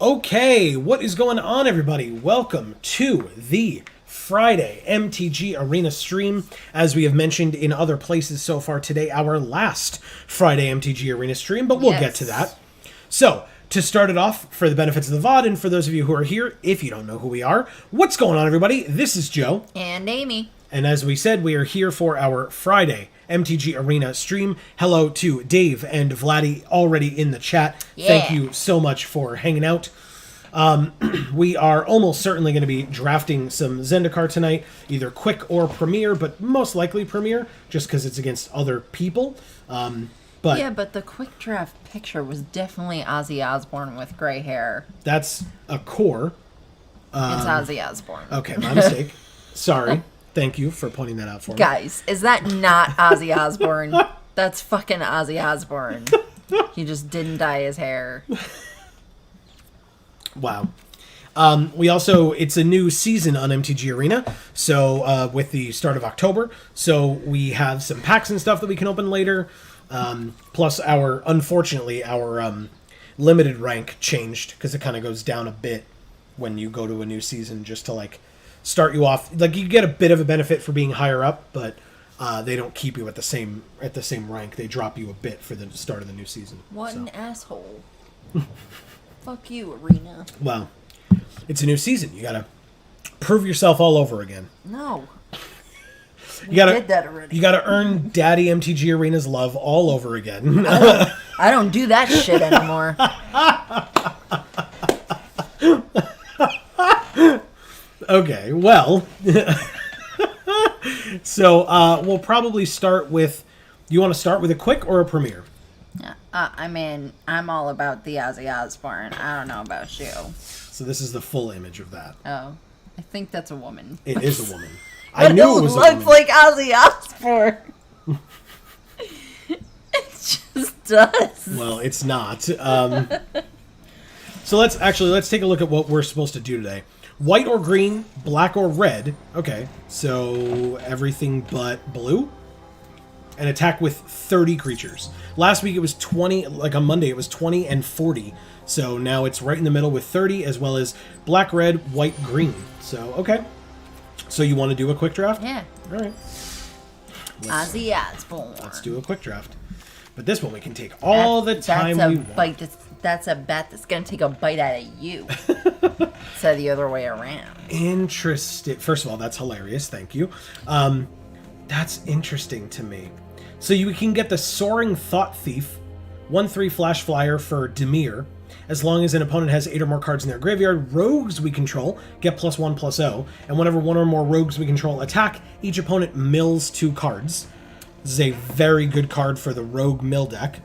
Okay, what is going on, everybody? Welcome to the Friday MTG Arena stream. As we have mentioned in other places so far today, our last Friday MTG Arena stream, but we'll get to that. So, to start it off, for the benefits of the VOD, and for those of you who are here, if you don't know who we are, what's going on, everybody? This is Joe. And Amy. And as we said, we are here for our Friday MTG Arena stream. Hello to Dave and Vladdy already in the chat. Yeah. Thank you so much for hanging out. We are almost certainly going to be drafting some Zendikar tonight, either quick or Premier, but most likely Premier, just because it's against other people. But the quick draft picture was definitely Ozzy Osbourne with gray hair. That's a core. It's Ozzy Osbourne. Okay, my mistake. Sorry. Thank you for pointing that out for me. Guys, is that not Ozzy Osbourne? That's fucking Ozzy Osbourne. He just didn't dye his hair. Wow. We also, it's a new season on MTG Arena, so with the start of October, so we have some packs and stuff that we can open later, plus unfortunately, our limited rank changed, because it kind of goes down a bit when you go to a new season, just to, like, start you off. Like, you get a bit of a benefit for being higher up, but they don't keep you at the same rank. They drop you a bit for the start of the new season. What an asshole. Fuck you, Arena. Well, it's a new season. You gotta prove yourself all over again. No. You gotta, did that already. You gotta earn Daddy MTG Arena's love all over again. I don't do that shit anymore. Okay, well. So, we'll probably start with... You want to start with a quick or a Premier? I mean, I'm all about the Ozzy Osbourne. I don't know about you. So this is the full image of that. Oh. I think that's a woman. It is a woman. I knew it was a woman. It looks like Ozzy Osbourne. It just does. Well, it's not. So let's take a look at what we're supposed to do today. White or green, black or red. Okay, so everything but blue. And attack with 30 creatures. Last week it was 20, like on Monday it was 20 and 40. So now it's right in the middle with 30, as well as black, red, white, green. So, okay. So you want to do a quick draft? Yeah. All right. Ozzy Osbourne. Let's do a quick draft. But this one we can take all the time we want. That's a bet that's going to take a bite out of you. So the other way around. Interesting. First of all, that's hilarious. Thank you. That's interesting to me. So you can get the Soaring Thought Thief, 1/3 Flash Flyer for Dimir. As long as an opponent has 8 or more cards in their graveyard, rogues we control get +1/+0. And whenever one or more rogues we control attack, each opponent mills 2 cards. This is a very good card for the rogue mill deck.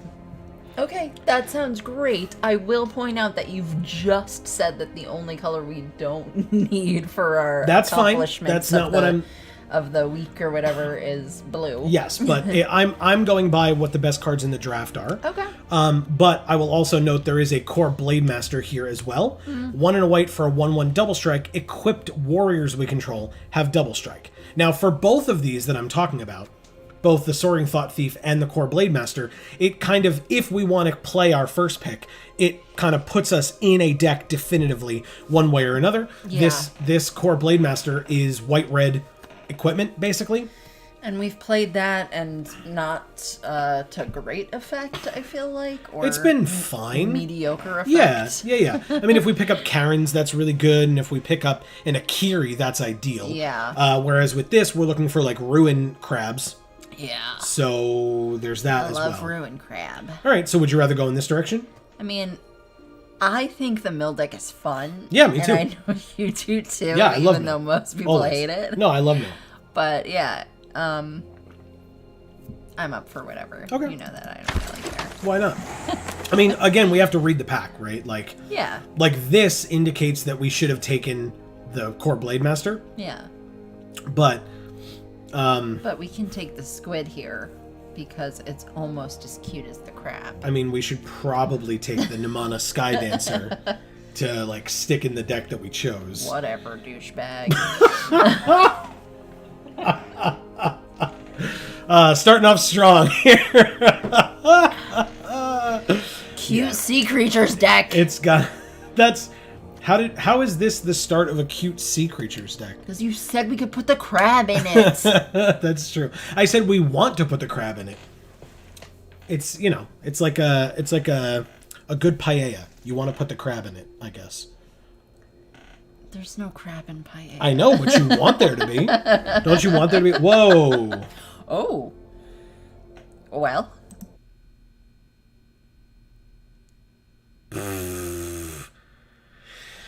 Okay, that sounds great. I will point out that you've just said that the only color we don't need for our accomplishments That's not what I'm... of the week or whatever is blue. Yes, but I'm going by what the best cards in the draft are. Okay. But I will also note there is a core Blade Master here as well. 1 and a white for a 1/1 double strike. Equipped warriors we control have double strike. Now, for both of these that I'm talking about, both the Soaring Thought Thief and the core Blade Master, it kind of, if we want to play our first pick, it kind of puts us in a deck definitively one way or another. Yeah. This core Blade Master is white-red equipment, basically. And we've played that and not to great effect, I feel like. Or it's been fine. Mediocre effect. Yeah. I mean, if we pick up Karens, that's really good. And if we pick up an Akiri, that's ideal. Yeah. Whereas with this, we're looking for, like, Ruin Crabs. Yeah. So there's that as well. I love Ruin Crab. All right, so would you rather go in this direction? I mean, I think the mill deck is fun. Yeah, me too. And I know you do too. Yeah, I love even though most people Always. hate it. No, I love mill. But yeah, I'm up for whatever. Okay. You know that I don't really care. Why not? I mean, again, we have to read the pack, right? Like, yeah. Like this indicates that we should have taken the core Blade Master. Yeah. But we can take the squid here because it's almost as cute as the crab. I mean, we should probably take the Nimana Sky Dancer to, like, stick in the deck that we chose. Whatever, douchebag. Starting off strong here. Cute sea creatures deck. It's got That's... How is this the start of a cute sea creatures deck? Because you said we could put the crab in it. That's true. I said we want to put the crab in it. It's, you know, it's like a good paella. You want to put the crab in it, I guess. There's no crab in paella. I know, but you want there to be. Don't you want there to be? Whoa. Oh. Well.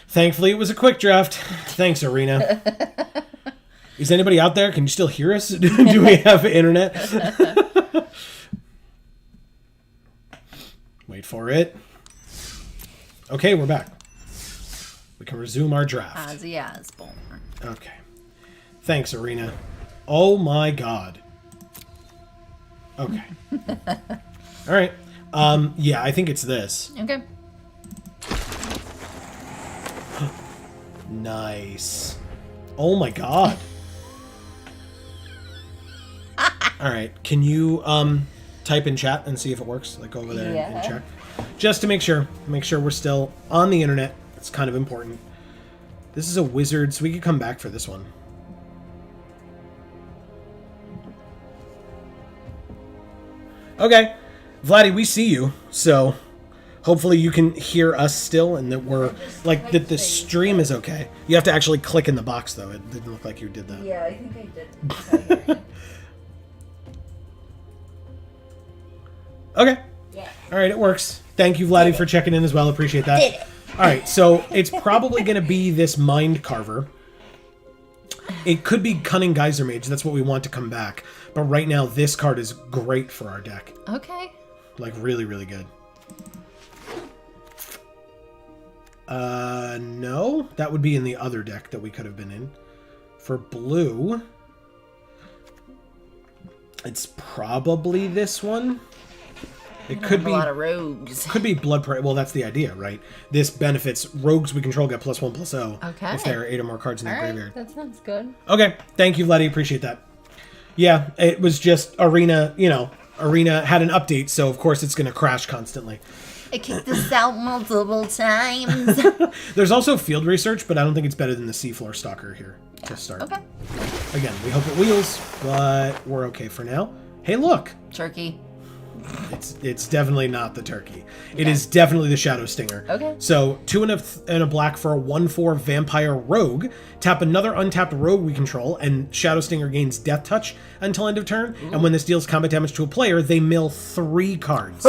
Thankfully, it was a quick draft. Thanks, Arena. Is anybody out there? Can you still hear us? Do we have internet? Wait for it. Okay, we're back. We can resume our draft. Ozzy Osbourne. Okay. Thanks, Arena. Oh my god. Okay. All right. Yeah, I think it's this. Okay. Nice. Oh my god. All right. Can you type in chat and see if it works? Like go over there and check. Just to make sure. Make sure we're still on the internet. It's kind of important. This is a wizard, so we could come back for this one. Okay. Vladdy, we see you, so hopefully you can hear us still and that we're, like, that the stream is okay. You have to actually click in the box, though. It didn't look like you did that. Yeah, I think I did. Okay. Yeah. All right, it works. Thank you, Vladdy, for checking in as well. Appreciate that. Did it. All right, so it's probably going to be this Mind Carver. It could be Cunning Geyser Mage. That's what we want to come back. But right now, this card is great for our deck. Okay. Like, really, really good. No. That would be in the other deck that we could have been in. For blue, it's probably this one. It could be a lot of rogues. Could be Blood Prey. Well, that's the idea, right? This benefits rogues we control get +1/+0. Okay. If there are 8 or more cards in the graveyard. That sounds good. Okay. Thank you, Letty. Appreciate that. Yeah, it was just Arena, you know, Arena had an update, so of course it's going to crash constantly. I kicked this out multiple times. There's also field research, but I don't think it's better than the Seafloor Stalker here to start. Okay. Again, we hope it wheels, but we're okay for now. Hey, look. Turkey. It's definitely not the turkey. It is definitely the Shadow Stinger. Okay. So 2 and a black for a 1/4 vampire rogue. Tap another untapped rogue we control, and Shadow Stinger gains Death Touch until end of turn. Ooh. And when this deals combat damage to a player, they mill 3 cards.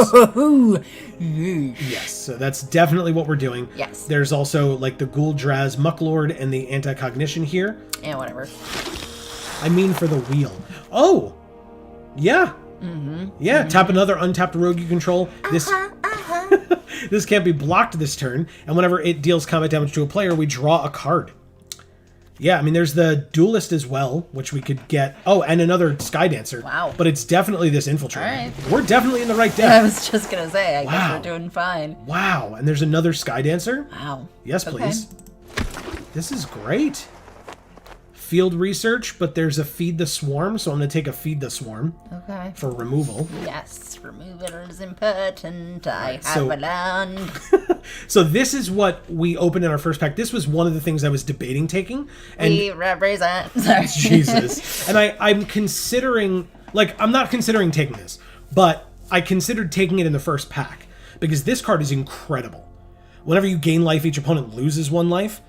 Yes, so that's definitely what we're doing. Yes. There's also like the Ghoul-Draz Mucklord and the Anti-Cognition here. Yeah, whatever. I mean for the wheel. Oh, yeah. Yeah, tap another untapped rogue you control. This this can't be blocked this turn, and whenever it deals combat damage to a player, we draw a card. Yeah, I mean, there's the Duelist as well, which we could get. Oh, and another Sky Dancer. Wow. But it's definitely this Infiltrator. All right. We're definitely in the right deck. I was just going to say, I guess we're doing fine. Wow, and there's another Sky Dancer? Wow. Yes, please. This is great. Field research, but there's a Feed the Swarm, so I'm going to take a Feed the Swarm. Okay. For removal. Yes, removal is important. I have a land. So this is what we opened in our first pack. This was one of the things I was debating taking. And we represent. Sorry. Jesus. And I'm considering, like, I'm not considering taking this, but I considered taking it in the first pack because this card is incredible. Whenever you gain life, each opponent loses 1 life.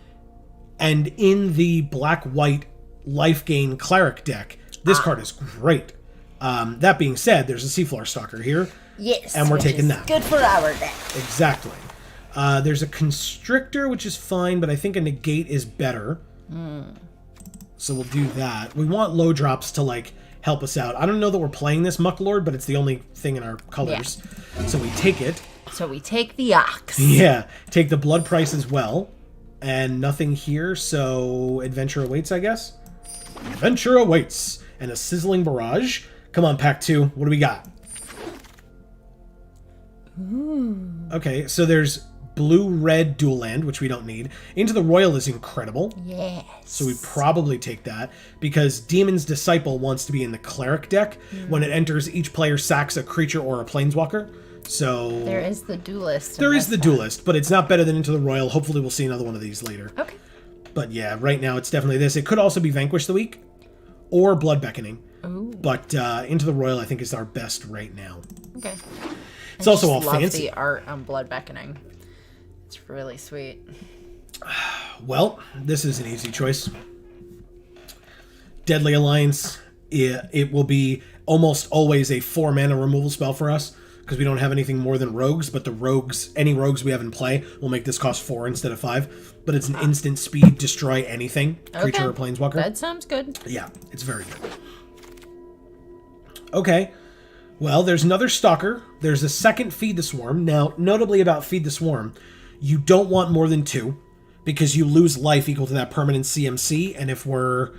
And in the black-white life gain cleric deck, this card is great. That being said, there's a Seafloor Stalker here. Yes. And we're taking that. Good for our deck. Exactly. There's a Constrictor, which is fine, but I think a Negate is better. So we'll do that. We want low drops to, like, help us out. I don't know that we're playing this Mucklord, but it's the only thing in our colors. Yeah. So we take it. So we take the Ox. Yeah. Take the Blood Price as well. And nothing here, so Adventure awaits, I guess? Adventure awaits. And a Sizzling Barrage. Come on, pack 2. What do we got? Ooh. Okay, so there's blue-red dual land, which we don't need. Into the Royal is incredible. Yes. So we probably take that, because Demon's Disciple wants to be in the Cleric deck. When it enters, each player sacks a creature or a Planeswalker. So there is the Duelist. There is the Duelist, but it's not better than Into the Royal. Hopefully we'll see another one of these later. Okay. But yeah, right now it's definitely this. It could also be Vanquish the Weak or Blood Beckoning. Ooh. But Into the Royal, I think, is our best right now. Okay. It's also all love fancy. The art on Blood Beckoning. It's really sweet. Well, this is an easy choice. Deadly Alliance. It will be almost always a 4-mana removal spell for us because we don't have anything more than rogues. But any rogues we have in play will make this cost 4 instead of 5. But it's an instant speed, destroy anything, creature or planeswalker. That sounds good. Yeah, it's very good. Okay. Well, there's another Stalker. There's a second Feed the Swarm. Now, notably about Feed the Swarm, you don't want more than 2 because you lose life equal to that permanent CMC. And if we're,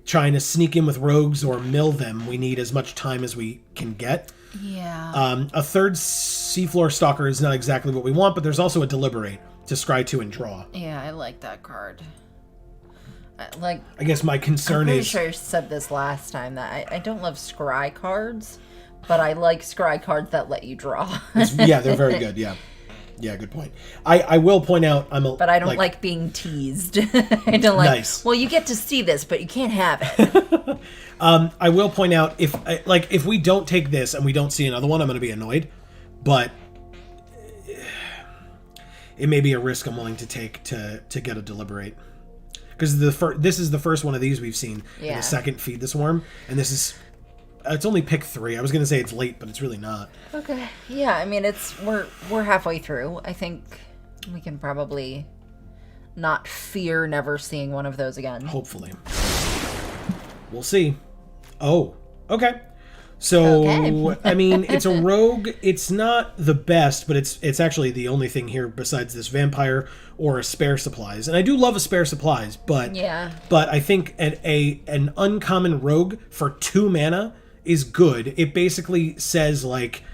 trying to sneak in with rogues or mill them, we need as much time as we can get. Yeah. A third Seafloor Stalker is not exactly what we want, but there's also a Deliberate to scry 2 and draw. Yeah, I like that card. I guess my concern I'm pretty is... sure I said this last time, that I don't love scry cards, but I like scry cards that let you draw. Yeah, they're very good, yeah. Yeah, good point. I will point out But I don't like being teased. I don't like... Nice. Well, you get to see this, but you can't have it. I will point out, if we don't take this and we don't see another one, I'm going to be annoyed. But it may be a risk I'm willing to take to get a Deliberate. Because this is the first one of these we've seen. Yeah. And the second Feed the Swarm. And this is... It's only pick 3. I was going to say it's late, but it's really not. Okay. Yeah, I mean, we're halfway through. I think we can probably not fear never seeing one of those again. Hopefully. We'll see. Oh, okay. So, okay. I mean, it's a rogue. It's not the best, but it's actually the only thing here besides this vampire or a spare supplies. And I do love a spare supplies, but yeah. But I think an uncommon rogue for 2 mana is good. It basically says, like,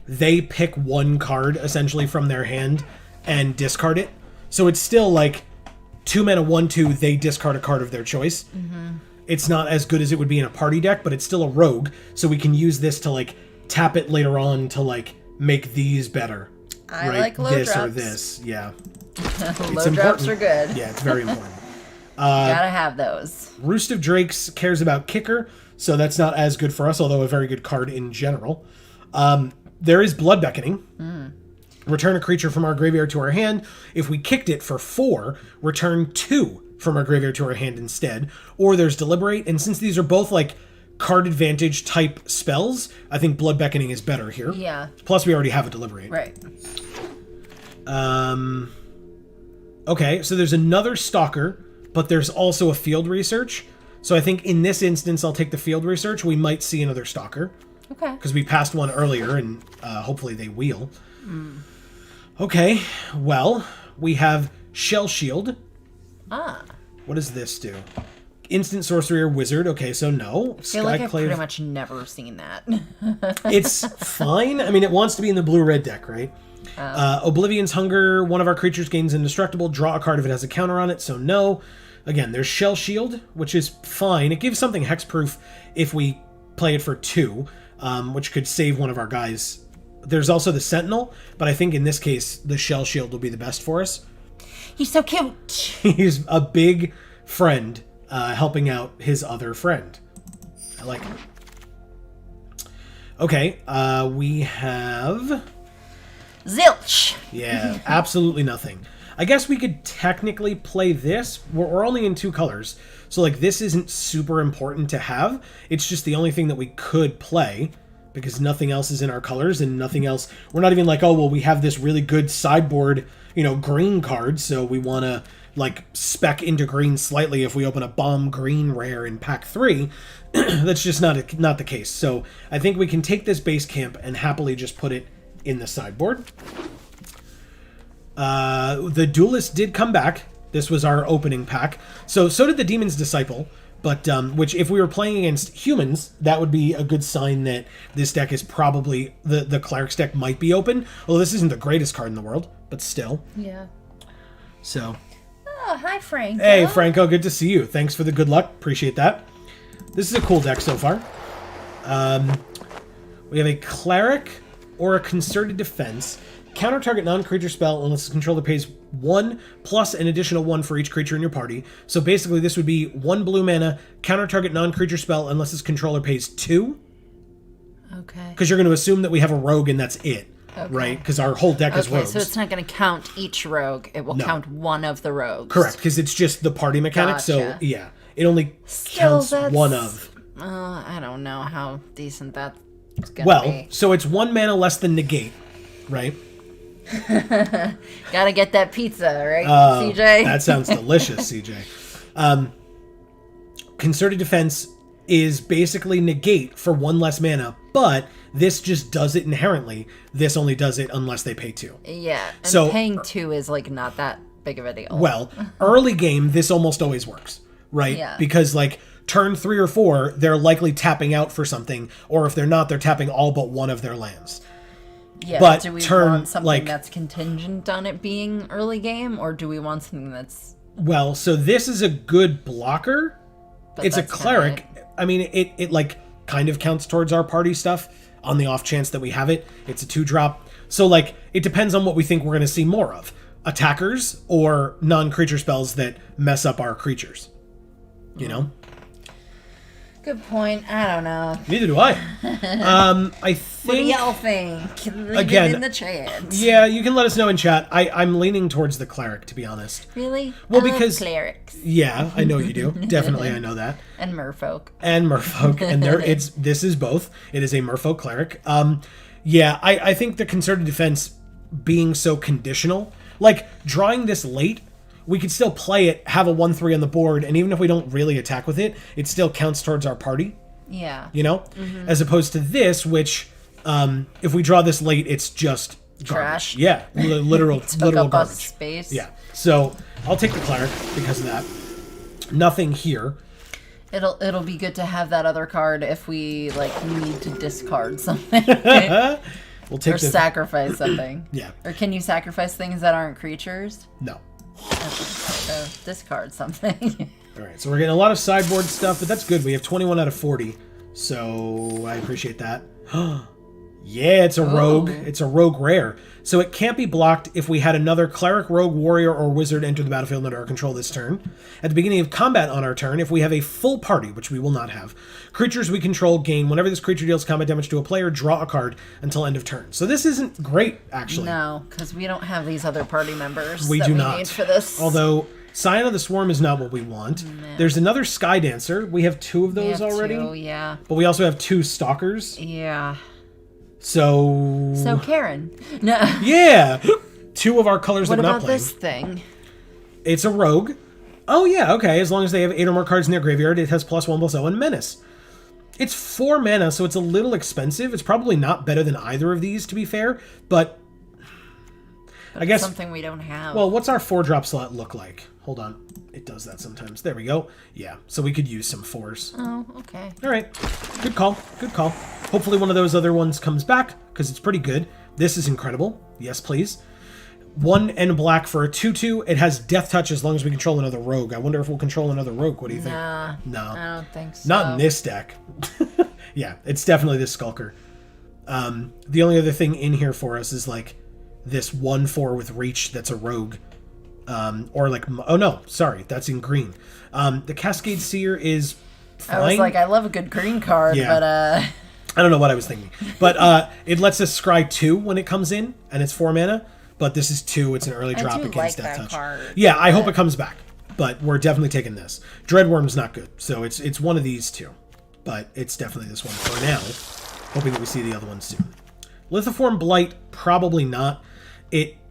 they pick 1 card, essentially, from their hand and discard it. So it's still, like, 2 mana, 1/2, they discard a card of their choice. Mm-hmm. It's not as good as it would be in a party deck, but it's still a rogue, so we can use this to, like, tap it later on to, like, make these better. I like low this drops. Or this, yeah. Low drops are good. Yeah, it's very important. Gotta have those. Roost of Drakes cares about Kicker, so that's not as good for us, although a very good card in general. There is Blood Beckoning. Return a creature from our graveyard to our hand. If we kicked it for 4, return 2 from our graveyard to our hand instead. Or there's Deliberate, and since these are both, like, card advantage type spells, I think Blood Beckoning is better here. Yeah. Plus, we already have a Deliberate. Right. Okay, so there's another Stalker, but there's also a Field Research. So I think in this instance, I'll take the Field Research. We might see another Stalker. Okay. Because we passed one earlier, and hopefully they wheel. Okay, well, we have Shell Shield. What does this do? Instant Sorcery or Wizard. Okay, so no. I feel like I've pretty much never seen that. It's fine. I mean, it wants to be in the blue-red deck, right? Oblivion's Hunger. One of our creatures gains indestructible. Draw a card if it has a counter on it, so no. Again, there's Shell Shield, which is fine. It gives something hexproof if we play it for 2, which could save one of our guys. There's also the Sentinel, but I think in this case, the Shell Shield will be the best for us. He's so cute. He's a big friend helping out his other friend. I like him. Okay, we have... Zilch! Yeah, absolutely nothing. I guess we could technically play this. We're only in 2 colors, so like this isn't super important to have. It's just the only thing that we could play because nothing else is in our colors and nothing else. We're not even like, oh, well, we have this really good sideboard, green card, so we want to like spec into green slightly if we open a bomb green rare in pack 3. That's just not the case. So I think we can take this base camp and happily just put it in the sideboard. The Duelist did come back. This was our opening pack. So did the Demon's Disciple, but which if we were playing against humans, that would be a good sign that this deck is probably, the Cleric's deck might be open. Although this isn't the greatest card in the world, but still. Yeah. So. Oh, hi, Franco. Hey, Franco, good to see you. Thanks for the good luck. Appreciate that. This is a cool deck so far. We have a Cleric, or a Concerted Defense. Counter target non-creature spell unless the controller pays 1 plus an additional 1 for each creature in your party. So basically this would be 1 blue mana, counter target non-creature spell unless its controller pays 2. Okay. Because you're going to assume that we have a rogue and that's it. Okay. Right? Because our whole deck is rogues. So it's not going to count each rogue. It will count one of the rogues. Correct, because it's just the party mechanic. Gotcha. So, yeah. It only counts one of. I don't know how decent that's going to be. So it's 1 mana less than negate, right? Gotta get that pizza, right, CJ? That sounds delicious, CJ. Concerted Defense is basically negate for 1 less mana, but this just does it inherently. This only does it unless they pay 2. Yeah, and so paying 2 is like not that big of a deal. Well, early game, this almost always works, right? Yeah. Because like turn 3 or 4, they're likely tapping out for something, or if they're not, they're tapping all but one of their lands. Yeah, but do we want something that's contingent on it being early game, or do we want something that's... Well, so this is a good blocker. It's a cleric. I mean, it like kind of counts towards our party stuff on the off chance that we have it. It's a 2-drop. So like, it depends on what we think we're going to see more of. Attackers or non-creature spells that mess up our creatures. You know? Good point. I don't know. Neither do I. I think... What do y'all think? Again, in the chat. Yeah, you can let us know in chat. I'm leaning towards the cleric, to be honest. Really? Well, because... clerics. Yeah, I know you do. Definitely, I know that. And merfolk. And this is both. It is a merfolk cleric. Yeah, I think the Concerted Defense being so conditional, like drawing this late, we could still play it, have a 1/3 on the board, and even if we don't really attack with it, it still counts towards our party. Yeah. You know? Mm-hmm. As opposed to this, which, if we draw this late, it's just trash. Garbage. Yeah. Literal garbage. Space. Yeah. So, I'll take the cleric because of that. Nothing here. It'll be good to have that other card if we, like, need to discard something. We'll take sacrifice something. Yeah. Or can you sacrifice things that aren't creatures? No. So discard something. All right, so we're getting a lot of sideboard stuff, but that's good. We have 21 out of 40, so I appreciate that. Yeah, it's a rogue. It's a rogue rare. So it can't be blocked if we had another cleric, rogue, warrior, or wizard enter the battlefield under our control this turn. At the beginning of combat on our turn, if we have a full party, which we will not have, creatures we control gain whenever this creature deals combat damage to a player, draw a card until end of turn. So this isn't great, actually. No, because we don't have these other party members we need for this. Although Scion of the Swarm is not what we want. No. There's another Sky Dancer. We have 2 of those already. 2, yeah. But we also have 2 Stalkers. Yeah. So Karen. No. Yeah. 2 of our colors that we're not playing. What about this thing? It's a rogue. Oh yeah, okay. As long as they have 8 or more cards in their graveyard, it has +1/+0 and menace. It's 4 mana, so it's a little expensive. It's probably not better than either of these, to be fair, but I guess something we don't have. Well, what's our 4-drop slot look like? Hold on. It does that sometimes. There we go. Yeah, so we could use some 4s. Oh, okay. All right. Good call. Good call. Hopefully one of those other ones comes back, because it's pretty good. This is incredible. Yes, please. 1 and black for a 2/2. It has Death Touch as long as we control another rogue. I wonder if we'll control another rogue. What do you think? No. I don't think so. Not in this deck. Yeah, it's definitely this Skulker. The only other thing in here for us is like this 1/4 with Reach that's a rogue. Or like, oh no, sorry, that's in green. The Cascade Seer is fine. I was like, I love a good green card, but I don't know what I was thinking. But it lets us scry 2 when it comes in, and it's 4 mana. But this is 2, it's an early drop against Death Touch. Card, yeah, I hope it comes back. But we're definitely taking this. Dreadworm's not good, so it's one of these 2. But it's definitely this one for now. Hoping that we see the other ones soon. Lithoform Blight, probably not.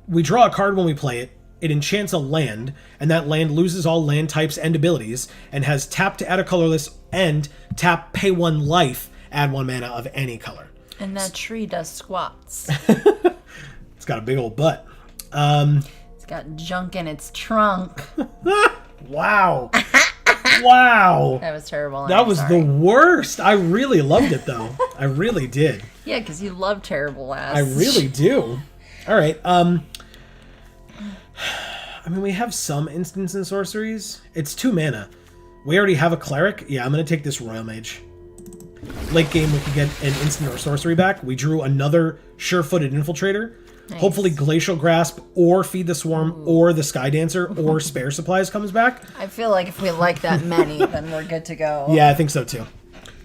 We draw a card when we play it. It enchants a land, and that land loses all land types and abilities, and has tap to add a colorless, and tap, pay 1 life, add 1 mana of any color. And that tree does squats. It's got a big old butt. It's got junk in its trunk. Wow. Wow. That was terrible. That was the worst. I really loved it, though. I really did. Yeah, because you love terrible ass. I really do. All right. I mean, we have some instants and sorceries. It's 2 mana. We already have a cleric. Yeah, I'm going to take this Royal Mage. late game we could get an instant or sorcery back. We drew another sure-footed infiltrator. Nice. Hopefully Glacial Grasp or Feed the Swarm or the Sky Dancer or Spare Supplies comes back. I feel like if we like that many, then we're good to go. Yeah, I think so too.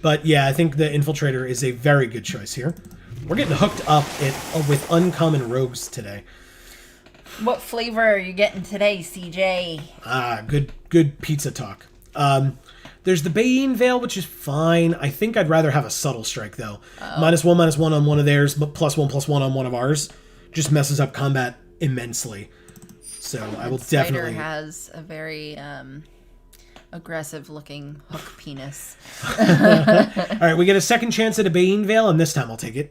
But yeah, I think the Infiltrator is a very good choice here. We're getting hooked up with uncommon rogues today. What flavor are you getting today, CJ? Ah, good pizza talk. There's the Bayin Veil, which is fine. I think I'd rather have a Subtle Strike, though. -1/-1 on one of theirs, but +1/+1 on one of ours. Just messes up combat immensely. So I will definitely... Spider has a very aggressive-looking hook penis. Alright, we get a second chance at a Bayin Veil, and this time I'll take it.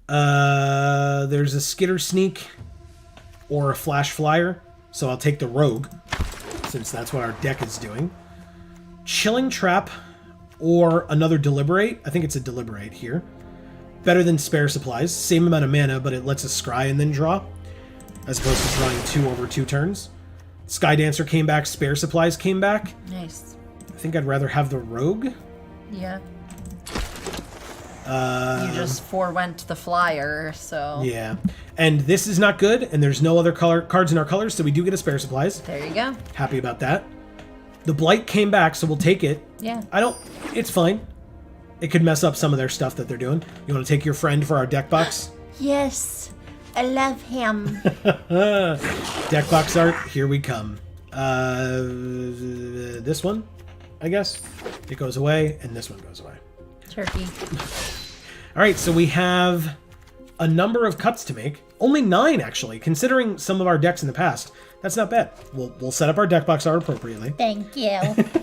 There's a Skitter Sneak or a Flash Flyer, so I'll take the Rogue, since that's what our deck is doing. Chilling Trap or another Deliberate. I think it's a Deliberate here. Better than Spare Supplies. Same amount of mana, but it lets us scry and then draw, as opposed to drawing 2 over 2 turns. Sky Dancer came back, Spare Supplies came back. Nice. I think I'd rather have the Rogue. Yeah. You just forewent the Flyer, so... Yeah. And this is not good, and there's no other cards in our colors, so we do get a Spare Supplies. There you go. Happy about that. The Blight came back, so we'll take it. Yeah. It's fine. It could mess up some of their stuff that they're doing. You want to take your friend for our deck box? Yes. I love him. Deck box art, here we come. This one, I guess. It goes away, and this one goes away. Turkey. All right, so we have a number of cuts to make. Only 9, actually, considering some of our decks in the past. That's not bad. We'll set up our deck box art appropriately. Thank you.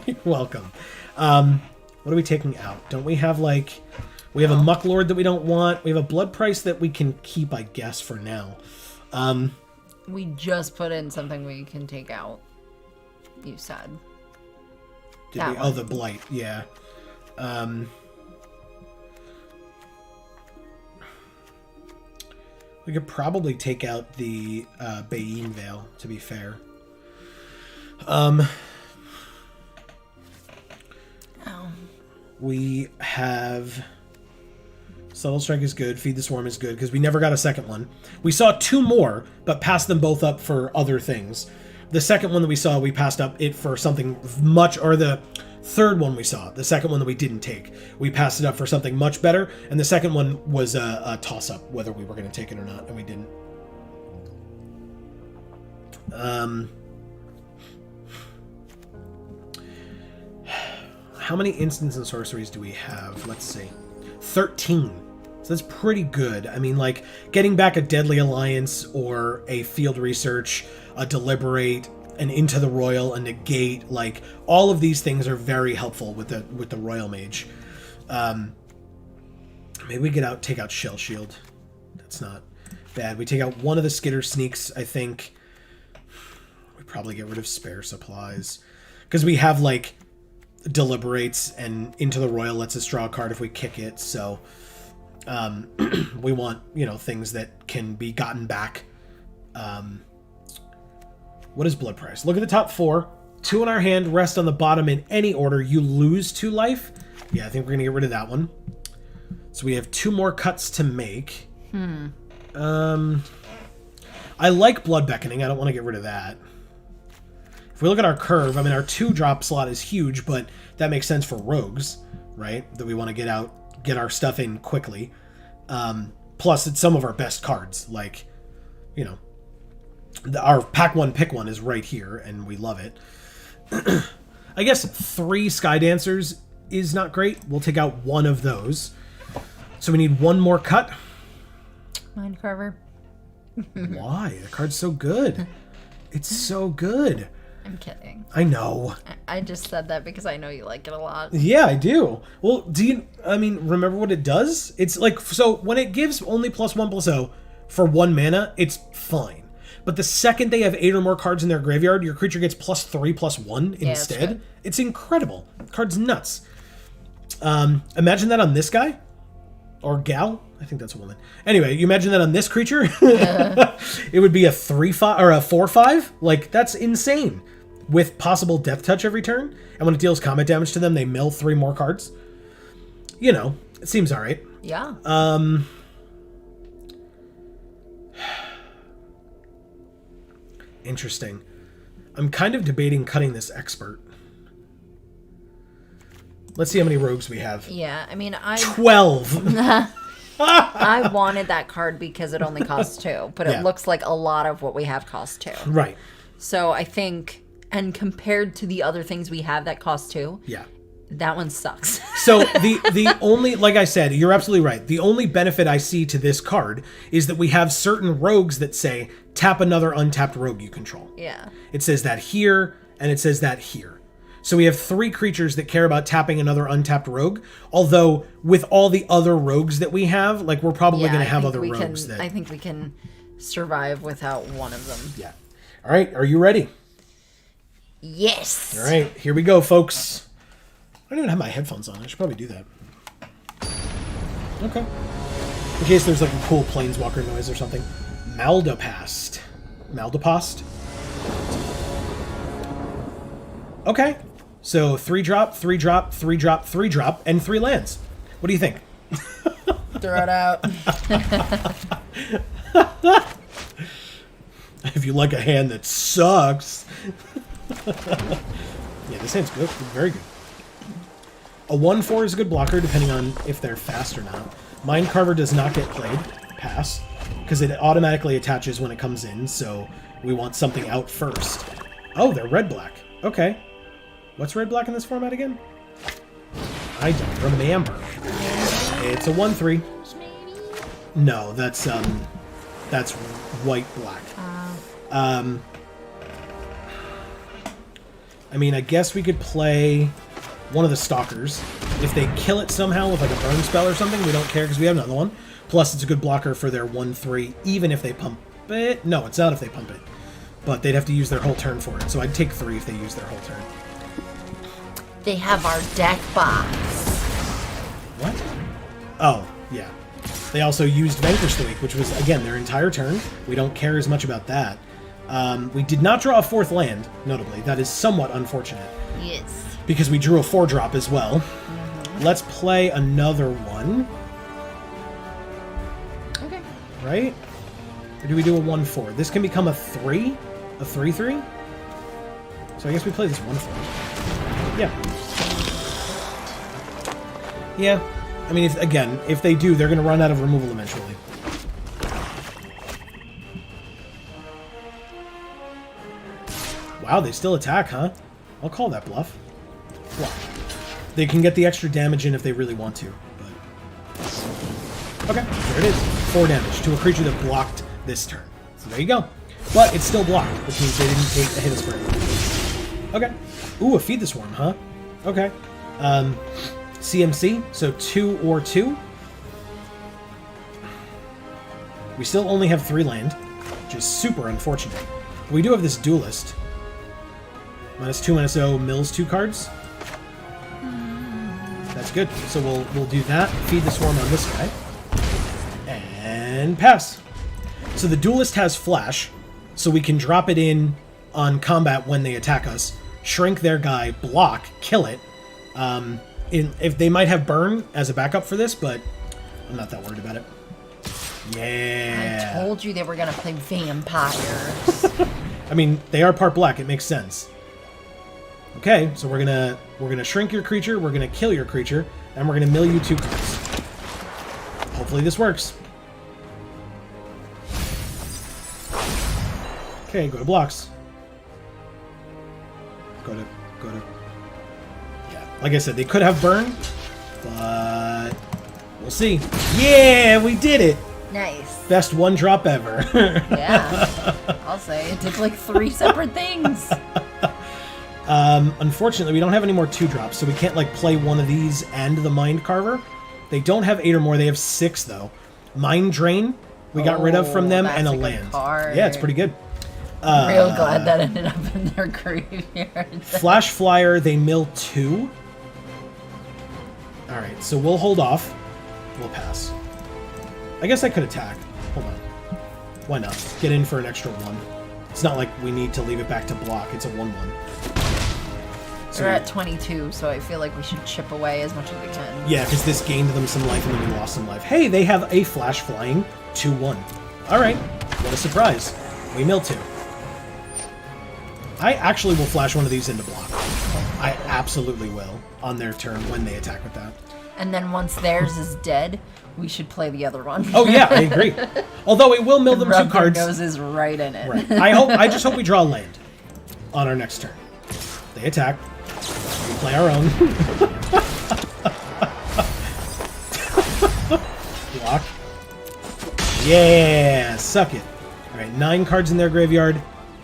You're welcome. What are we taking out? Don't we have, like... We have a Muck Lord that we don't want. We have a Blood Price that we can keep, I guess, for now. We just put in something we can take out. You said. Did we? Oh, the Blight. Yeah. We could probably take out the Bayin Veil, to be fair. We have... Subtle Strike is good. Feed the Swarm is good, because we never got a second one. We saw 2 more, but passed them both up for other things. The second one that we saw, we passed up it for something much... Or the third one we saw, the second one that we didn't take, we passed it up for something much better, and the second one was a toss-up, whether we were going to take it or not, and we didn't. How many instants and sorceries do we have? Let's see. 13. So that's pretty good. I mean, like, getting back a Deadly Alliance or a Field Research, a Deliberate, an Into the Royal, a Negate, like, all of these things are very helpful with the Royal Mage. Maybe we take out Shell Shield. That's not bad. We take out one of the Skitter Sneaks, I think. We probably get rid of Spare Supplies. Because we have, like... Deliberates, and Into the Royal lets us draw a card if we kick it, so we want, things that can be gotten back. What is Blood Price? Look at the top 4. 2 in our hand, rest on the bottom in any order. You lose 2 life. Yeah, I think we're going to get rid of that one. So we have 2 more cuts to make. I like Blood Beckoning. I don't want to get rid of that. If we look at our curve, I mean, our 2-drop slot is huge, but that makes sense for rogues, right? That we want to get our stuff in quickly. Plus, it's some of our best cards. Like, our pack 1, pick 1 is right here, and we love it. I guess 3 Sky Dancers is not great. We'll take out 1 of those. So we need 1 more cut. Mind Carver. Why? The card's so good. It's so good. I'm kidding. I know. I just said that because I know you like it a lot. Yeah, I do. Well, remember what it does? It's like, so when it gives only +1/+0 for 1 mana, it's fine. But the second they have 8 or more cards in their graveyard, your creature gets +3/+1 instead. It's incredible. The card's nuts. Imagine that on this guy. Or gal. I think that's a woman. Anyway, you imagine that on this creature? It would be a 3/5 or a 4/5. Like, that's insane. With possible Death Touch every turn. And when it deals combat damage to them, they mill 3 more cards. you know, it seems all right. Yeah. Interesting. I'm kind of debating cutting this expert. Let's see how many rogues we have. Yeah, I mean, 12! I wanted that card because it only costs 2, but it looks like a lot of what we have costs 2. Right. So I think, and compared to the other things we have that cost 2, that one sucks. So the only, like I said, you're absolutely right. The only benefit I see to this card is that we have certain rogues that say, tap another untapped rogue you control. Yeah. It says that here, and it says that here. So we have 3 creatures that care about tapping another untapped rogue, although with all the other rogues that we have, like, we're probably going to have other rogues that... I think we can survive without one of them. Yeah. All right, are you ready? Yes! All right, here we go, folks. I don't even have my headphones on. I should probably do that. Okay. In case there's like a cool planeswalker noise or something. Maldapast. Maldapast? Okay. So 3-drop, 3-drop, 3-drop, 3-drop, and 3 lands. What do you think? Throw it out. If you like a hand that sucks. Yeah, this hand's good. Very good. A 1/4 is a good blocker, depending on if they're fast or not. Mind Carver does not get played. Pass. Because it automatically attaches when it comes in, so we want something out first. Oh, they're red-black. Okay. What's red-black in this format again? I don't remember. It's a 1/3. No, that's white-black. I mean, I guess we could play one of the Stalkers. If they kill it somehow with like a burn spell or something, we don't care because we have another one. Plus, it's a good blocker for their 1/3, even if they pump it. No, it's not if they pump it. But they'd have to use their whole turn for it. So I'd take 3 if they use their whole turn. They have our deck box. What? Oh, yeah. They also used Vanquish the Weak, which was, again, their entire turn. We don't care as much about that. We did not draw a 4th land, notably. That is somewhat unfortunate. Yes. Because we drew a 4-drop as well. Let's play another one. Okay. Right? Or do we do a 1/4? This can become a 3? A 3/3? So I guess we play this 1/4. Yeah. Yeah. I mean, if they do, they're going to run out of removal eventually. Wow, they still attack, huh? I'll call that bluff. They can get the extra damage in if they really want to. But... okay, there it is. 4 damage to a creature that blocked this turn. So there you go. But it's still blocked, which means they didn't take a hit as spring. Okay. Ooh, a Feed the Swarm, huh? Okay. CMC, so 2 or 2. We still only have 3 land, which is super unfortunate. But we do have this Duelist. -2, -0, mills 2 cards. That's good. So we'll do that. Feed the Swarm on this guy. And pass. So the Duelist has Flash, so we can drop it in on combat when they attack us, shrink their guy, block, kill it. If they might have Burn as a backup for this, but I'm not that worried about it. Yeah. I told you they were gonna play vampires. I mean, they are part black. It makes sense. Okay, so we're gonna shrink your creature, we're gonna kill your creature, and we're gonna mill you 2 cards. Hopefully this works. Okay, go to blocks. Go to. Yeah, like I said, they could have burn, but we'll see. Yeah, we did it. Nice. Best 1-drop ever. Yeah, I'll say it did like 3 separate things. Unfortunately, we don't have any more 2-drops, so we can't, like, play one of these and the Mind Carver. They don't have 8 or more. They have 6, though. Mind Drain, we got rid of from them, and a land. Card. Yeah, it's pretty good. Real glad that ended up in their graveyard. Flash Flyer, they mill 2. Alright, so we'll hold off. We'll pass. I guess I could attack. Hold on. Why not? Get in for an extra 1. It's not like we need to leave it back to block. It's a 1/1. So we're at 22, so I feel like we should chip away as much as we can. Yeah, because this gained them some life and then we lost some life. Hey, they have a flash flying 2-1. All right, what a surprise. We mill 2. I actually will flash one of these into block. I absolutely will on their turn when they attack with that. And then once theirs is dead, we should play the other one. Oh yeah, I agree. Although it will mill them 2 cards. Nose is right in it. Right. I just hope we draw land on our next turn. They attack. We play our own. Block. Yeah, suck it. All right, 9 cards in their graveyard,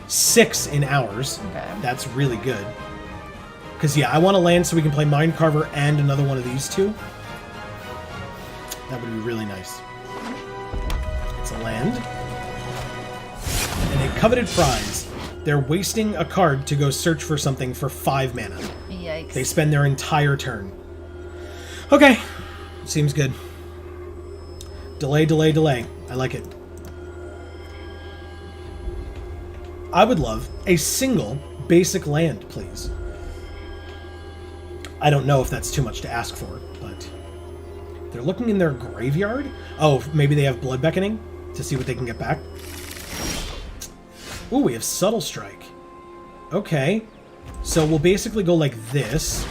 6 in ours. Okay. That's really good. Because, yeah, I want to land so we can play Mind Carver and another one of these 2. That would be really nice. It's a land. And a coveted prize. They're wasting a card to go search for something for 5 mana. Yikes. They spend their entire turn. Okay. Seems good. Delay, delay, delay. I like it. I would love a single basic land, please. I don't know if that's too much to ask for, but they're looking in their graveyard. Oh, maybe they have Blood Beckoning to see what they can get back. Ooh, we have Subtle Strike. Okay. So we'll basically go like this.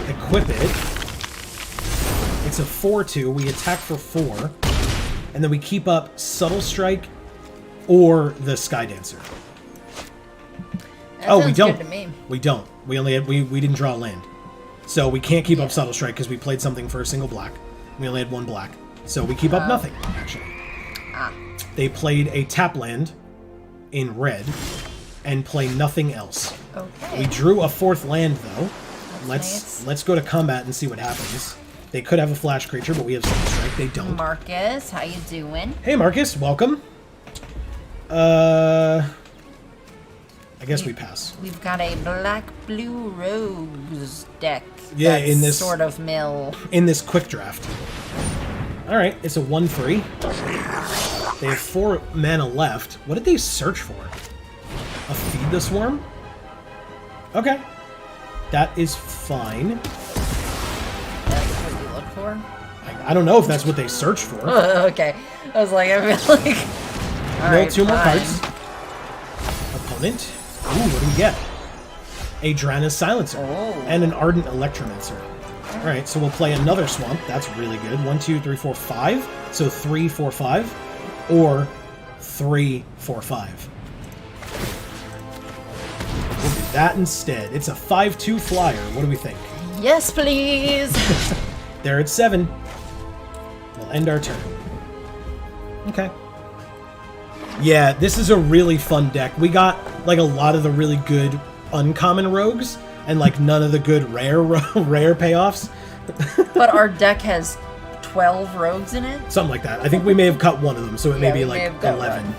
Equip it. It's a 4-2. We attack for 4. And then we keep up Subtle Strike or the Sky Dancer. That we don't. Good to me. We don't. We only had, we didn't draw a land. So we can't keep up Subtle Strike because we played something for a single black. We only had 1 black. So we keep up nothing, actually. They played a tap land in red and play nothing else. Okay. We drew a 4th land, though. That's Let's go to combat and see what happens. They could have a flash creature, but we have Subtle Strike. They don't. Marcus, how you doing? Hey, Marcus. Welcome. I guess we pass. We've got a black-blue rogues deck. Yeah, that's in this sort of mill. In this quick draft. All right, it's a 1/3. They have 4 mana left. What did they search for? A Feed the Swarm? Okay, that is fine. That's what you look for. I don't know if that's what they searched for. Okay, I was like, I feel like. All Roll right, 2 more fine. cards. Opponent. Ooh, what do we get? A Drana's Silencer and an Ardent Electromancer. All right, so we'll play another Swamp. That's really good. 1, 2, 3, 4, 5. So 3, 4, 5, or 3, 4, 5. We'll do that instead. It's a 5/2 flyer. What do we think? Yes, please. They're at 7. We'll end our turn. Okay. Yeah, this is a really fun deck. We got like a lot of the really good uncommon rogues and like none of the good rare payoffs. But our deck has 12 rogues in it? Something like that. I think we may have cut one of them, so it may be like 11. One.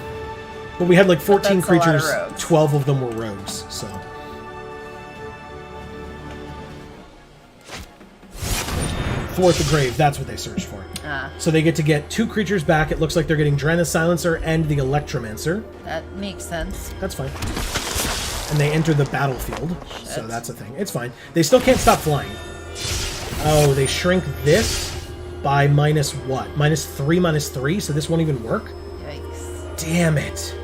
But we had like 14 that's a lot of creatures, rogues. 12 of them were rogues, so. Fourth the grave, that's what they searched for. So they get to get 2 creatures back. It looks like they're getting Drana's Silencer and the Electromancer. That makes sense. That's fine. And they enter the battlefield, so that's a thing. It's fine. They still can't stop flying. Oh, they shrink this by minus what? -3, -3, so this won't even work? Yikes. Damn it.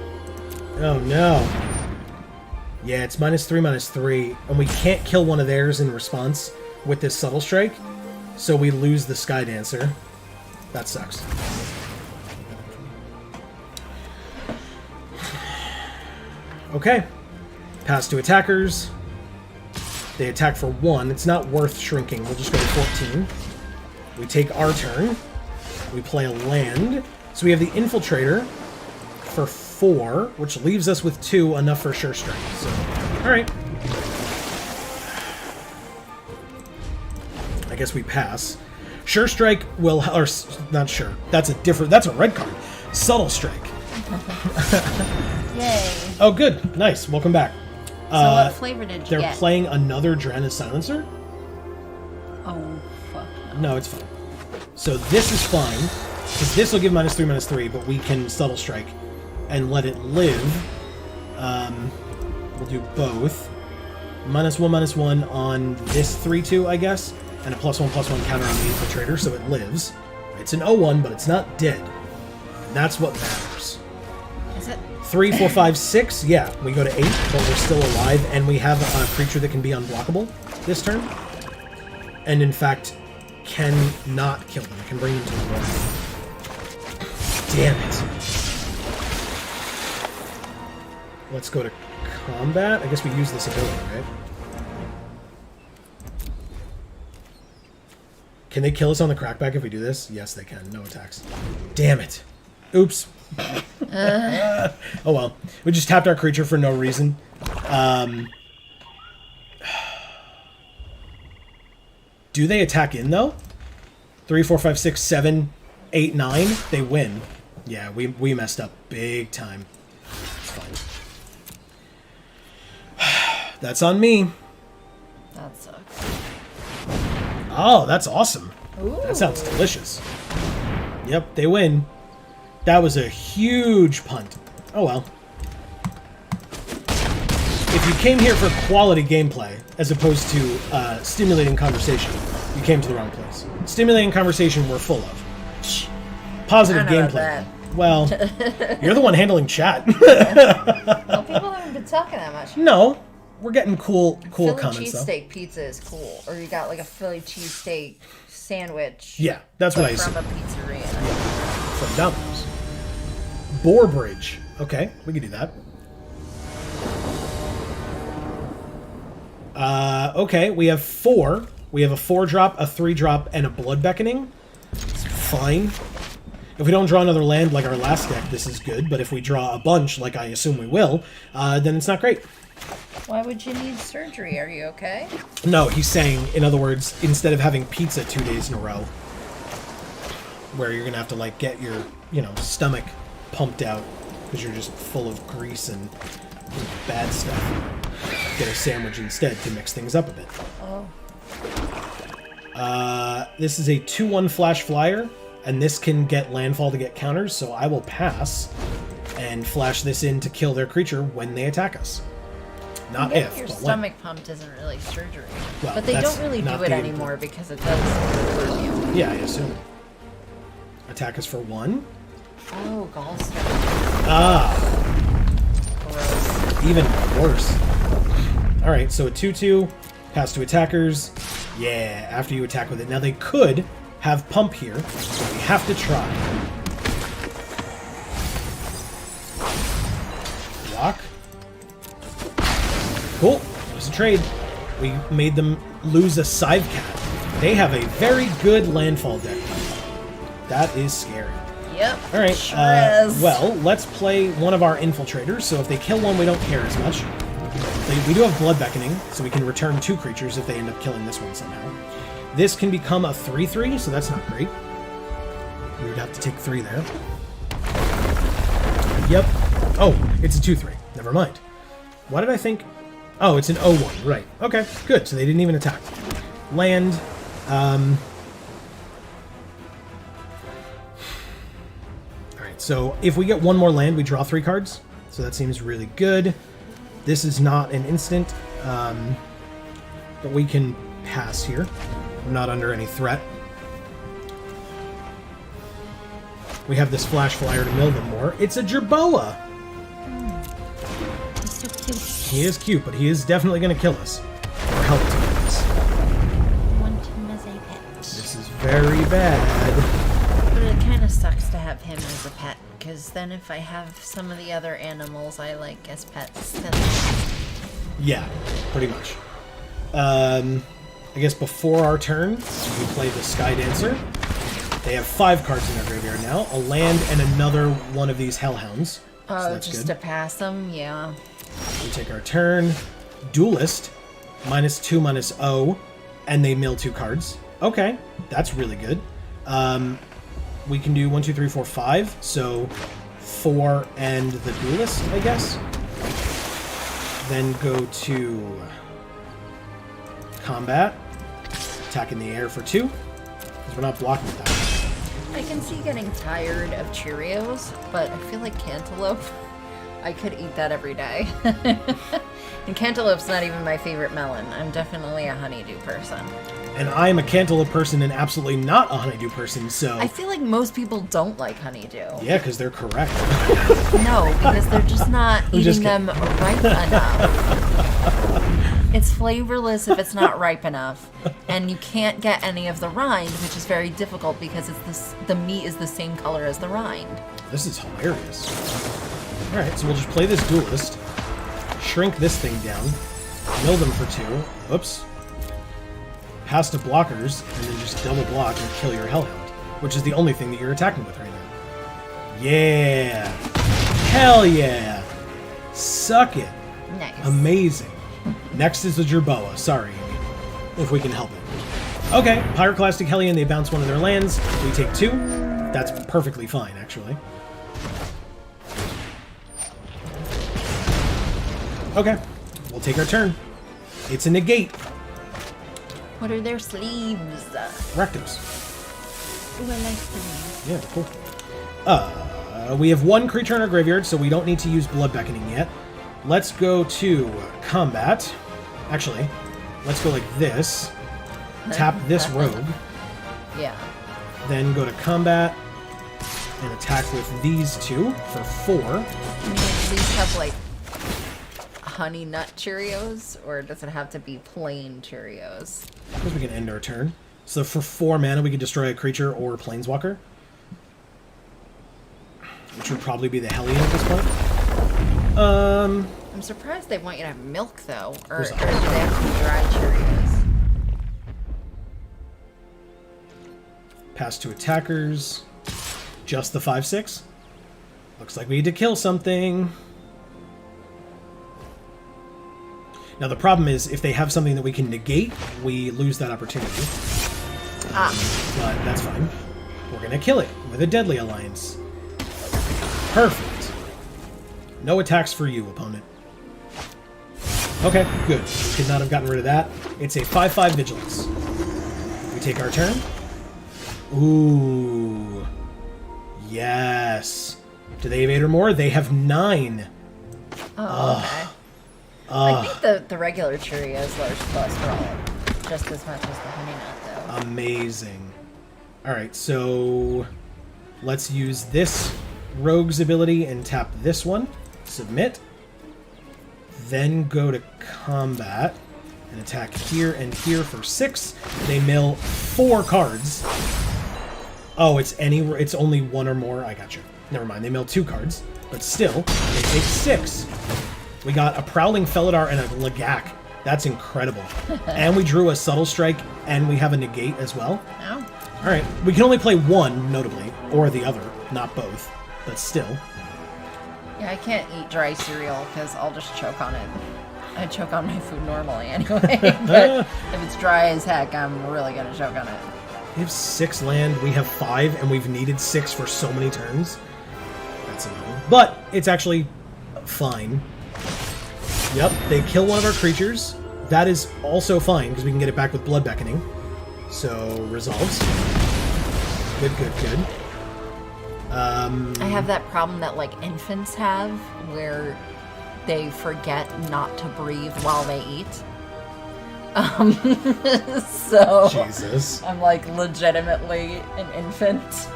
Oh, no. Yeah, it's -3, -3, and we can't kill one of theirs in response with this Subtle Strike, so we lose the Sky Dancer. That sucks. Okay. Pass to attackers. They attack for 1. It's not worth shrinking. We'll just go to 14. We take our turn. We play a land. So we have the Infiltrator for 4, which leaves us with 2, enough for Sure Strike. So, alright. I guess we pass. Sure Strike will... Or, not Sure. That's a red card. Subtle Strike. Yay. Oh, good. Nice. Welcome back. So what flavor did you They're get? playing another Drana's Silencer? Oh, fuck. No, it's fine. So this is fine, because this will give -3, -3, but we can Subtle Strike and let it live. We'll do both. -1/-1 on this 3/2, I guess, and a +1/+1 counter on the Infiltrator, so it lives. It's an 0/1, but it's not dead. And that's what matters. Is it? 3, 4, 5, 6. Yeah, we go to 8, but we're still alive, and we have a creature that can be unblockable this turn. And in fact, can not kill them. It can bring them to the wall. Damn it. Let's go to combat. I guess we use this ability, right? Can they kill us on the crackback if we do this? Yes, they can. No attacks. Damn it. Oops. Oh well. We just tapped our creature for no reason. Do they attack in, though? 3, 4, 5, 6, 7, 8, 9. They win. Yeah, we messed up big time. It's fine. That's on me. That sucks. Oh, that's awesome. Ooh. That sounds delicious. Yep, they win. That was a huge punt. Oh well. If you came here for quality gameplay, as opposed to stimulating conversation, you came to the wrong place. Stimulating conversation we're full of. Positive gameplay. Well, you're the one handling chat. Well, people haven't been talking that much. No, we're getting cool Philly comments though. cheesesteak pizza is cool, or you got like a Philly cheesesteak sandwich. Yeah, that's what I assume. From a pizzeria. Yeah, from Domino's. Boar Bridge. Okay, we can do that. Okay, we have 4. We have a 4-drop, a 3-drop, and a Blood Beckoning. It's fine. If we don't draw another land like our last deck, this is good. But if we draw a bunch, like I assume we will, then it's not great. Why would you need surgery? Are you okay? No, he's saying, in other words, instead of having pizza 2 days in a row, where you're going to have to, like, get your, stomach pumped out because you're just full of grease and bad stuff. Get a sandwich instead to mix things up a bit. Oh. This is a 2/1 flash flyer, and this can get landfall to get counters, so I will pass and flash this in to kill their creature when they attack us. Not if, your but stomach when. pump isn't really surgery. Well, but they don't really do it anymore because it does hurt you. Yeah, I assume. Attack us for 1. Oh, gallstone. Ah. Gross. Even worse. Alright, so a 2/2, pass to attackers. Yeah, after you attack with it. Now they could have pump here, but we have to try. Block. Cool. It was a trade. We made them lose a Scythe Cat. They have a very good landfall deck. That is scary. Yep. All right. Sure is. Well, let's play one of our infiltrators. So if they kill one, we don't care as much. We do have Blood Beckoning, so we can return 2 creatures if they end up killing this one somehow. This can become a 3/3, so that's not great. We would have to take 3 there. Yep. Oh, it's a 2/3. Never mind. Why did I think... Oh, it's an 0/1. Right. Okay, good. So they didn't even attack. Land. Alright, so if we get one more land, we draw 3 cards. So that seems really good. This is not an instant, but we can pass here. We're not under any threat. We have this flash flyer to mill them more. It's a Jerboa! He's so cute. He is cute, but he is definitely going to kill us. Or help to kill us. I want him as a pet. This is very bad. But it kind of sucks to have him as a pet, because then if I have some of the other animals I like as pets, then... Yeah, pretty much. I guess before our turn, we play the Sky Dancer. They have 5 cards in their graveyard now. A land and another one of these Hellhounds. Oh, so that's just good. to pass them? Yeah. We take our turn. Duelist. -2/-0. And they mill 2 cards. Okay, that's really good. We can do 1, 2, 3, 4, 5. So 4 and the Duelist, I guess. Then go to combat. Attack in the air for 2. Because we're not blocking with that. I can see getting tired of Cheerios, but I feel like Cantaloupe. I could eat that every day. And cantaloupe's not even my favorite melon. I'm definitely a honeydew person. And I'm a cantaloupe person and absolutely not a honeydew person, so... I feel like most people don't like honeydew. Yeah, because they're correct. No, because they're just not eating them ripe enough. It's flavorless if it's not ripe enough. And you can't get any of the rind, which is very difficult because the meat is the same color as the rind. This is hilarious. Alright, so we'll just play this duelist. Shrink this thing down. Mill them for 2. Oops. Pass to blockers, and then just double block and kill your Hellhound, which is the only thing that you're attacking with right now. Yeah! Hell yeah! Suck it! Nice. Amazing. Next is the Jerboa. Sorry, if we can help it. Okay, Pyroclastic Hellion, they bounce one of their lands. We take 2. That's perfectly fine, actually. Okay, we'll take our turn. It's a negate. What are their sleeves? Rectos. Ooh, I like sleeves. Yeah, cool. We have 1 creature in our graveyard, so we don't need to use Blood Beckoning yet. Let's go to combat. Actually, let's go like this. Tap this rogue. Yeah. Then go to combat and attack with these 2 for 4. Can you at least have like honey nut Cheerios, or does it have to be plain Cheerios? Because we can end our turn. So for 4 mana, we can destroy a creature or planeswalker. Which would probably be the Hellion at this point. I'm surprised they want you to have milk, though. Or do they have to be dry Cheerios? Pass to attackers. Just the 5/6. Looks like we need to kill something. Now the problem is, if they have something that we can negate, we lose that opportunity. Ah. But that's fine. We're gonna kill it with a Deadly Alliance. Perfect. No attacks for you, opponent. Okay, good. Could not have gotten rid of that. It's a 5/5 Vigilance. We take our turn. Ooh. Yes. Do they have 8 or more? They have 9. Oh, okay. I think the regular Cheerios lowers cholesterol just as much as the honey nut, though. Amazing. Alright, so let's use this rogue's ability and tap this one. Submit. Then go to combat and attack here and here for 6. They mill 4 cards. Oh, it's only 1 or more. I got you. Never mind. They mill 2 cards, but still, they take 6. We got a Prowling Felidar and a Lagak. That's incredible. And we drew a Subtle Strike, and we have a negate as well. Oh. All right. We can only play one, notably, or the other, not both, but still. Yeah, I can't eat dry cereal because I'll just choke on it. I choke on my food normally anyway, but if it's dry as heck, I'm really going to choke on it. We have 6 land, we have 5, and we've needed 6 for so many turns. That's annoying. But it's actually fine. Yep, they kill one of our creatures. That is also fine, because we can get it back with Blood Beckoning. So, resolves. Good, good, good. I have that problem that, like, infants have, where they forget not to breathe while they eat. So Jesus. I'm like legitimately an infant.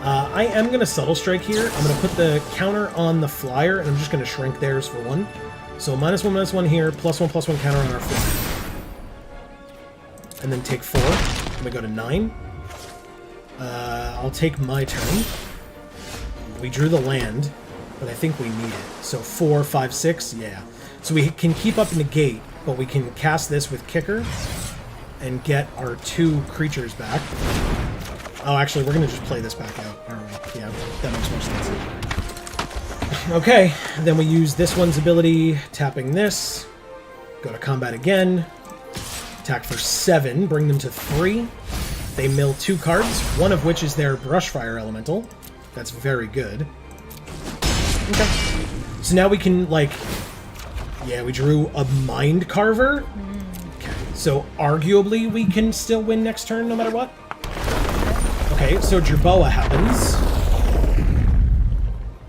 I am going to Subtle Strike here. I'm going to put the counter on the flyer, and I'm just going to shrink theirs for 1. So -1/-1 here, +1/+1 counter on our flyer. And then take 4. I'm going to go to 9. I'll take my turn. We drew the land, but I think we need it. So 4, 5, 6, yeah. So we can keep up negate, but we can cast this with Kicker and get our 2 creatures back. Oh, actually, we're going to just play this back out, aren't we? Yeah, that makes more sense. Okay, then we use this one's ability, tapping this. Go to combat again. Attack for 7, bring them to 3. They mill 2 cards, one of which is their Brushfire Elemental. That's very good. Okay. So now we can, like... Yeah, we drew a Mind Carver. Okay. So arguably we can still win next turn no matter what. Okay, so Jerboa happens.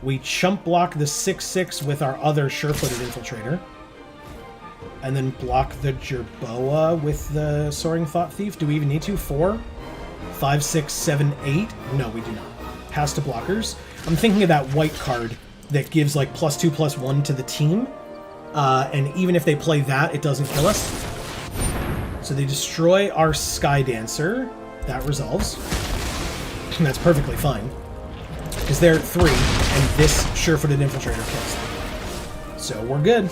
We chump block the 6/6 with our other sure-footed infiltrator. And then block the Jerboa with the Soaring Thought Thief. Do we even need to? 4, 5, 6, 7, 8? No, we do not. Pass to blockers. I'm thinking of that white card that gives like +2/+1 to the team. And even if they play that, it doesn't kill us. So they destroy our Sky Dancer. That resolves. And that's perfectly fine. Because they're 3, and this sure-footed infiltrator kills them. So we're good.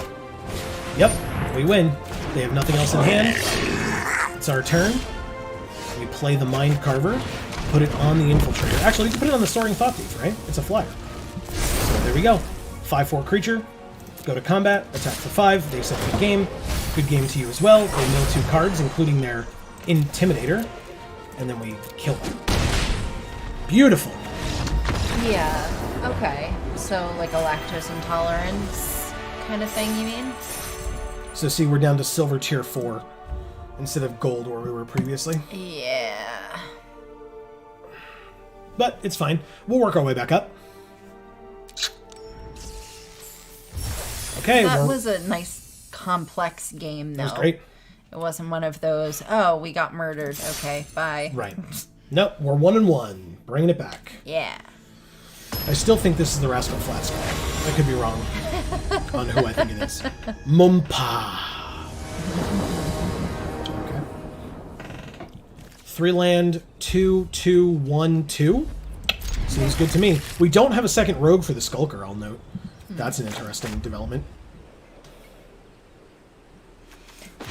Yep, we win. They have nothing else in hand. It's our turn. We play the Mind Carver, put it on the infiltrator. Actually, we can put it on the Soaring Thought Thief, right? It's a flyer. So there we go. 5/4 creature. Go to combat, attack for 5. They set the game. Good game to you as well. They mill 2 cards, including their Intimidator. And then we kill them. Beautiful. Yeah, okay. So, like a lactose intolerance kind of thing, you mean? So see, we're down to silver tier 4 instead of gold where we were previously. Yeah. But it's fine. We'll work our way back up. Okay. That was a nice, complex game, though. That was great. It wasn't one of those, oh, we got murdered. Okay, bye. Right. Nope, we're 1-1. Bringing it back. Yeah. I still think this is the Rascal Flats guy. I could be wrong on who I think it is. Mumpa. Okay. 3-land, 2/2/1/2. Seems good to me. We don't have a second rogue for the Skulker, I'll note. That's an interesting development.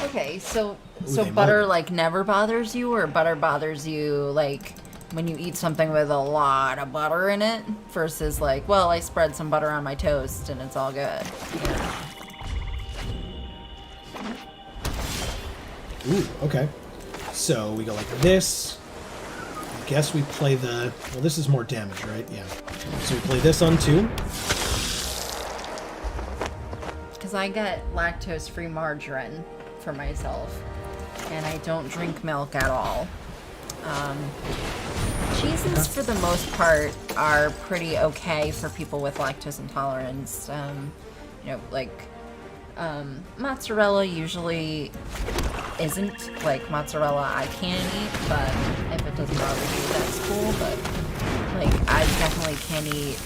Okay, so they butter might. like never bothers you, or butter bothers you like when you eat something with a lot of butter in it versus like, well, I spread some butter on my toast and it's all good. Yeah. Ooh, okay. So we go like this. I guess we play the... Well, this is more damage, right? Yeah. So we play this on 2. Because I get lactose-free margarine for myself, and I don't drink milk at all. Cheeses, for the most part, are pretty okay for people with lactose intolerance. You know, like, mozzarella usually isn't. Like, mozzarella I can eat, but if it doesn't bother you, that's cool. But, like, I definitely can eat,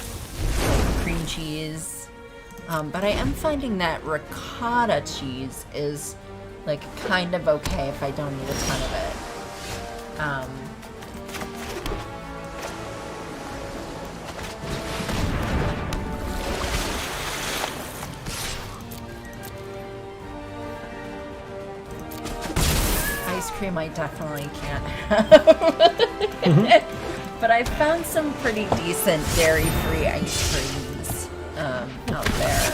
like, cream cheese. But I am finding that ricotta cheese is, like, kind of okay if I don't eat a ton of it. Ice cream I definitely can't have. But I've found some pretty decent dairy-free ice creams out there.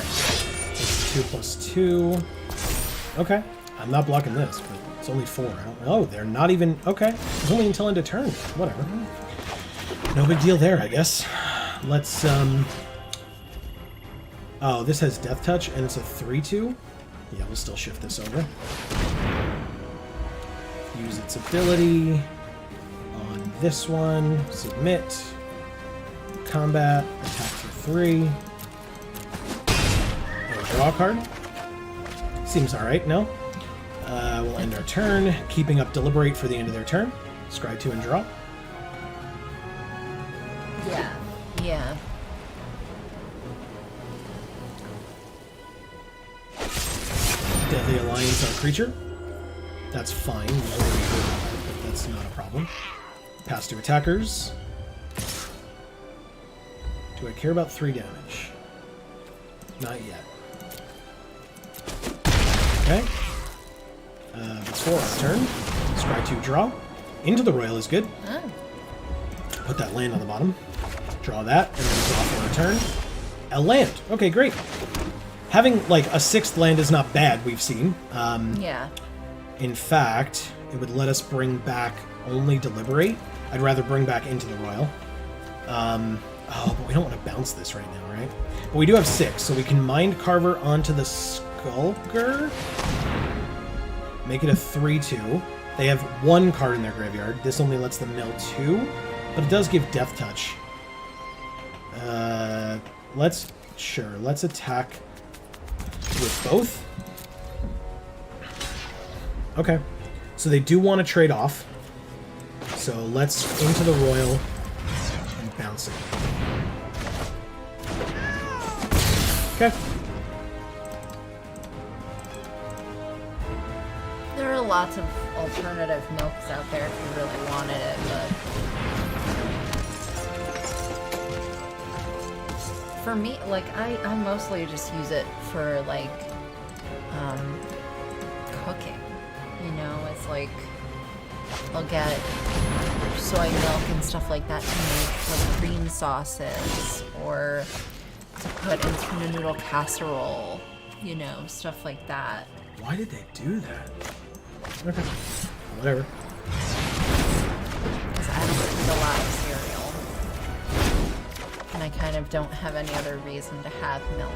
It's 2/2. Okay. I'm not blocking this, but it's only 4. Oh, they're not even... Okay. It's only until end of turn. Whatever. No big deal there, I guess. Let's, Oh, this has Death Touch, and it's a 3/2. Yeah, we'll still shift this over. Use its ability on this one. Submit. Combat. Attack for 3. And draw a card. Seems alright, no? We'll end our turn, keeping up Deliberate for the end of their turn. Scry 2 and draw. Yeah. Yeah. Deadly Alliance on creature. That's fine. But that's not a problem. Pass to attackers. Do I care about 3 damage? Not yet. Okay. Before our turn, scry 2, draw. Into the Royal is good. Oh. Put that land on the bottom. Draw that, and then draw for our turn. A land. Okay, great. Having, like, a 6th land is not bad, we've seen. Yeah. In fact, it would let us bring back only Deliberate. I'd rather bring back Into the Royal. Oh, but we don't want to bounce this right now, right? But we do have 6, so we can Mind Carver onto the Skulker. Make it a 3/2. They have 1 card in their graveyard. This only lets them mill 2, but it does give Death Touch. let's attack with both. Okay. So they do want to trade off. So let's into the royal and bounce it. Okay. There are lots of alternative milks out there if you really wanted it, but for me, like, I mostly just use it for, like, cooking. You know, it's like, I'll get soy milk and stuff like that to make, like, cream sauces, or to put into a noodle casserole, you know, stuff like that. Why did they do that? Okay. Whatever. Because I don't eat a lot of cereal. And I kind of don't have any other reason to have milk.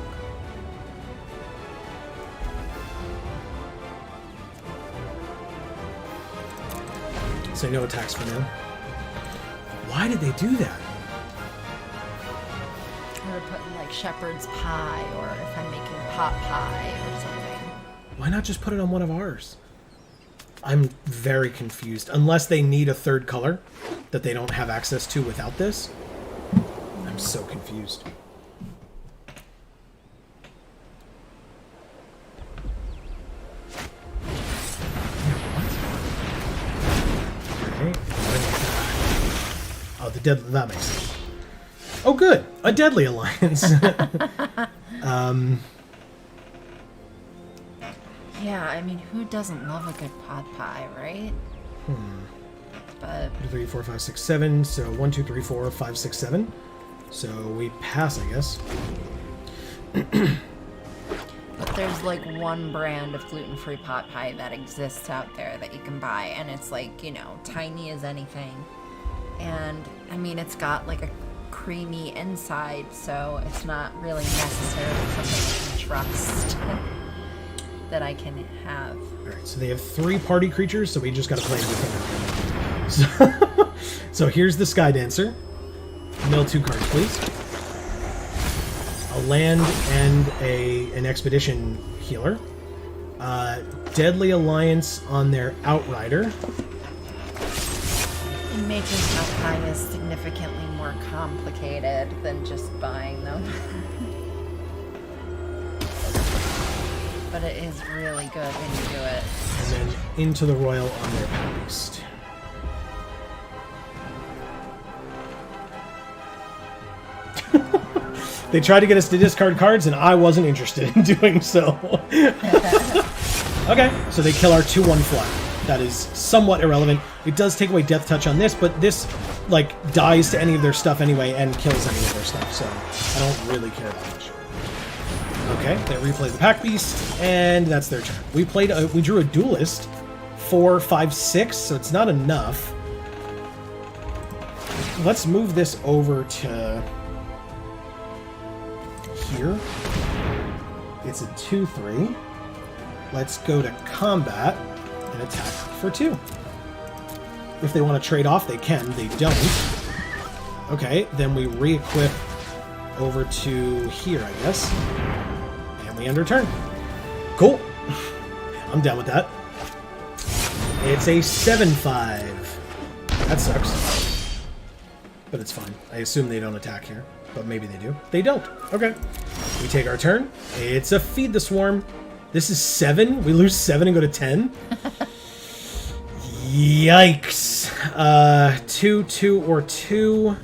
So no attacks for now. Why did they do that? Or put in, like, shepherd's pie, or if I'm making pot pie or something. Why not just put it on one of ours? I'm very confused. Unless they need a third color that they don't have access to without this. I'm so confused. Okay. Oh, that makes sense. Oh, good. A deadly alliance. Yeah, I mean, who doesn't love a good pot pie, right? But 3, 4, 5, 6, 7. So 1, 2, 3, 4, 5, 6, 7. So we pass, I guess. But there's, like, one brand of gluten-free pot pie that exists out there that you can buy, and it's, like, you know, tiny as anything. And, I mean, it's got, like, a creamy inside, so it's not really necessarily something I can trust that I can have. Alright, so they have 3 party creatures, so we just gotta play with them. So here's the Sky Dancer. Mill 2 cards, please. A land and an expedition healer. Deadly Alliance on their Outrider. And making pot pie is significantly more complicated than just buying them. But it is really good when you do it. And then into the Royal on their Power Beast. They tried to get us to discard cards, and I wasn't interested in doing so. Okay, so they kill our 2/1 fly. That is somewhat irrelevant. It does take away Death Touch on this, but this, like, dies to any of their stuff anyway and kills any of their stuff, so I don't really care that much. Okay, they replay the Pack Beast, and that's their turn. We drew a Duelist, 4, 5, 6, so it's not enough. Let's move this over to here. It's a 2/3. Let's go to combat and attack for 2. If they want to trade off, they can. They don't. Okay, then we re-equip over to here, I guess. And we end our turn. Cool. I'm down with that. It's a 7/5. That sucks. But it's fine. I assume they don't attack here. But maybe they do. They don't. Okay. We take our turn. It's a Feed the Swarm. This is 7. We lose 7 and go to 10. Yikes. 2, 2, or 2.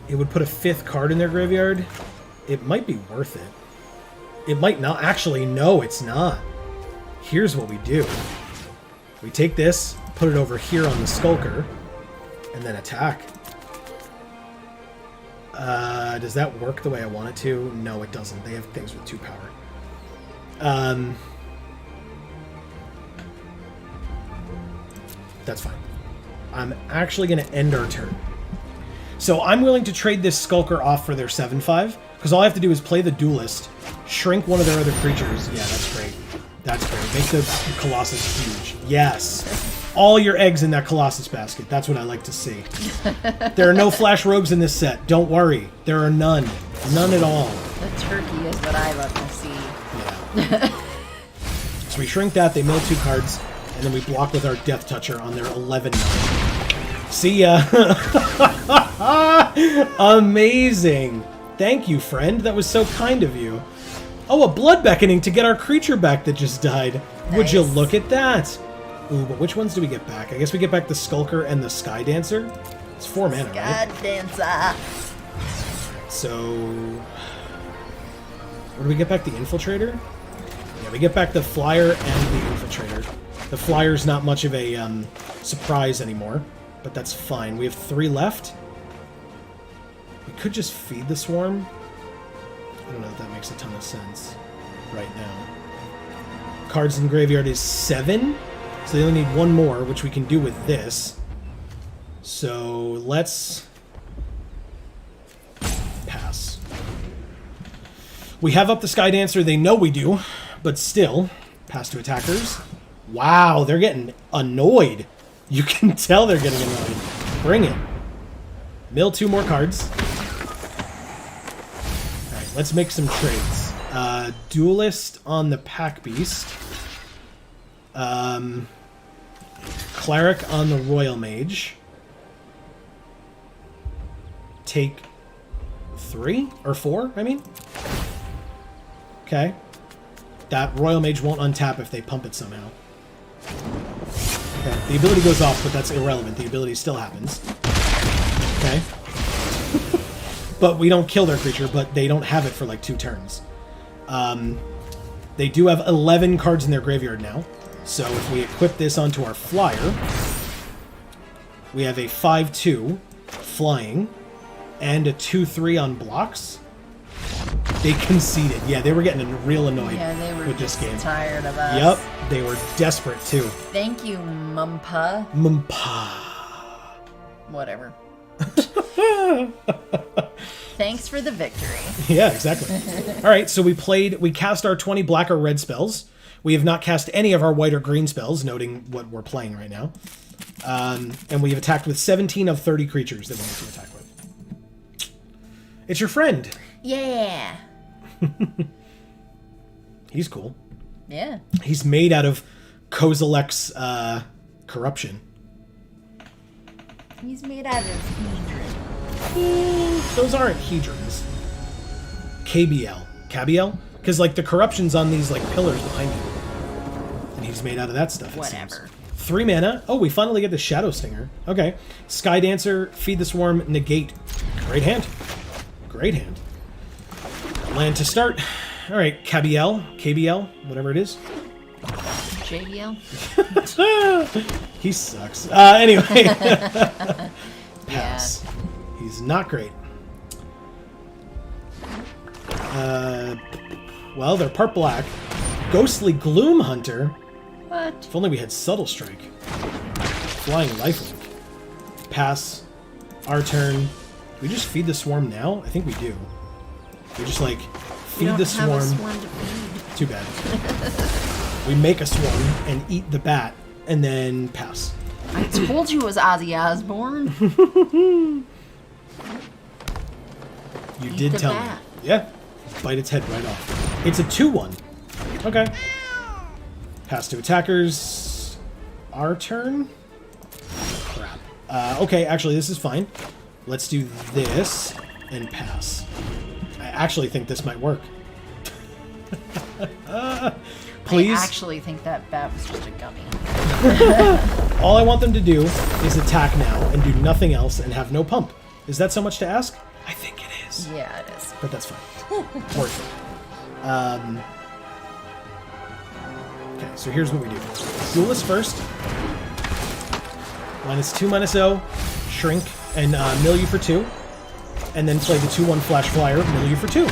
It would put a 5th card in their graveyard. It might be worth it. It might not. Actually, no, it's not. Here's what we do. We take this, put it over here on the Skulker, and then attack. Does that work the way I want it to? No, it doesn't. They have things with 2 power. That's fine. I'm actually going to end our turn. So I'm willing to trade this Skulker off for their 7/5, because all I have to do is play the Duelist, shrink one of their other creatures. Yeah, that's great. That's great. Make the Colossus huge. Yes. All your eggs in that Colossus basket. That's what I like to see. There are no Flash Rogues in this set. Don't worry. There are none. None at all. The turkey is what I love to see. Yeah. So we shrink that, they mill 2 cards, and then we block with our Death Toucher on their 11-9. See ya! Amazing! Thank you, friend. That was so kind of you. Oh, a Blood Beckoning to get our creature back that just died. Nice. Would you look at that? Ooh, but which ones do we get back? I guess we get back the Skulker and the Sky Dancer. It's 4 mana, right? God dancer. So... Or do we get back the Infiltrator? Yeah, we get back the Flyer and the Infiltrator. The Flyer's not much of a surprise anymore, but that's fine. We have 3 left. We could just feed the Swarm. I don't know if that makes a ton of sense right now. Cards in the graveyard is 7, so they only need 1 more, which we can do with this. So let's pass. We have up the Sky Dancer. They know we do, but still, pass to attackers. Wow, they're getting annoyed. You can tell they're getting annoyed. Bring it. Mill 2 more cards. Alright, let's make some trades. Duelist on the Pack Beast. Cleric on the Royal Mage. Take 3? Or 4, I mean? Okay. That Royal Mage won't untap if they pump it somehow. Okay. The ability goes off, but that's irrelevant. The ability still happens. Okay. But we don't kill their creature, but they don't have it for like 2 turns. They do have 11 cards in their graveyard now. So if we equip this onto our Flyer, we have a 5/2 flying and a 2/3 on blocks. They conceded. Yeah, they were getting real annoyed with this game. Tired of us. Yep, they were desperate too. Thank you, Mumpa. Mumpa. Whatever. Thanks for the victory. Yeah, exactly. All right, so we cast our 20 black or red spells. We have not cast any of our white or green spells, noting what we're playing right now. And we have attacked with 17 of 30 creatures that we need to attack with. It's your friend. Yeah. He's cool. Yeah. He's made out of Kozilek's corruption. He's made out of hedron. Those aren't hedrons. KBL. Cabiel? Because, like, the corruption's on these, like, pillars behind him. And he's made out of that stuff, Whatever. 3 mana. Oh, we finally get the Shadow Stinger. Okay. Sky Dancer, Feed the Swarm, Negate. Great hand. Great hand. Land to start. All right, KBL, whatever it is. JBL? He sucks. Anyway. Pass. Yeah. He's not great. Well, they're part black. Ghostly Gloom Hunter. What? If only we had Subtle Strike. Flying Lifelink. Pass. Our turn. Do we just feed the Swarm now? I think we do. We just, like, feed the Swarm. Have a swarm to feed. Too bad. We make a Swarm and eat the bat, and then pass. I told you it was Ozzy Osbourne. You did tell me. Yeah. Bite its head right off. It's a 2/1. Okay. Pass to attackers. Our turn? Crap. Okay, actually, this is fine. Let's do this and pass. I actually think this might work. Please. I actually think that bat was just a gummy. All I want them to do is attack now and do nothing else and have no pump. Is that so much to ask? I think it is. Yeah, it is. But that's fine. Worth it. Okay, so here's what we do. Duelist first. -2/-0. Shrink and mill you for 2. And then play the 2/1 Flash Flyer, mill you for 2.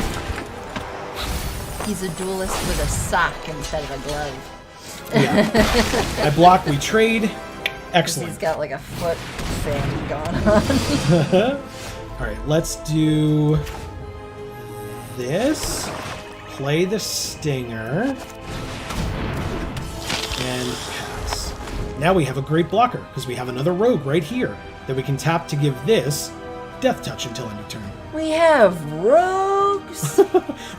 He's a duelist with a sock instead of a glove. Yeah. I block, we trade. Excellent. He's got like a foot thing going on. Alright, let's do this. Play the Stinger. And pass. Now we have a great blocker, because we have another rogue right here that we can tap to give this Death Touch until end of turn. We have rogue.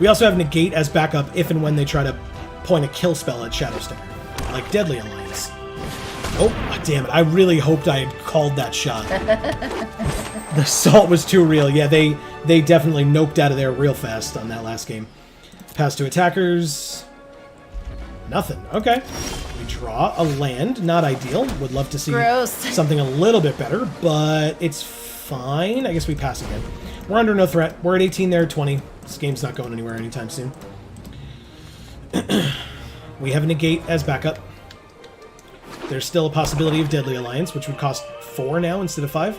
We also have negate as backup if and when they try to point a kill spell at Shadow Stinger, like Deadly Alliance. Oh, damn it. I really hoped I had called that shot. The salt was too real. Yeah, they definitely noped out of there real fast on that last game. Pass to attackers. Nothing. Okay. We draw a land. Not ideal. Would love to see something a little bit better, but it's fine. I guess we pass again. We're under no threat. We're at 18 there, 20. This game's not going anywhere anytime soon. We have a negate as backup. There's still a possibility of Deadly Alliance, which would cost 4 now instead of 5.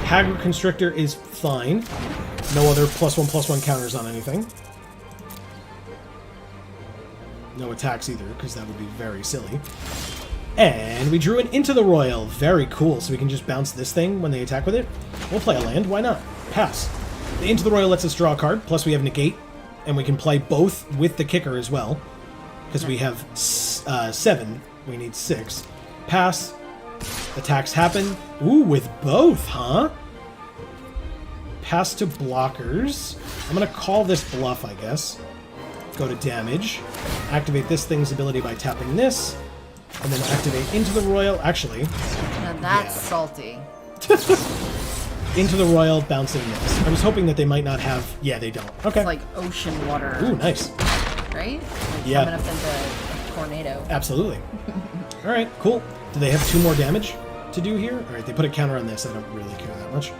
Haggard Constrictor is fine. No other +1/+1 counters on anything. No attacks either, because that would be very silly. And we drew an Into the Royal. Very cool, so we can just bounce this thing when they attack with it. We'll play a land, why not? Pass. The Into the Royal lets us draw a card, plus we have negate, and we can play both with the kicker as well, because we have 7. We need 6. Pass. Attacks happen. Ooh, with both, huh? Pass to blockers. I'm going to call this bluff, I guess. Go to damage. Activate this thing's ability by tapping this. And then activate Into the Royal. Actually. Now that's salty. Into the Royal, bouncing this. I was hoping that they might not have... Yeah, they don't. Okay. It's like ocean water. Ooh, nice. Right? Like yeah. Coming up into a tornado. Absolutely. Alright, cool. Do they have 2 more damage to do here? Alright, they put a counter on this. I don't really care that much.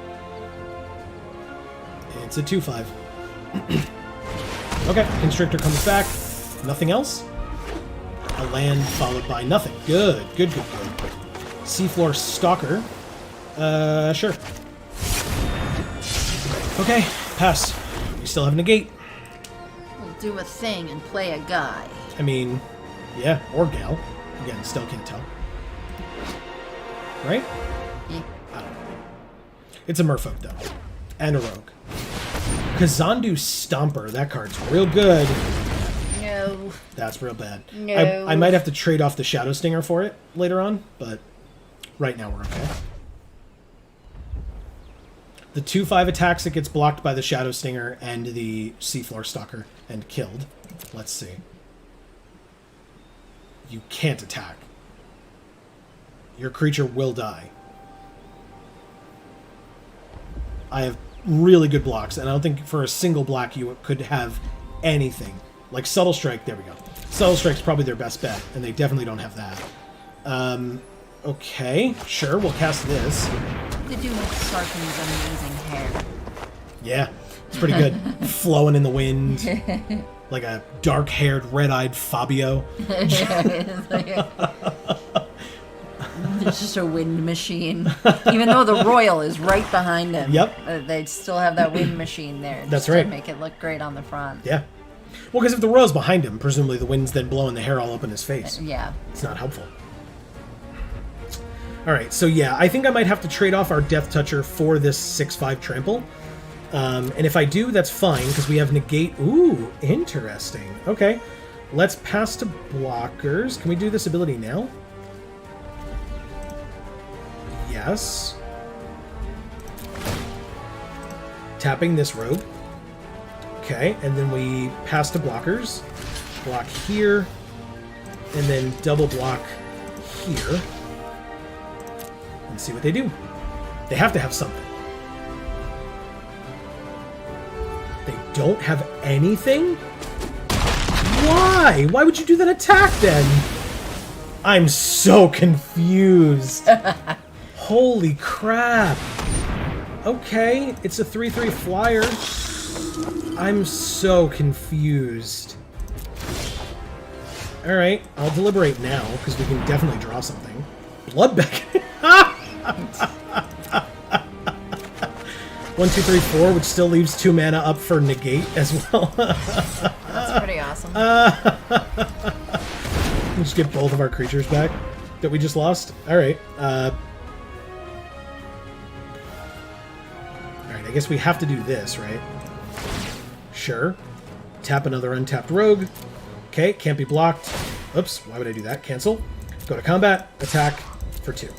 It's a 2/5. Okay, Constrictor comes back. Nothing else? A land followed by nothing. Good, good, good, good. Seafloor Stalker. Sure. Okay, pass. We still have negate. We'll do a thing and play a guy. I mean, yeah, or gal. Again, still can't tell. Right? Yeah. I don't know. It's a merfolk, though. And a rogue. Kazandu Stomper. That card's real good. No. That's real bad. No. I might have to trade off the Shadow Stinger for it later on, but right now we're okay. The 2/5 attacks, it gets blocked by the Shadow Stinger and the Seafloor Stalker and killed. Let's see. You can't attack. Your creature will die. I have really good blocks, and I don't think for a single black you could have anything. Like Subtle Strike, there we go. Subtle Strike's probably their best bet, and they definitely don't have that. Okay, sure, we'll cast this. They do with Sarkin's amazing hair. Yeah, it's pretty good. Flowing in the wind. Like a dark-haired, red-eyed Fabio. It's just a wind machine. Even though the Royal is right behind him. Yep. They still have that wind machine there. That's right. To make it look great on the front. Yeah. Well, because if the Royal's behind him, presumably the wind's then blowing the hair all up in his face. Yeah. It's not helpful. Alright, so yeah, I think I might have to trade off our Death Toucher for this 6/5 trample. And if I do, that's fine, because we have negate... Ooh, interesting. Okay. Let's pass to blockers. Can we do this ability now? Yes. Tapping this rogue. Okay, and then we pass to blockers. Block here. And then double block here. And see what they do. They have to have something. They don't have anything? Why? Why would you do that attack then? I'm so confused. Holy crap. Okay, it's a 3/3 flyer. I'm so confused. Alright, I'll deliberate now, because we can definitely draw something. Bloodbeck. 1, 2, 3, 4, which still leaves 2 mana up for negate as well. That's pretty awesome. We'll just get both of our creatures back that we just lost. Alright. Alright, I guess we have to do this, right? Sure. Tap another untapped rogue. Okay, can't be blocked. Oops, why would I do that? Cancel. Go to combat, attack for 2.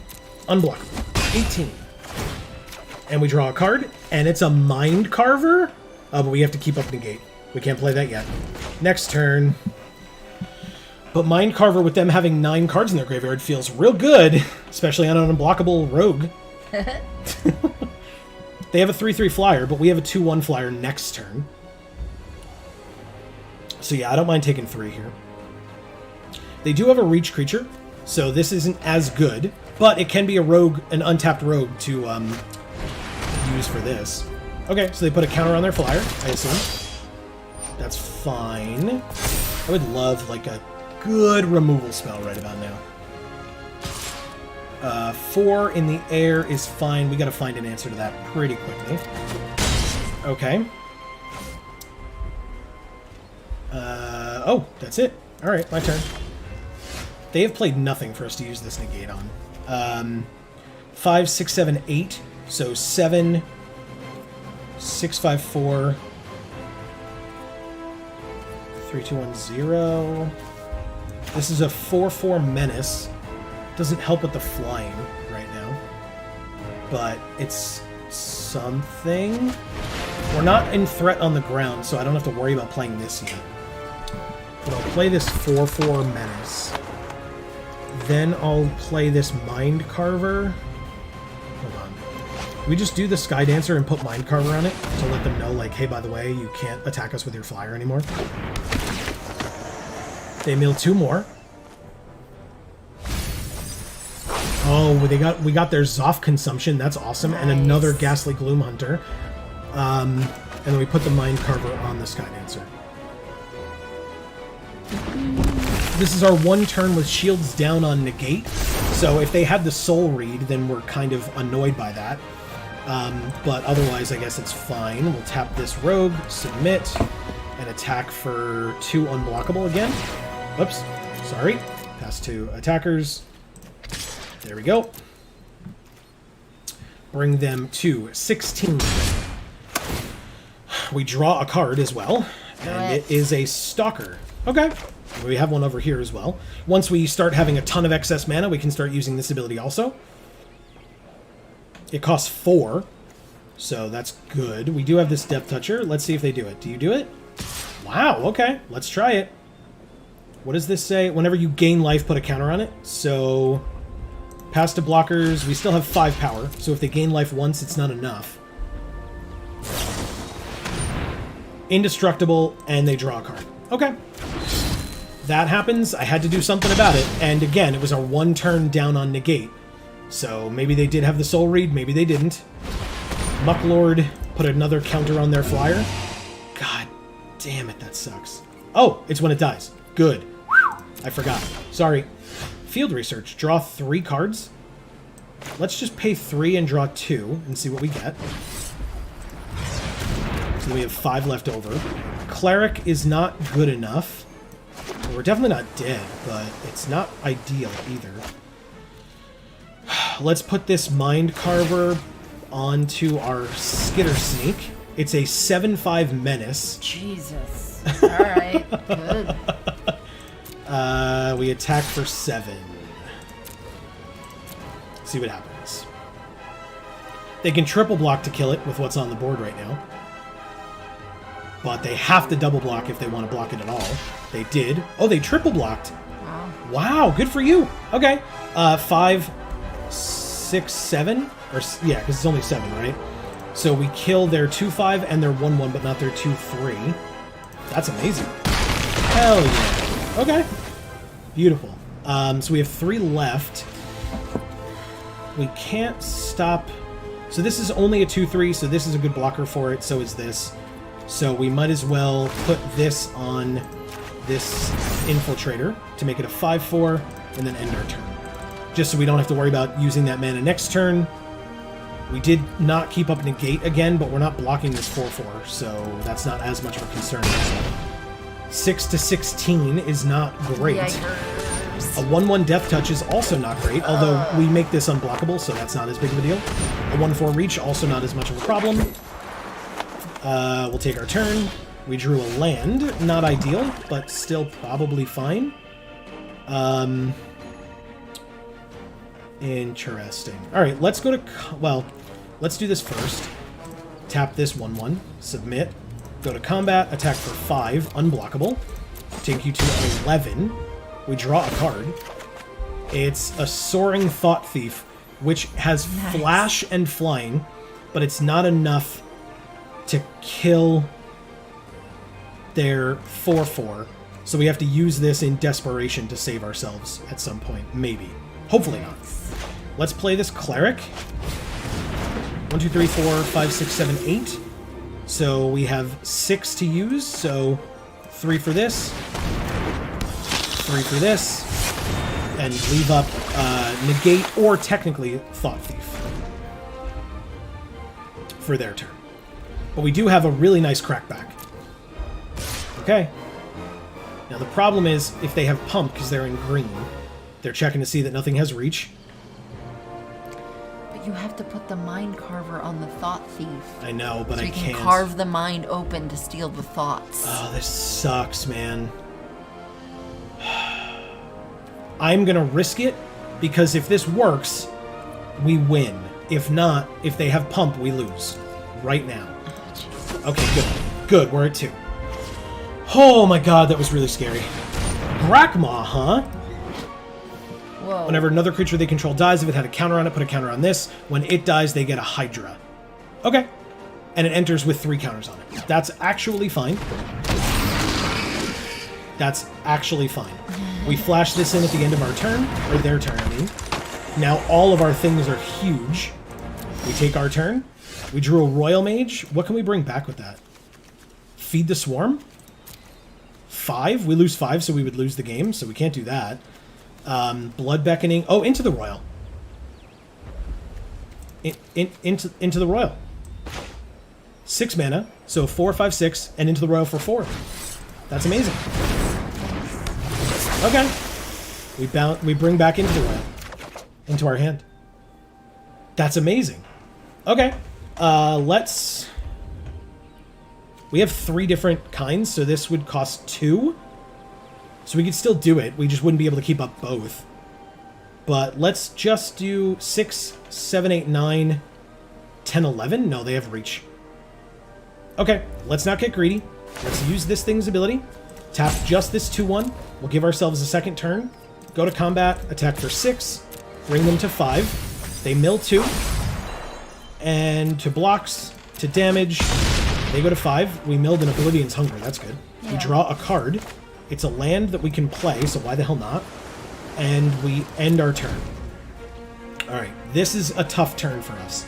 Unblockable. 18. And we draw a card, and it's a Mind Carver. But we have to keep up negate. We can't play that yet. Next turn. But Mind Carver, with them having 9 cards in their graveyard, feels real good, especially on an unblockable rogue. They have a 3/3 flyer, but we have a 2/1 flyer next turn. So yeah, I don't mind taking 3 here. They do have a reach creature, so this isn't as good, but it can be a rogue, an untapped rogue to use for this. Okay, so they put a counter on their flyer, I assume. That's fine. I would love, like, a good removal spell right about now. 4 in the air is fine. We gotta find an answer to that pretty quickly. Okay. Oh, that's it. Alright, my turn. They have played nothing for us to use this negate on. 5, 6, 7, 8. So 7, 6, 5, 4, 3, 2, 1, 0. This is a 4/4 menace. Doesn't help with the flying right now, but it's something. We're not in threat on the ground, so I don't have to worry about playing this yet. But I'll play this 4/4 menace. Then I'll play this Mind Carver. Hold on. We just do the Sky Dancer and put Mind Carver on it to let them know, like, hey, by the way, you can't attack us with your flyer anymore. They mill 2 more. Oh, we got their Zoff consumption. That's awesome. Nice. And another Ghastly Gloom Hunter. And then we put the Mind Carver on the Sky Dancer. This is our 1 turn with shields down on negate. So if they had the Soul Read, then we're kind of annoyed by that. But otherwise, I guess it's fine. We'll tap this rogue, submit, and attack for 2 unblockable again. Whoops. Sorry. Pass to attackers. There we go. Bring them to 16. We draw a card as well, and it is a Stalker. Okay. We have one over here as well. Once we start having a ton of excess mana, we can start using this ability also. It costs 4, so that's good. We do have this Depth Toucher. Let's see if they do it. Do you do it? Wow, okay. Let's try it. What does this say? Whenever you gain life, put a counter on it. So, pass to blockers. We still have 5 power, so if they gain life once, it's not enough. Indestructible, and they draw a card. Okay. That happens. I had to do something about it. And again, it was a 1 turn down on negate. So maybe they did have the Soul Read, maybe they didn't. Mucklord put another counter on their flyer. God damn it, that sucks. Oh, it's when it dies. Good. I forgot. Sorry. Field Research. Draw 3 cards. Let's just pay 3 and draw 2 and see what we get. So we have 5 left over. Cleric is not good enough. We're definitely not dead, but it's not ideal either. Let's put this Mind Carver onto our Skitter Sneak. It's a 7/5 menace. Jesus. Alright, good. We attack for 7. See what happens. They can triple block to kill it with what's on the board right now. But they have to double block if they want to block it at all. They did. Oh, they triple blocked. Wow. Wow, good for you. Okay. 5, 6, 7? Or, yeah, because it's only 7, right? So we kill their 2/5 and their 1/1, but not their 2/3. That's amazing. Hell yeah. Okay. Beautiful. So we have 3 left. We can't stop... So this is only a 2/3, so this is a good blocker for it, so is this. So we might as well put this on this Infiltrator to make it a 5/4, and then end our turn. Just so we don't have to worry about using that mana next turn. We did not keep up negate again, but we're not blocking this 4/4, so that's not as much of a concern. 6 to 16 is not great. Yikers. A 1/1 Death Touch is also not great, although we make this unblockable, so that's not as big of a deal. A 1/4 Reach, also not as much of a problem. We'll take our turn. We drew a land. Not ideal, but still probably fine. Interesting. Alright, let's go to... Well, let's do this first. Tap this 1/1, submit, go to combat, attack for 5, unblockable, take you to 11. We draw a card. It's a Soaring Thought Thief, which has flash and flying, but it's not enough to kill their 4/4. So we have to use this in desperation to save ourselves at some point. Maybe. Hopefully not. Let's play this Cleric. 1, 2, 3, 4, 5, 6, 7, 8. So we have 6 to use. So 3 for this. 3 for this. And leave up Negate, or technically Thought Thief, for their turn. But we do have a really nice crackback. Okay. Now the problem is, if they have Pump, because they're in green, they're checking to see that nothing has reach. But you have to put the Mind Carver on the Thought Thief. I know, but so I you can can't. carve the mind open to steal the thoughts. Oh, this sucks, man. I'm gonna risk it, because if this works, we win. If not, if they have Pump, we lose. Right now. Okay, good. Good, we're at 2. Oh my god, that was really scary. Grakmaw, huh? Whoa. Whenever another creature they control dies, if it had a counter on it, put a counter on this. When it dies, they get a Hydra. Okay. And it enters with 3 counters on it. That's actually fine. That's actually fine. We flash this in at the end of our turn, or their turn, I mean. Now all of our things are huge. We take our turn. We drew a Royal Mage. What can we bring back with that? Feed the Swarm? 5? We lose 5, so we would lose the game, so we can't do that. Blood Beckoning. Oh, into the Royal. Into the Royal. 6 mana, so 4, 5, 6, and into the Royal for 4. That's amazing. Okay. We bring back into the Royal. Into our hand. That's amazing. Okay. Let's... We have 3 different kinds, so this would cost 2. So we could still do it. We just wouldn't be able to keep up both. But let's just do 6, 7, 8, 9, 10, 11. No, they have reach. Okay, let's not get greedy. Let's use this thing's ability. Tap just this 2/1. We'll give ourselves a second turn. Go to combat, attack for 6. Bring them to 5. They mill 2. And to blocks, to damage, they go to 5. We milled an Oblivion's Hunger. That's good. Yeah. We draw a card. It's a land that we can play, so why the hell not? And we end our turn. Alright, this is a tough turn for us.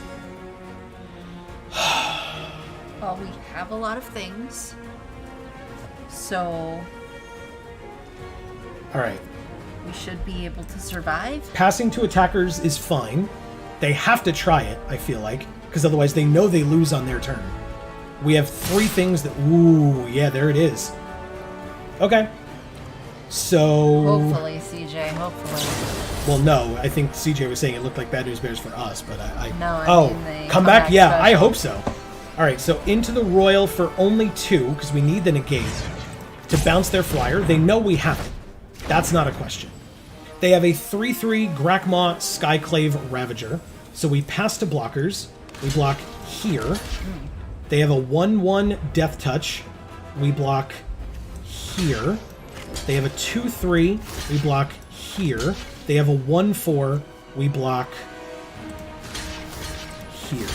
Well, we have a lot of things. So... Alright. We should be able to survive. Passing to attackers is fine. They have to try it, I feel like, because otherwise they know they lose on their turn. We have 3 things that... Ooh, yeah, there it is. Okay. So... Hopefully, CJ, hopefully. Well, no, I think CJ was saying it looked like Bad News Bears for us, but No, I mean the comeback? Yeah, special. I hope so. Alright, so into the Royal for only 2, because we need the negate, to bounce their flyer. They know we have it. That's not a question. They have a 3/3 Grakmaw Skyclave Ravager, so we pass to blockers. We block here. They have a 1/1 Death Touch. We block here. They have a 2/3. We block here. They have a 1/4. We block here.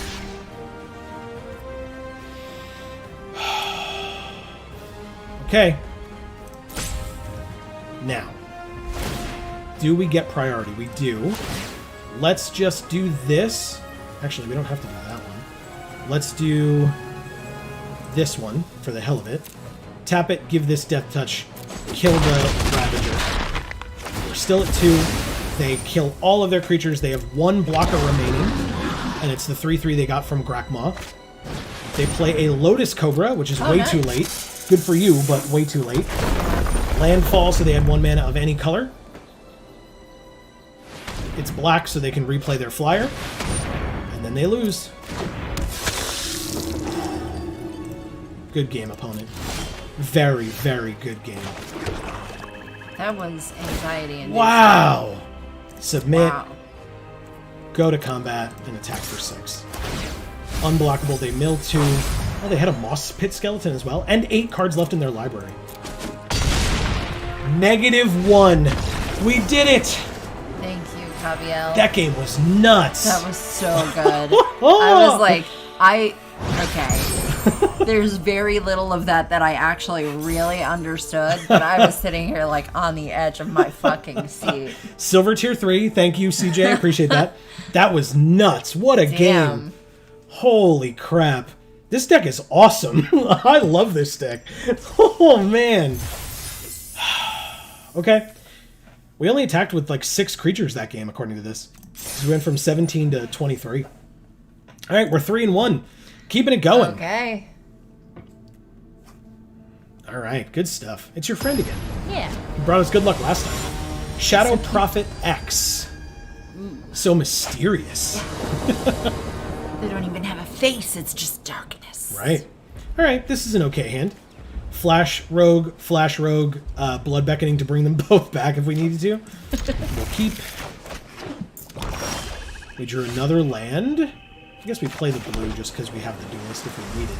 Okay. Now, do we get priority? We do. Let's just do this. Actually, we don't have to do that one. Let's do this one for the hell of it. Tap it, give this Death Touch, kill the Ravager. We're still at 2. They kill all of their creatures. They have 1 blocker remaining, and it's the 3/3 they got from Grakmaw. They play a Lotus Cobra, which is way too late. Good for you, but way too late. Landfall, so they had 1 mana of any color. It's black, so they can replay their flyer. And then they lose. Good game, opponent. Very, very good game. That was anxiety. Wow! Submit. Wow. go to combat, and attack for 6. Unblockable, they mill 2. Oh, they had a Moss Pit Skeleton as well, and 8 cards left in their library. -1. We did it! Thank you, Caviel. That game was nuts. That was so good. I was like, okay. There's very little of that I actually really understood, but I was sitting here like on the edge of my fucking seat. Silver tier 3, thank you, CJ. Appreciate that. That was nuts. What a game. Holy crap. This deck is awesome. I love this deck. Oh, man. Okay. We only attacked with like 6 creatures that game, according to this. We went from 17 to 23. All right, we're 3-1. Keeping it going. Okay. All right, good stuff. It's your friend again. Yeah. He brought us good luck last time. Shadow Prophet X. So mysterious. They don't even have a face, it's just darkness. Right. All right, this is an okay hand. Flash Rogue, Blood Beckoning to bring them both back if we needed to. We'll keep. We drew another land. I guess we play the blue just because we have the duelist if we need it.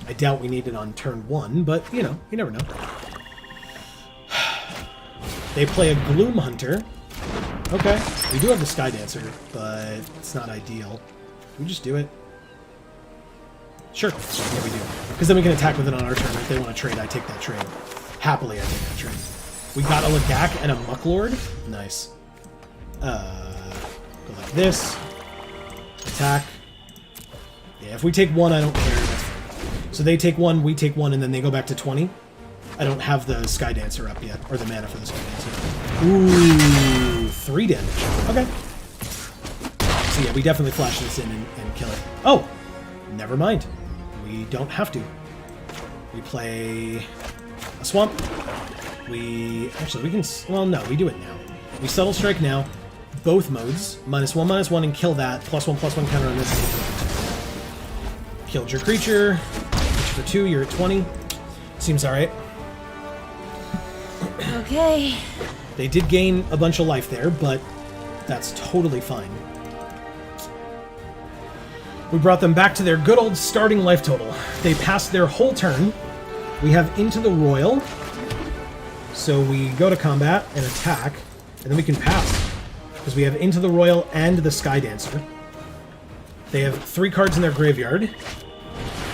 I doubt we need it on turn 1, but, you know, you never know. They play a Gloom Hunter. Okay. We do have the Sky Dancer, but it's not ideal. Can we just do it? Sure. Yeah, we do. Because then we can attack with it on our turn. If they want to trade, I take that trade. Happily, I take that trade. We got a Lagak and a Mucklord. Nice. Go like this. Attack. Yeah, if we take 1, I don't care. So they take 1, we take 1, and then they go back to 20. I don't have the Sky Dancer up yet, or the mana for the Sky Dancer. Ooh, 3 damage. Okay. So yeah, we definitely flash this in and kill it. Oh, never mind. We don't have to. We play a Swamp. Actually, we can... Well, no, we do it now. We Subtle Strike now. Both modes. -1/-1, and kill that. +1/+1 counter on this. Killed your creature. For 2, you're at 20. Seems alright. Okay. They did gain a bunch of life there, but that's totally fine. We brought them back to their good old starting life total. They passed their whole turn. We have Into the Royal. So we go to combat and attack, and then we can pass. Because we have Into the Royal and the Sky Dancer. They have 3 cards in their graveyard.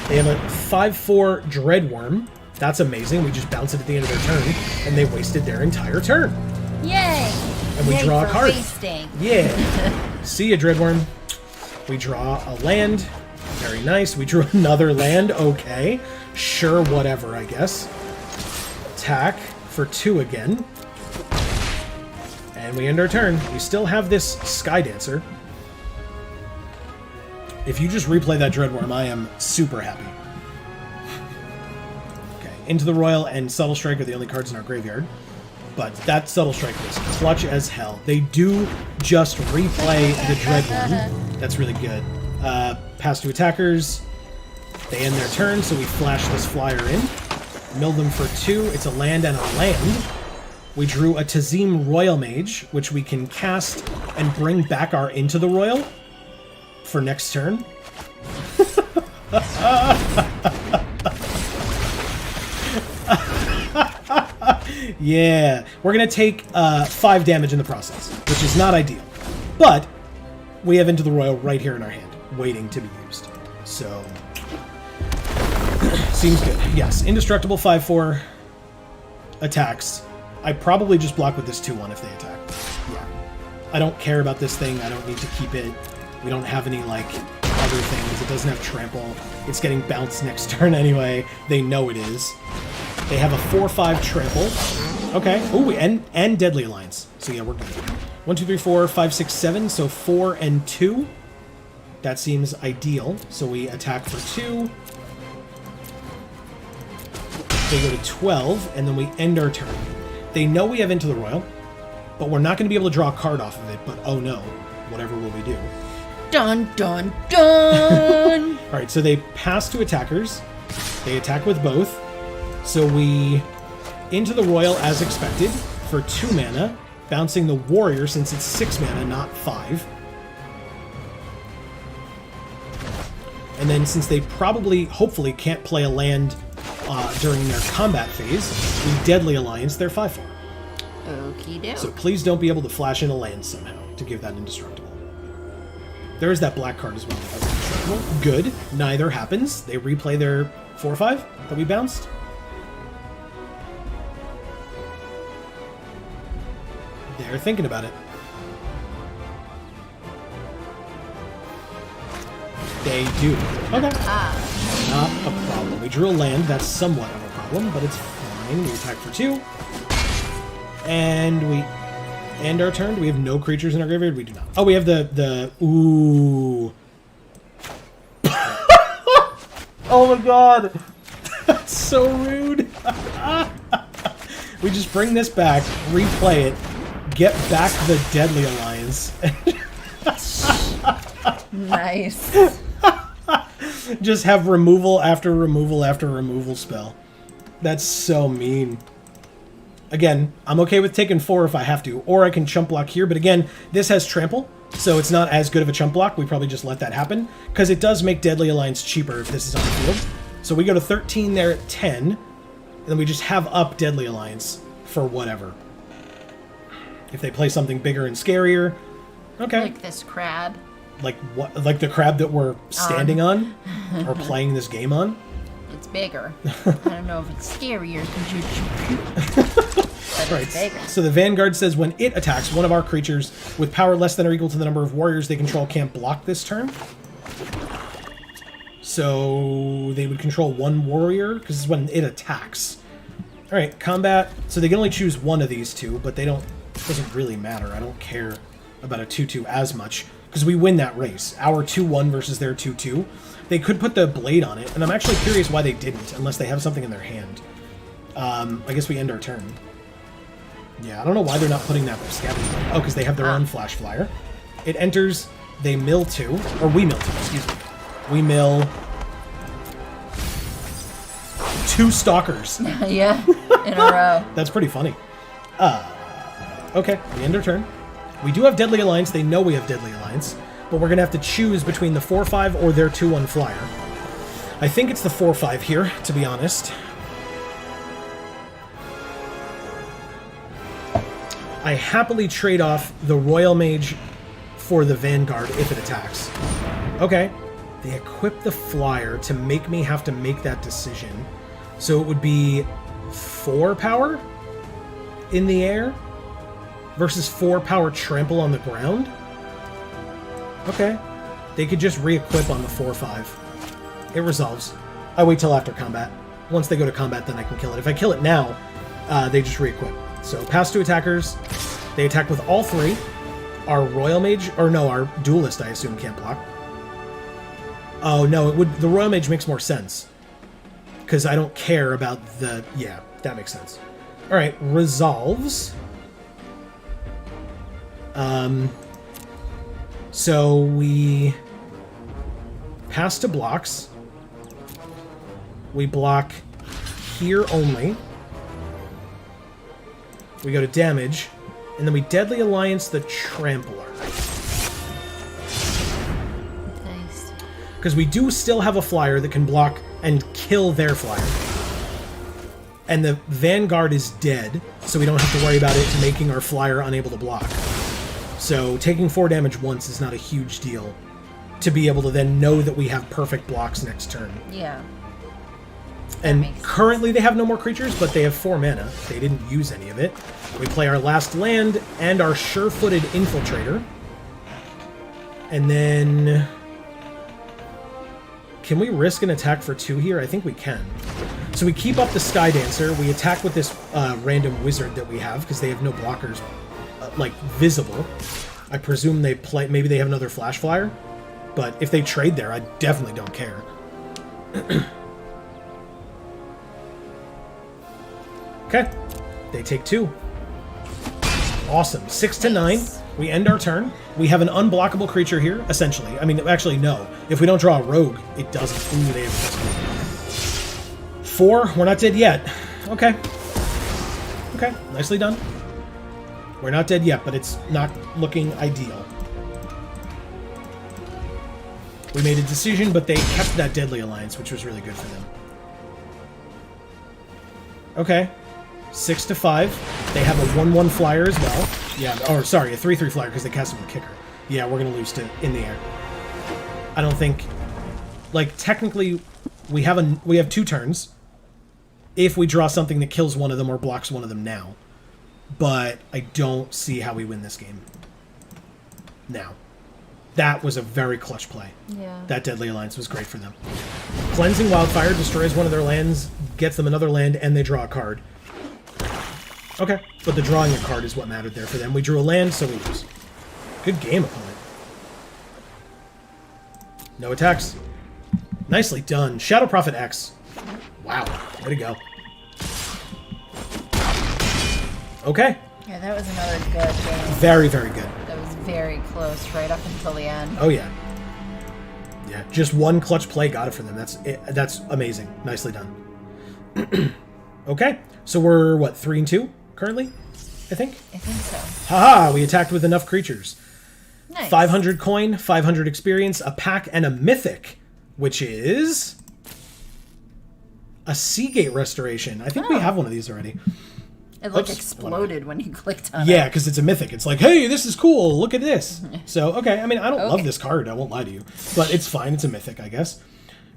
They have a 5/4 Dreadworm. That's amazing. We just bounce it at the end of their turn, and they wasted their entire turn. Yay! And we draw a card. Wasting. Yeah. See ya, Dreadworm. We draw a land. Very nice. We drew another land. Okay. Sure, whatever, I guess. Attack for 2 again. And we end our turn. We still have this Sky Dancer. If you just replay that Dreadworm, I am super happy. Okay, Into the Royal and Subtle Strike are the only cards in our graveyard. But that Subtle Strike was clutch as hell. They do just replay the Dreadworm. That's really good. Pass to attackers. They end their turn, so we flash this flyer in. Mill them for 2. It's a land and a land. We drew a Tazim Royal Mage, which we can cast and bring back our Into the Royal for next turn. Yeah, we're gonna take 5 damage in the process, which is not ideal, but we have Into the Royal right here in our hand, waiting to be used. So seems good. Yes, indestructible 5/4 attacks. I probably just block with this 2/1 if they attack. Yeah, I don't care about this thing. I don't need to keep it. We don't have any, like, other things. It doesn't have trample. It's getting bounced next turn anyway. They know it is. They have a 4/5 trample. Okay. Ooh, and Deadly Alliance. So yeah, we're good. 1, 2, 3, 4, 5, 6, 7. So 4 and 2. That seems ideal. So we attack for 2. They go to 12, and then we end our turn. They know we have Into the Royal, but we're not going to be able to draw a card off of it, but oh no. Whatever will we do? Dun, dun, dun! Alright, so they pass to attackers. They attack with both. So we Into the Royal as expected for 2 mana, bouncing the Warrior since it's 6 mana, not 5. And then since they probably, hopefully, can't play a land during their combat phase, we Deadly Alliance their 5/4. Okie doke. So please don't be able to flash in a land somehow to give that indestructible. There is that black card as well. That's indestructible. Good. Neither happens. They replay their 4/5 that we bounced. They're thinking about it. They do. Okay. Not a problem. We drew a land. That's somewhat of a problem, but it's fine. We attack for 2. And we end our turn. Do we have no creatures in our graveyard? We do not. Oh, we have the ooh. Oh my god. That's so rude. We just bring this back, replay it, get back the Deadly Alliance. Nice. Just have removal after removal after removal spell. That's so mean. Again, I'm okay with taking 4 if I have to, or I can chump block here, but again, this has trample, so it's not as good of a chump block. We probably just let that happen, because it does make Deadly Alliance cheaper if this is on the field. So we go to 13 there at 10, and then we just have up Deadly Alliance for whatever. If they play something bigger and scarier, okay. Like this crab. Like what? Like the crab that we're standing on, or playing this game on? It's bigger. I don't know if it's scarier because but Right. it's bigger. So the Vanguard says when it attacks, one of our creatures with power less than or equal to the number of warriors they control can't block this turn. So they would control 1 warrior, because this is when it attacks. Alright, combat. So they can only choose one of these 2, but they don't. It doesn't really matter. I don't care about a 2/2 as much, because we win that race. Our 2/1 versus their 2/2. They could put the blade on it, and I'm actually curious why they didn't, unless they have something in their hand. I guess we end our turn. Yeah, I don't know why they're not putting that scavenging. Oh, because they have their own flash flyer. It enters, they mill 2, or we mill 2, excuse me. We mill 2 stalkers. Yeah, in a row. That's pretty funny. Okay, we end our turn. We do have Deadly Alliance. They know we have Deadly Alliance. But we're going to have to choose between the 4/5 or their 2/1 flyer. I think it's the 4/5 here, to be honest. I happily trade off the Royal Mage for the Vanguard if it attacks. Okay. They equip the flyer to make me have to make that decision. So it would be 4 power in the air versus 4 power trample on the ground? Okay. They could just re-equip on the 4/5. It resolves. I wait till after combat. Once they go to combat, then I can kill it. If I kill it now, they just re-equip. So pass 2 attackers. They attack with all 3. Our Royal Mage, or no, our Duelist, I assume, can't block. Oh, no, it would. The Royal Mage makes more sense. Because I don't care about the... Yeah, that makes sense. Alright, resolves. So we pass to blocks. We block here only. We go to damage, and then we Deadly Alliance the Trampler. Nice. Because we do still have a flyer that can block and kill their flyer. And the Vanguard is dead, so we don't have to worry about it making our flyer unable to block. So taking 4 damage once is not a huge deal to be able to then know that we have perfect blocks next turn. Yeah. And currently they have no more creatures, but they have 4 mana. They didn't use any of it. We play our last land and our sure-footed Infiltrator. And then... Can we risk an attack for 2 here? I think we can. So we keep up the Sky Dancer. We attack with this random wizard that we have, because they have no blockers, like, visible. I presume they play... Maybe they have another Flash Flyer. But if they trade there, I definitely don't care. Okay. They take 2. Awesome. 6 to 9. We end our turn. We have an unblockable creature here, essentially. I mean, actually, no. If we don't draw a rogue, it doesn't. Ooh, they have 4. We're not dead yet. Okay. Okay. Nicely done. We're not dead yet, but it's not looking ideal. We made a decision, but they kept that Deadly Alliance, which was really good for them. Okay. 6-5. They have a 1-1 flyer as well. Yeah, or sorry, a 3-3 flyer because they cast him with kicker. Yeah, we're going to lose to in the air. I don't think... Like, technically, we have 2 turns if we draw something that kills one of them or blocks one of them now. But I don't see how we win this game now. That was a very clutch play. Yeah. That Deadly Alliance was great for them. Cleansing Wildfire destroys one of their lands, gets them another land, and they draw a card. Okay, but the drawing a card is what mattered there for them. We drew a land, so we lose. Good game, opponent. No attacks. Nicely done. Shadow Prophet X. Wow, way to go. Okay. Yeah, that was another good game. Very, very good. That was very close right up until the end. Oh, yeah. Yeah, just one clutch play got it for them. That's amazing. Nicely done. Okay, so we're, what, 3-2 currently, I think? I think so. Haha, we attacked with enough creatures. Nice. 500 coin, 500 experience, a pack, and a mythic, which is a Seagate Restoration. I think we have one of these already. It like exploded when you clicked on it. Yeah, because it's a mythic. It's like, hey, this is cool. Look at this. So, okay. I mean, I don't love this card. I won't lie to you. But it's fine. It's a mythic, I guess.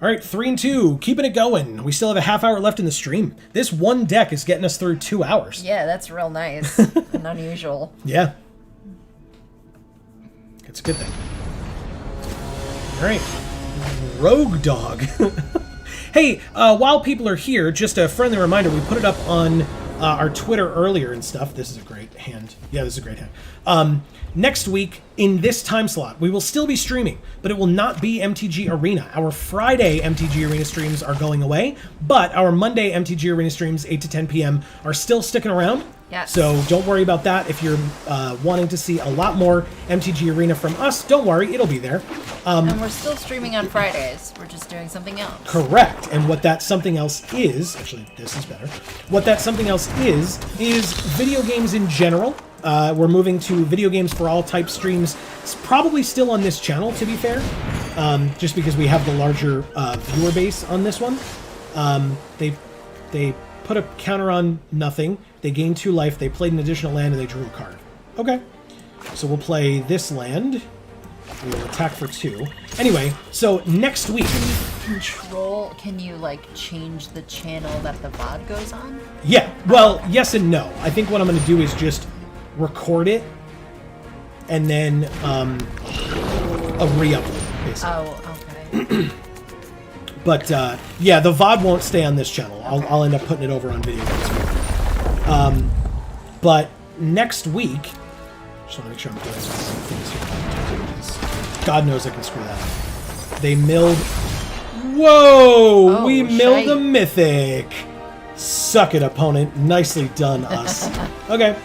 All right, 3-2. Keeping it going. We still have a half hour left in the stream. This one deck is getting us through 2 hours. Yeah, that's real nice and unusual. Yeah. It's a good thing. All right. Rogue Dog. Hey, while people are here, just a friendly reminder, we put it up on our Twitter earlier and stuff. This is a great hand. Yeah, this is a great hand. Next week, in this time slot, we will still be streaming, but it will not be MTG Arena. Our Friday MTG Arena streams are going away, but our Monday MTG Arena streams, 8 to 10 p.m., are still sticking around. Yes. So don't worry about that. If you're wanting to see a lot more MTG Arena from us, don't worry, it'll be there. And we're still streaming on Fridays. We're just doing something else. Correct. And what that something else is, actually, this is better. What that something else is video games in general. We're moving to video games for all type streams. It's probably still on this channel, to be fair, just because we have the larger viewer base on this one. They put a counter on nothing. They gained 2 life. They played an additional land, and they drew a card. Okay. So we'll play this land. We will attack for 2. Anyway, so next week... Can you, like, change the channel that the VOD goes on? Yeah. Well, yes and no. I think what I'm going to do is just record it and then a re-upload, basically. Oh, okay. But, yeah, the VOD won't stay on this channel. Okay. I'll end up putting it over on video games. But next week... Just want to make sure I'm doing some things here. God knows I can screw that up. They milled... Whoa! We milled a mythic! Suck it, opponent. Nicely done, us. Okay.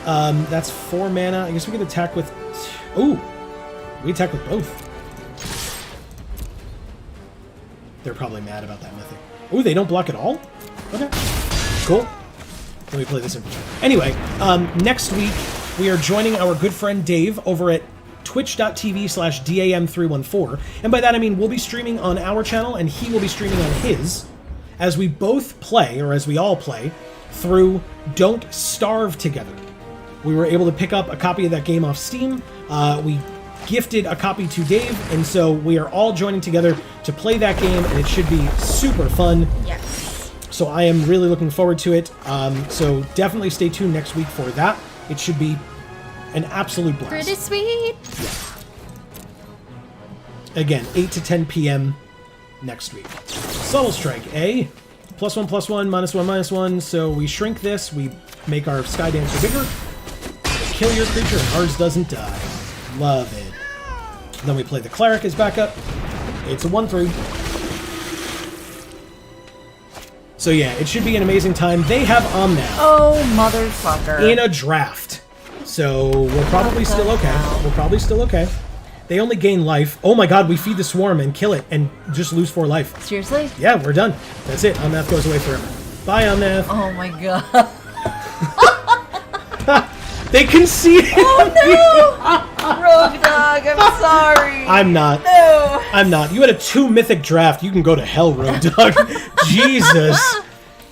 That's 4 mana. I guess we could attack with... Ooh! We attack with both. They're probably mad about that mythic. Ooh, they don't block at all? Okay. Cool. Let me play this in. Anyway, next week, we are joining our good friend Dave over at twitch.tv/DAM314. And by that, I mean we'll be streaming on our channel, and he will be streaming on his, as we both play, or as we all play, through Don't Starve Together. We were able to pick up a copy of that game off Steam. We gifted a copy to Dave, and so we are all joining together to play that game, and it should be super fun. Yes. So I am really looking forward to it. So definitely stay tuned next week for that. It should be an absolute blast. Pretty sweet. Yeah. Again, 8 to 10 p.m. next week. Subtle Strike, eh? +1, +1, -1, -1. So we shrink this. We make our Sky Dancer bigger. Kill your creature and ours doesn't die. Love it. Then we play the Cleric as backup. It's a 1/3. So yeah, it should be an amazing time. They have Omnath. Oh, motherfucker. In a draft. So we're probably still okay. We're probably still okay. They only gain life. Oh my god, we feed the swarm and kill it and just lose 4 life. Seriously? Yeah, we're done. That's it. Omnath goes away forever. Bye, Omnath. Oh my god. They conceded. Oh no! Rogue dog. dog. I'm sorry. I'm not. No. I'm not. You had a 2 mythic draft. You can go to hell, Road Dog. Jesus.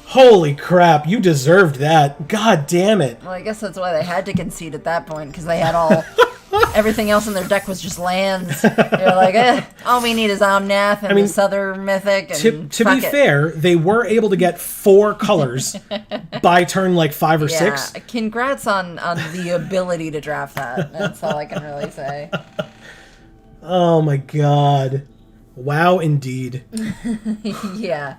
Holy crap. You deserved that. God damn it. Well, I guess that's why they had to concede at that point, because they had everything else in their deck was just lands. They're like, all we need is Omnath and this other mythic. And to be fair, they were able to get 4 colors by turn like 5 or 6. Congrats on the ability to draft that. That's all I can really say. Oh my god. Wow, indeed. Yeah,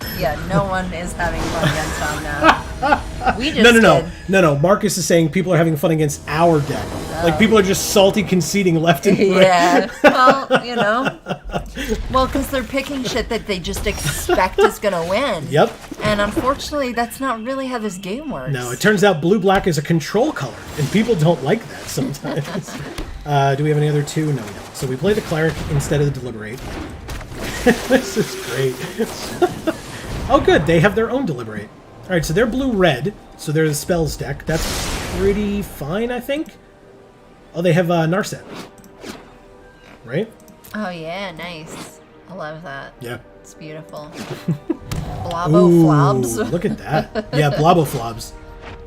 no one is having fun against Omnath. We just No. Marcus is saying people are having fun against our deck. Like, people are just salty conceding left and right. Yeah, well, you know. Well, because they're picking shit that they just expect is going to win. Yep. And unfortunately, that's not really how this game works. No, it turns out blue-black is a control color, and people don't like that sometimes. Do we have any other 2? No, we don't. So we play the Cleric instead of the Deliberate. This is great. Oh, good. They have their own Deliberate. All right, so they're blue-red, so they're the spells deck. That's pretty fine, I think. Oh, they have Narset. Right? Oh, yeah, nice. I love that. Yeah. It's beautiful. Bloboflobs. Look at that. Yeah, Bloboflobs.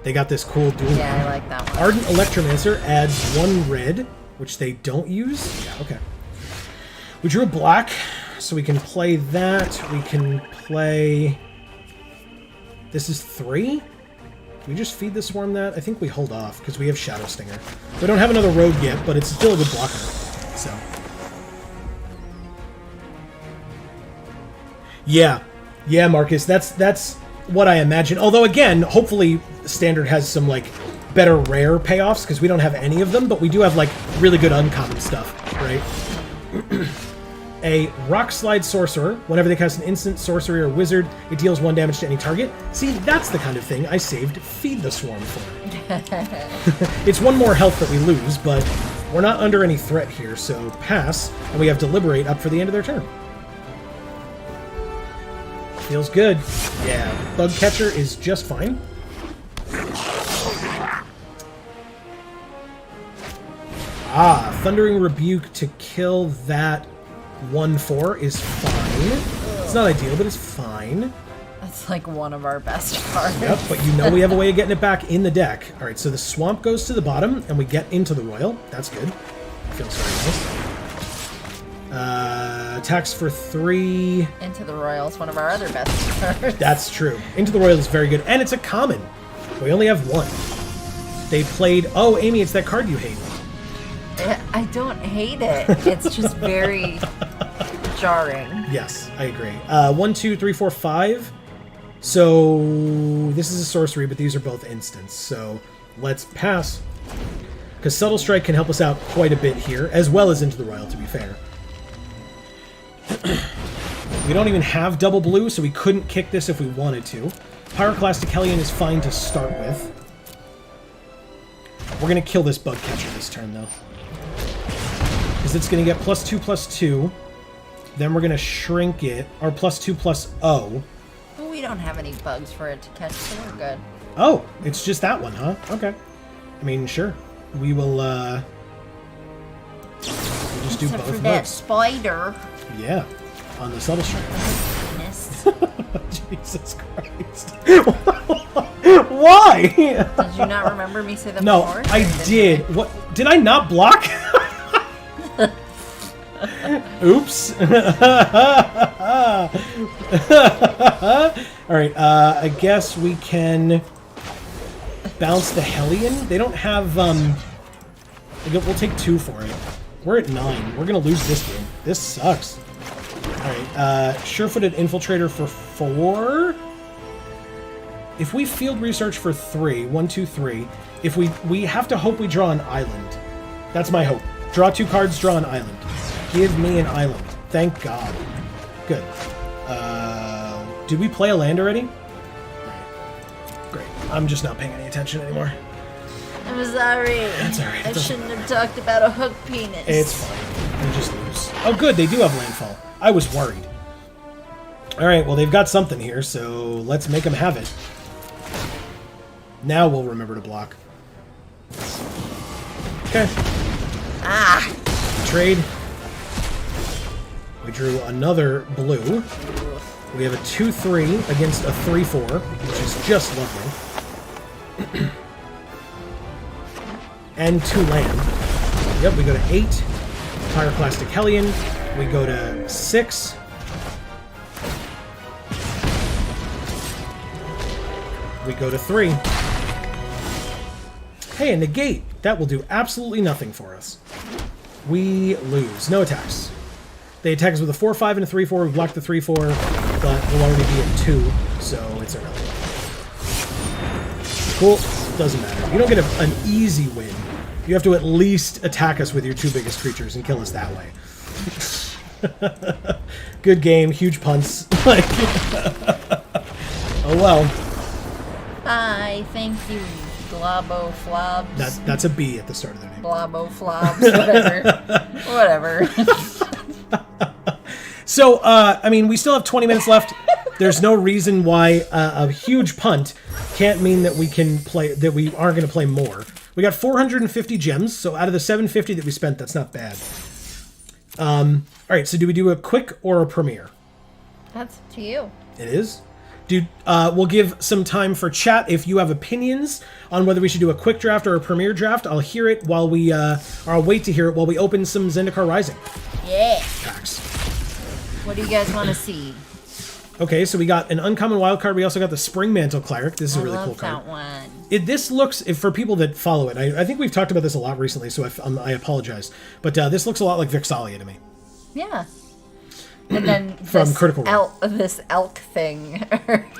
They got this cool dual. Yeah, I like that one. Ardent Electromancer adds 1 red, which they don't use. Yeah, okay. We drew a black, so we can play that. We can play... This is 3? Can we just feed the Swarm that? I think we hold off, because we have Shadow Stinger. We don't have another rogue yet, but it's still a good blocker. So... Yeah, Marcus, that's what I imagine. Although, again, hopefully Standard has some, like, better rare payoffs, because we don't have any of them, but we do have, like, really good uncommon stuff, right? A Rock Slide Sorcerer. Whenever they cast an instant, sorcery, or wizard, it deals 1 damage to any target. See, that's the kind of thing I saved Feed the Swarm for. It's 1 more health that we lose, but we're not under any threat here, so pass, and we have Deliberate up for the end of their turn. Feels good. Yeah, Bug Catcher is just fine. Thundering Rebuke to kill that 1/4 is fine. It's not ideal, but it's fine. That's like one of our best cards. Yep, but you know we have a way of getting it back in the deck. Alright, so the Swamp goes to the bottom, and we get into the Royal. That's good. Feels very nice. Attacks for 3. Into the Royal is one of our other best cards. That's true. Into the Royal is very good, and it's a common. We only have 1. They played... Oh, Amy, it's that card you hate. I don't hate it. It's just very jarring. Yes, I agree. 1, 2, 3, 4, 5. So this is a sorcery, but these are both instants. So let's pass. Because Subtle Strike can help us out quite a bit here, as well as Into the Royal, to be fair. We don't even have double blue, so we couldn't kick this if we wanted to. Pyroclastic Hellion is fine to start with. We're going to kill this Bug Catcher this turn, though. Because it's going to get +2/+2. Then we're going to shrink it. Or +2/+0. Well, we don't have any bugs for it to catch, so we're good. Oh, it's just that one, huh? Okay. I mean, sure. We will, we'll just do Except both for that bugs. spider. Yeah. On the Subtle Strike. Goodness. Jesus Christ. Why? Did you not remember me say that No, before? I did. What? Did I not block? Oops. Alright, I guess we can bounce the Hellion. They don't have, we'll take 2 for it. We're at 9. We're gonna lose this game. This sucks. Alright, Sure-Footed Infiltrator for 4. If we Field Research for 3, 1, 2, 3, if we have to hope we draw an island. That's my hope. Draw 2 cards, draw an island. Give me an island. Thank God. Good. Did we play a land already? Great. I'm just not paying any attention anymore. I'm sorry. That's alright. I shouldn't have talked about a hook penis. It's fine. We just lose. Oh, good. They do have landfall. I was worried. Alright, well, they've got something here, so let's make them have it. Now we'll remember to block. Okay. Ah! Trade. We drew another blue. We have a 2-3 against a 3-4, which is just lovely. And 2 land. Yep, we go to 8. Pyroclastic Hellion. We go to 6. We go to 3. Hey, a negate. That will do absolutely nothing for us. We lose. No attacks. They attack us with a 4-5 and a 3-4. We block the 3-4, but we'll already be at 2, so it's irrelevant. Cool. Doesn't matter. You don't get an easy win. You have to at least attack us with your 2 biggest creatures and kill us that way. Good game. Huge punts. Like, oh well. Hi, thank you, Globo Flobs. That's a B at the start of their name. Globo Flobs, whatever. So, I mean, we still have 20 minutes left. There's no reason why a huge punt can't mean that we can play, that we aren't going to play more. We got 450 gems, so out of the 750 that we spent, that's not bad. All right, so do we do a quick or a premiere? That's up to you. It is? Dude, we'll give some time for chat. If you have opinions on whether we should do a quick draft or a premiere draft, I'll hear it while we, or I'll wait to hear it while we open some Zendikar Rising Yeah. packs. What do you guys want to see? Okay, so we got an uncommon wild card. We also got the Spring Mantle Cleric. This is a really cool card. That one. This looks, for people that follow it, I think we've talked about this a lot recently, so I apologize. But this looks a lot like Vixalia to me. Yeah. And then From Critical Role. This elk thing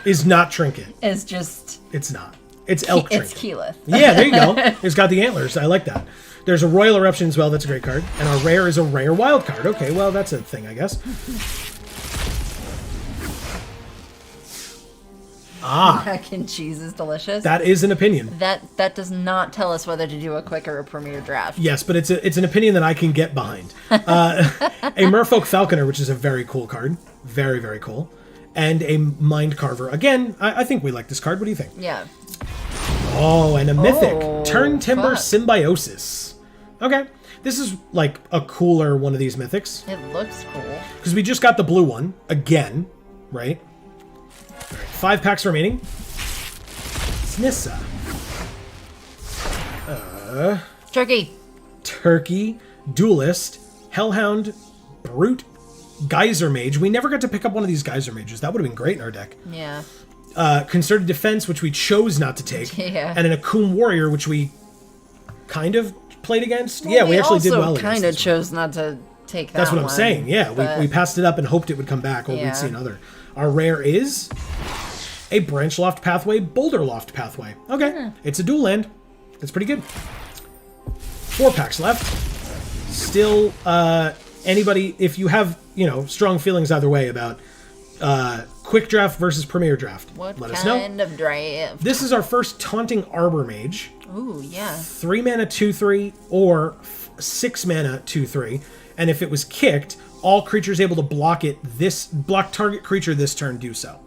is not Trinket. is just... It's not. It's Elk Trinket. It's Keyleth. Yeah, there you go. It's got the antlers. I like that. There's a Royal Eruption as well. That's a great card. And our rare is a rare wild card. Okay, well, that's a thing, I guess. Mac and cheese is delicious. That is an opinion. That does not tell us whether to do a quick or a premiere draft. Yes, but it's an opinion that I can get behind. A Merfolk Falconer, which is a very cool card. Very, very cool. And a Mind Carver. Again, I think we like this card. What do you think? Yeah. Oh, and a Mythic. Turn Timber fuck. Symbiosis. Okay. This is like a cooler one of these Mythics. It looks cool. Because we just got the blue one. Again. Right? All right, 5 packs remaining. Snissa. Turkey. Duelist. Hellhound. Brute. Geyser Mage. We never got to pick up one of these Geyser Mages. That would have been great in our deck. Yeah. Concerted Defense, which we chose not to take. Yeah. And an Akum Warrior, which we kind of played against. Well, yeah, we actually did well against kind of this chose not to take that. That's what one, I'm saying. Yeah, but... we passed it up and hoped it would come back, or we'd see another. Our rare is a Branch Loft Pathway, Boulder Loft Pathway. Okay, It's a dual land. That's pretty good. 4 packs left. Still, anybody, if you have, strong feelings either way about quick draft versus premiere draft, let us know. What kind of draft? This is our first Taunting Arbor Mage. Ooh, yeah. 3 mana 2/3 or 6 mana 2/3, and if it was kicked, all creatures able to block target creature this turn do so.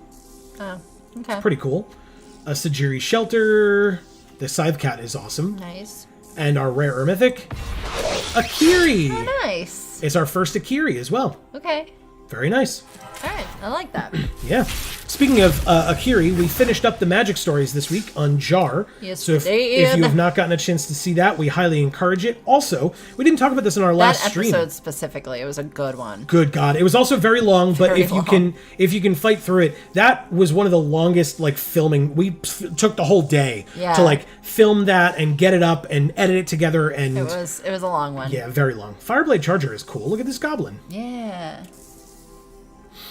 Oh, okay. It's pretty cool. A Sajiri Shelter. The Scythe Cat is awesome. Nice. And our rare or mythic, Akiri. Oh, nice. It's our first Akiri as well. Okay. Very nice. All right, I like that. Yeah. Speaking of Akiri, we finished up the Magic Stories this week on Jar. Yes, so if you have not gotten a chance to see that, we highly encourage it. Also, we didn't talk about this in our last stream. That episode specifically, it was a good one. Good God. It was also very long, but if you can fight through it, that was one of the longest filming. We took the whole day to film that and get it up and edit it together, and it was a long one. Yeah, very long. Fireblade Charger is cool. Look at this goblin. Yeah.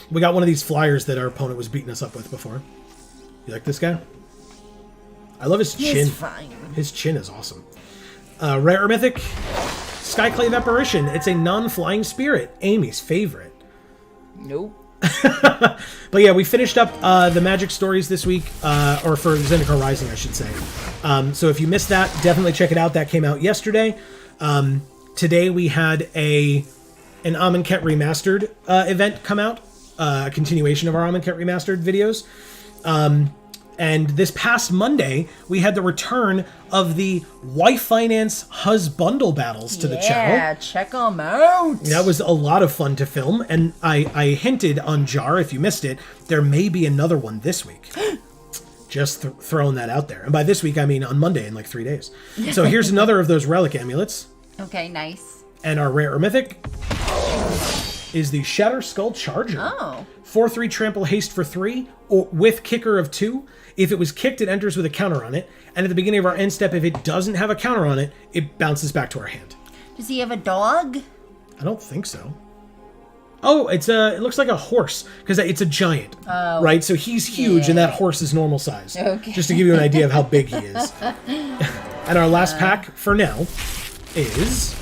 We got one of these flyers that our opponent was beating us up with before. You like this guy? I love his chin. He's fine. His chin is awesome. Rare or mythic, Skyclave Apparition. It's a non-flying spirit. Amy's favorite. Nope. But yeah, we finished up the Magic Stories this week, or for Zendikar Rising, I should say. So if you missed that, definitely check it out. That came out yesterday. Today we had an Amonkhet Remastered event come out. A continuation of our Amonkhet Remastered videos. And this past Monday, we had the return of the Wife Finance Huz Bundle battles to the channel. Yeah, check them out. That was a lot of fun to film, and I hinted on Jar, if you missed it, there may be another one this week. Just throwing that out there. And by this week, I mean on Monday in like 3 days. So here's another of those relic amulets. Okay, nice. And our rare or mythic is the Shatter Skull Charger. Oh. 4/3 trample haste for 3, or with kicker of 2. If it was kicked, it enters with a counter on it. And at the beginning of our end step, if it doesn't have a counter on it, it bounces back to our hand. Does he have a dog? I don't think so. Oh, it looks like a horse, because it's a giant, right? So he's huge, and that horse is normal size. Okay. Just to give you an idea of how big he is. And our last pack, for now, is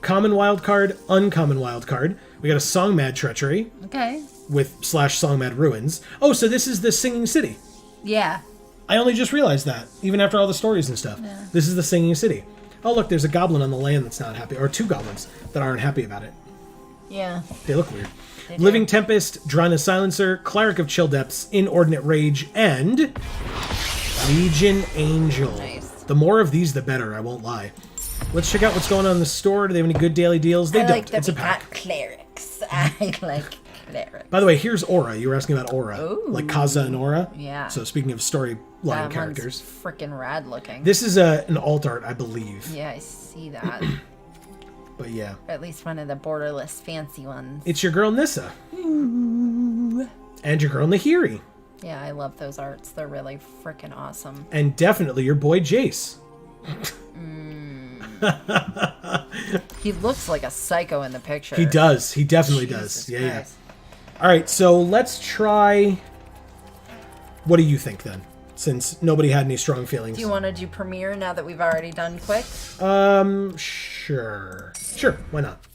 common wildcard, uncommon wildcard. We got a Song Mad Treachery. Okay. With / Song Mad Ruins. Oh, so this is the Singing City. Yeah. I only just realized that, even after all the stories and stuff. Yeah. This is the Singing City. Oh, look, there's a goblin on the land that's not happy. Or 2 goblins that aren't happy about it. Yeah. They look weird. They Living Tempest, Drina Silencer, Cleric of Chill Depths, Inordinate Rage, and Legion Angel. Nice. The more of these, the better, I won't lie. Let's check out what's going on in the store. Do they have any good daily deals? They I don't. like that It's a we pack. got clerics. I like clerics. By the way, here's Aura. You were asking about Aura. Ooh. Like Kaza and Aura. Yeah. So speaking of storyline characters. Freaking rad looking. This is an alt art, I believe. Yeah, I see that. But yeah. Or at least one of the borderless fancy ones. It's your girl Nissa. Ooh. And your girl Nahiri. Yeah, I love those arts. They're really freaking awesome. And definitely your boy Jace. He looks like a psycho in the picture. He does. He definitely Jesus does. Yeah, Christ. yeah. All right, so let's try... What do you think, then? Since nobody had any strong feelings. Do you want to do premiere now that we've already done quick? Sure. Sure, why not?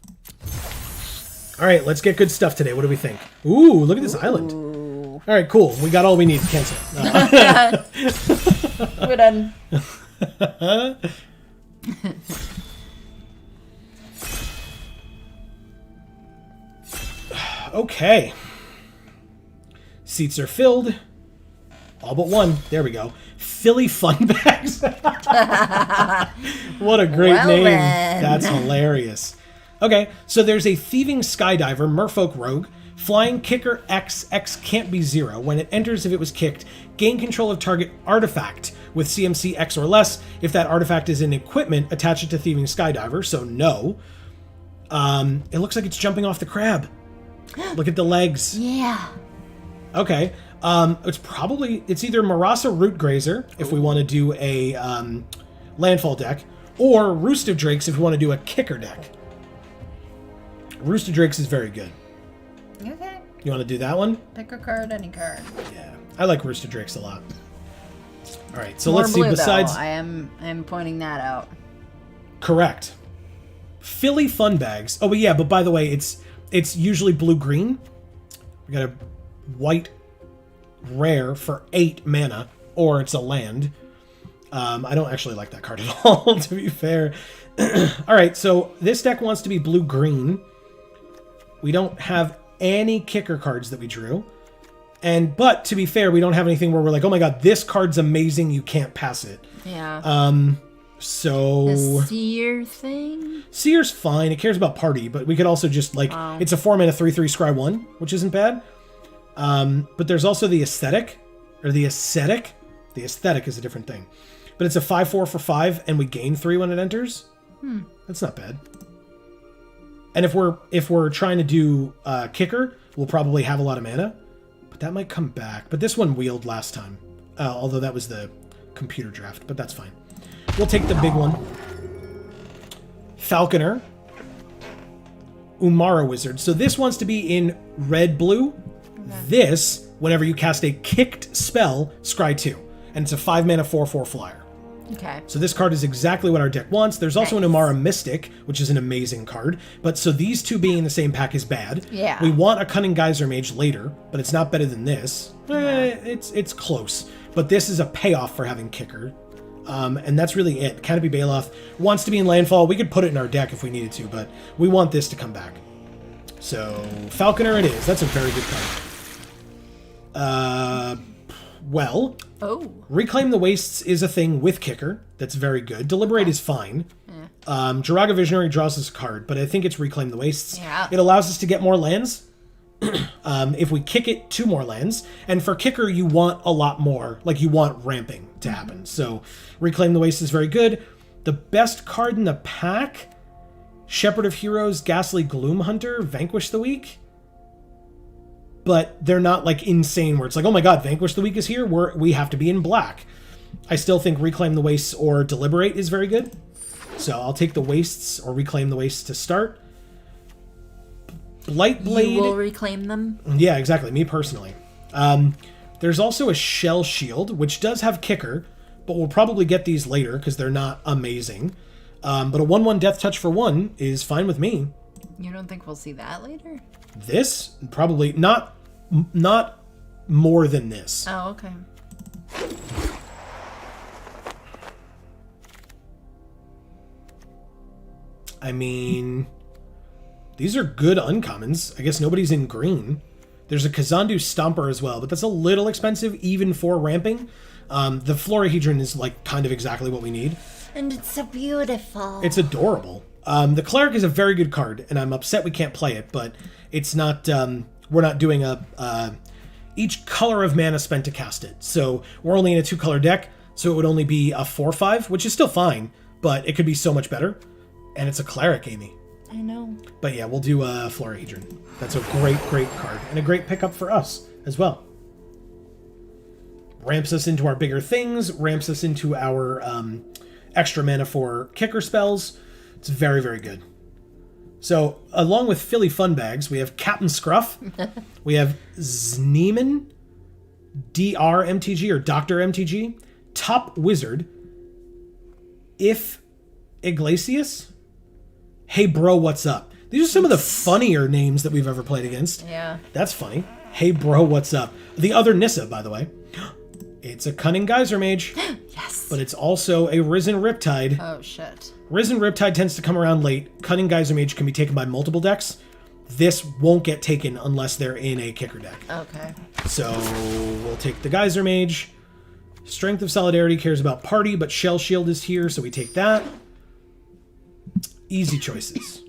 All right, let's get good stuff today. What do we think? Ooh, look at this island. All right, cool. We got all we need. Cancel. We're done. Okay. Seats are filled. All but one. There we go. Philly Fun Bags. What a great name. Then. That's hilarious. Okay, so there's a Thieving Skydiver, Merfolk Rogue, Flying Kicker X, X can't be 0. When it enters, if it was kicked, gain control of target artifact with CMC X or less. If that artifact is in equipment, attach it to Thieving Skydiver, so no. It looks like it's jumping off the crab. Look at the legs. Yeah. Okay. It's either Marasa Root Grazer, if we want to do a landfall deck, or Roost of Drakes if we want to do a kicker deck. Roost of Drakes is very good. Okay. You want to do that one? Pick a card, any card. Yeah. I like Roost of Drakes a lot. All right, so More let's see. blue, Besides, though. I am pointing that out. correct. Philly Fun Bags. Oh, but yeah. But by the way, it's usually blue-green. We got a white rare for 8 mana, or it's a land. I don't actually like that card at all, to be fair. All right, so this deck wants to be blue-green. We don't have any kicker cards that we drew. But to be fair, we don't have anything where we're like, oh my god, this card's amazing, you can't pass it. Yeah. So... The Seer thing? Seer's fine, it cares about party, but we could also just, like, it's a 4-mana 3/3 scry 1, which isn't bad. But there's also the Aesthetic, or the Ascetic. The Aesthetic is a different thing. But it's a 5/4 for 5, and we gain 3 when it enters. That's not bad. And if we're trying to do kicker, we'll probably have a lot of mana. But that might come back. But this one wheeled last time. Although that was the computer draft, but that's fine. We'll take the big one. Falconer. Umara Wizard. So this wants to be in red-blue. Okay. This, whenever you cast a kicked spell, scry 2. And it's a 5-mana 4/4 flyer. Okay. So this card is exactly what our deck wants. There's also an Umara Mystic, which is an amazing card. But so these two being in the same pack is bad. Yeah. We want a Cunning Geyser Mage later, but it's not better than this. It's close. But this is a payoff for having kicker. And that's really it. Canopy Baloth wants to be in landfall. We could put it in our deck if we needed to, but we want this to come back. So Falconer it is. That's a very good Well, Oh. Reclaim the Wastes is a thing with Kicker that's very good. Deliberate is fine. Jiraga Visionary draws us a card, but I think it's Reclaim the Wastes. Yeah. It allows us to get more lands. If we kick it 2 more lands, and for Kicker you want a lot more, like you want ramping to happen. So Reclaim the Wastes is very good. The best card in the pack, Shepherd of Heroes, Ghastly Gloom Hunter, Vanquish the Weak. But they're not like insane where it's like, oh my god, Vanquish the Weak is here, we have to be in black. I still think Reclaim the Wastes or Deliberate is very good. So I'll take the Wastes or Reclaim the Wastes to start. Blightblade. You will reclaim them? Yeah, exactly. Me personally. There's also a Shell Shield, which does have Kicker, but we'll probably get these later because they're not amazing. But a 1/1 Death Touch for 1 is fine with me. You don't think we'll see that later? This? Probably not more than this. Oh, okay. I mean, these are good uncommons. I guess nobody's in green. There's a Kazandu Stomper as well, but that's a little expensive even for ramping. The Florahedron is like kind of exactly what we need. And it's so beautiful. It's adorable. The Cleric is a very good card, and I'm upset we can't play it, but it's not, we're not doing each color of mana spent to cast it. So we're only in a 2-color deck, so it would only be a 4/5, which is still fine, but it could be so much better. And it's a Cleric, Amy. I know. But yeah, we'll do Florahedron. That's a great, great card, and a great pickup for us as well. Ramps us into our bigger things, ramps us into our extra mana for Kicker spells. It's very, very good. So, along with Philly Fun Bags, we have Captain Scruff, we have Zneeman, DR MTG or Dr. MTG, Top Wizard, If Iglesias, Hey Bro, What's Up? These are some of the funnier names that we've ever played against. Yeah. That's funny. Hey Bro, What's Up? The other Nissa, by the way. It's a Cunning Geyser Mage. Yes. But it's also a Risen Riptide. Oh, shit. Risen Riptide tends to come around late. Cunning Geyser Mage can be taken by multiple decks. This won't get taken unless they're in a Kicker deck. Okay. So we'll take the Geyser Mage. Strength of Solidarity cares about party, but Shell Shield is here, so we take that. Easy choices.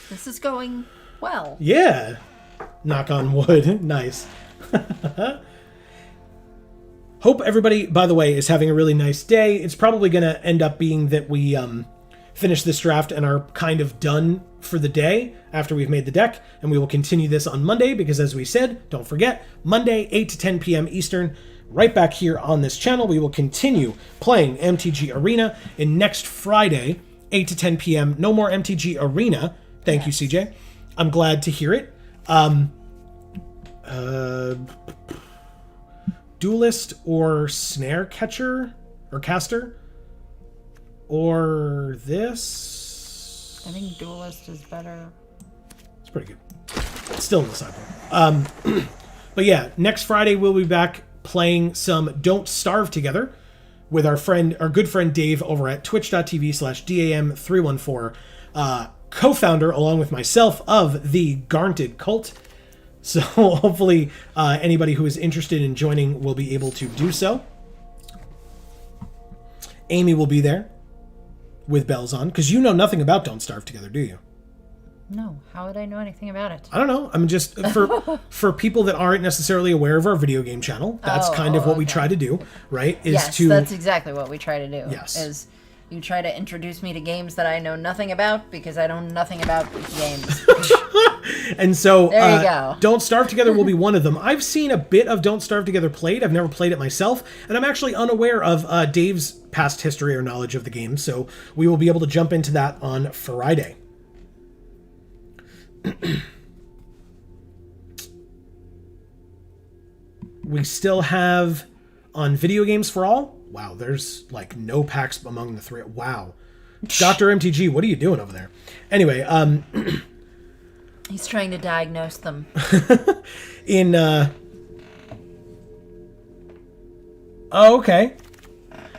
This is going well. Yeah. Knock on wood. Nice. Hope everybody, by the way, is having a really nice day. It's probably going to end up being that we finish this draft and are kind of done for the day after we've made the deck, and we will continue this on Monday because, as we said, don't forget, Monday, 8 to 10 p.m. Eastern, right back here on this channel, we will continue playing MTG Arena, and next Friday, 8 to 10 p.m., no more MTG Arena. Thank you, CJ. I'm glad to hear it. Duelist or Snare Catcher or Caster, or this. I think Duelist is better. It's pretty good. It's still in the sideboard. But yeah, next Friday we'll be back playing some Don't Starve Together with our good friend Dave over at twitch.tv/DAM314, co-founder along with myself of the Garnted Cult. So hopefully anybody who is interested in joining will be able to do so. Amy will be there with bells on, because you know nothing about Don't Starve Together, do you? No. How would I know anything about it? I don't know. I'm just, for people that aren't necessarily aware of our video game channel, that's kind of what we try to do, right? Yes, that's exactly what we try to do. Yes. Is you try to introduce me to games that I know nothing about because I know nothing about games. And so, there you go. Don't Starve Together will be one of them. I've seen a bit of Don't Starve Together played. I've never played it myself, and I'm actually unaware of Dave's past history or knowledge of the game, so we will be able to jump into that on Friday. We still have on Video Games for All. Wow, there's like no packs among the three. Wow. Dr. MTG, what are you doing over there? Anyway, he's trying to diagnose them. Oh, okay.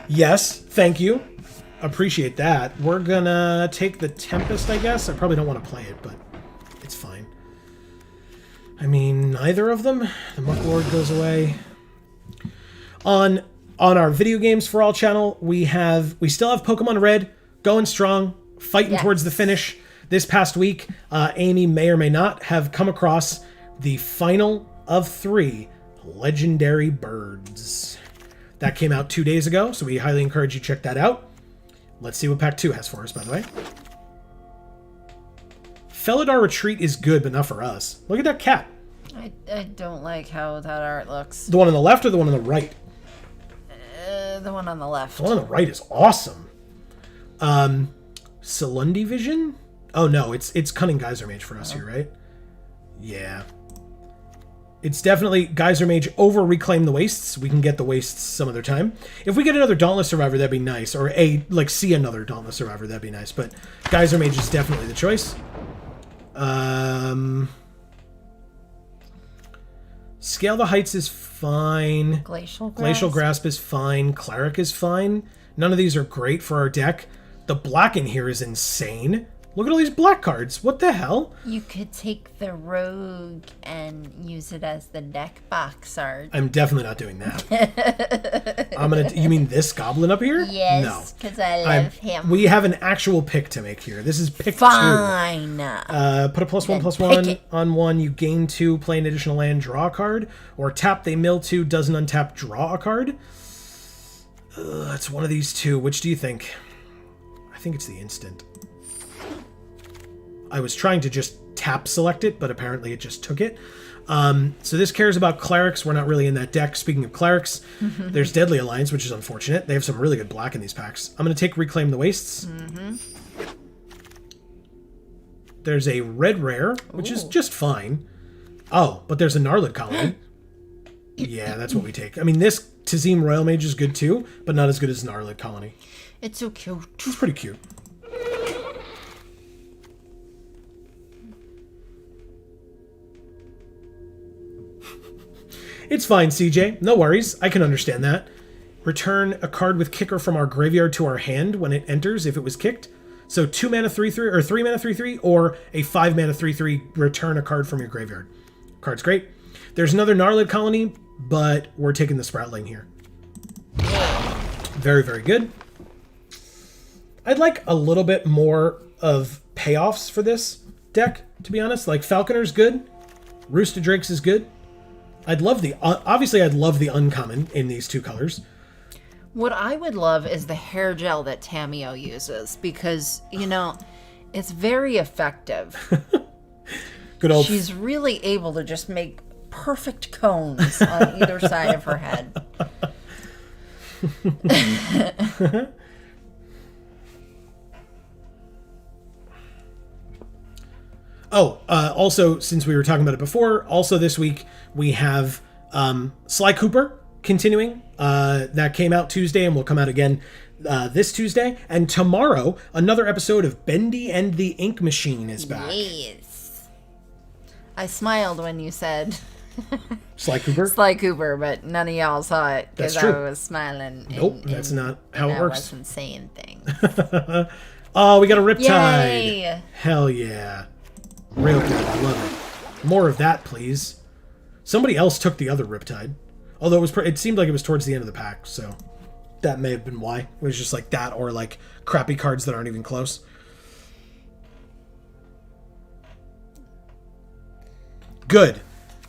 Yes, thank you. Appreciate that. We're gonna take the Tempest, I guess. I probably don't want to play it, but it's fine. I mean, neither of them. The Muck Lord goes away. On our Video Games for All channel, we still have Pokemon Red going strong, fighting towards the finish. This past week, Amy may or may not have come across the final of 3 legendary birds. That came out 2 days ago, so we highly encourage you to check that out. Let's see what Pack 2 has for us, by the way. Felidar Retreat is good, but not for us. Look at that cat. I don't like how that art looks. The one on the left or the one on the right? The one on the left. The one on the right is awesome. Salundi Vision? Oh no, it's Cunning Geyser Mage for us here, right? Yeah. It's definitely Geyser Mage over Reclaim the Wastes. We can get the Wastes some other time. If we get another Dauntless Survivor, that'd be nice. Or see another Dauntless Survivor, that'd be nice. But Geyser Mage is definitely the choice. Scale the Heights is fine. Glacial Grasp. Glacial Grasp is fine. Cleric is fine. None of these are great for our deck. The black in here is insane. Look at all these black cards. What the hell? You could take the Rogue and use it as the deck box art. I'm definitely not doing that. You mean this goblin up here? Yes, because I love him. We have an actual pick to make here. This is pick 2. Fine. Put a +1/+1 on 1. You gain 2, play an additional land, draw a card. Or tap, they mill 2, doesn't untap, draw a card. It's one of these two. Which do you think? I think it's the instant. I was trying to just tap select it, but apparently it just took it. So this cares about clerics. We're not really in that deck. Speaking of clerics, there's Deadly Alliance, which is unfortunate. They have some really good black in these packs. I'm going to take Reclaim the Wastes. There's a red rare, which is just fine. Oh, but there's a Gnarlid Colony. Yeah, that's what we take. I mean, this Tazim Royal Mage is good too, but not as good as Gnarlid Colony. It's so cute. It's pretty cute. It's fine, CJ. No worries. I can understand that. Return a card with kicker from our graveyard to our hand when it enters if it was kicked. So 2 mana 3/3 or 3 mana 3/3 or a 5 mana 3/3 return a card from your graveyard. Card's great. There's another Gnarlid Colony, but we're taking the Sproutling here. Very, very good. I'd like a little bit more of payoffs for this deck, to be honest. Like Falconer's good. Rooster Drakes is good. I'd love obviously I'd love the uncommon in these 2 colors. What I would love is the hair gel that Tamio uses because, it's very effective. Good old. She's really able to just make perfect cones on either side of her head. Also, since we were talking about it before, also this week we have Sly Cooper continuing. That came out Tuesday and will come out again this Tuesday. And tomorrow, another episode of Bendy and the Ink Machine is back. Yes. I smiled when you said Sly Cooper? Sly Cooper, but none of y'all saw it because I was smiling. Nope, that's not how it works. I wasn't saying things. Oh, we got a Riptide. Yay! Hell yeah. Real good. I love it. More of that, please. Somebody else took the other Riptide. Although it seemed like it was towards the end of the pack, so that may have been why. It was just like that or like crappy cards that aren't even close. Good.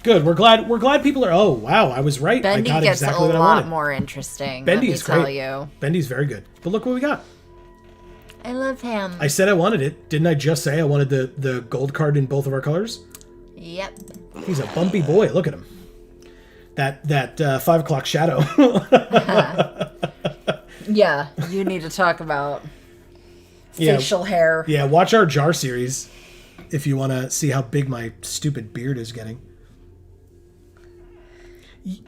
Good. We're glad people are. Oh wow, I was right. Bendy I got gets exactly a what I lot wanted. more interesting. Bendy let is me tell great. you. Bendy's very good. But look what we got. I love him. I said I wanted it. Didn't I just say I wanted the gold card in both of our colors? Yep. He's a bumpy boy. Look at him. That 5 o'clock shadow. Yeah, you need to talk about facial hair. Yeah, watch our jar series if you want to see how big my stupid beard is getting.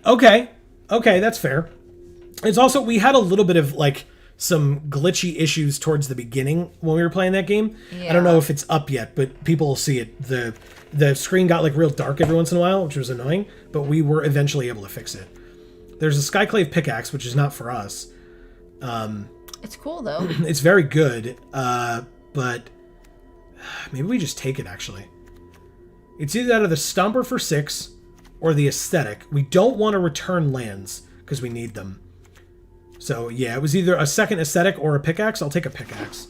Okay, that's fair. It's also, we had a little bit of like some glitchy issues towards the beginning when we were playing that game. Yeah. I don't know if it's up yet, but people will see it. The screen got like real dark every once in a while, which was annoying, but we were eventually able to fix it. There's a Skyclave pickaxe, which is not for us. It's cool though. It's very good, but maybe we just take it actually. It's either out of the Stomper for 6 or the Aesthetic. We don't want to return lands because we need them. So, yeah, it was either a second Aesthetic or a Pickaxe. I'll take a Pickaxe.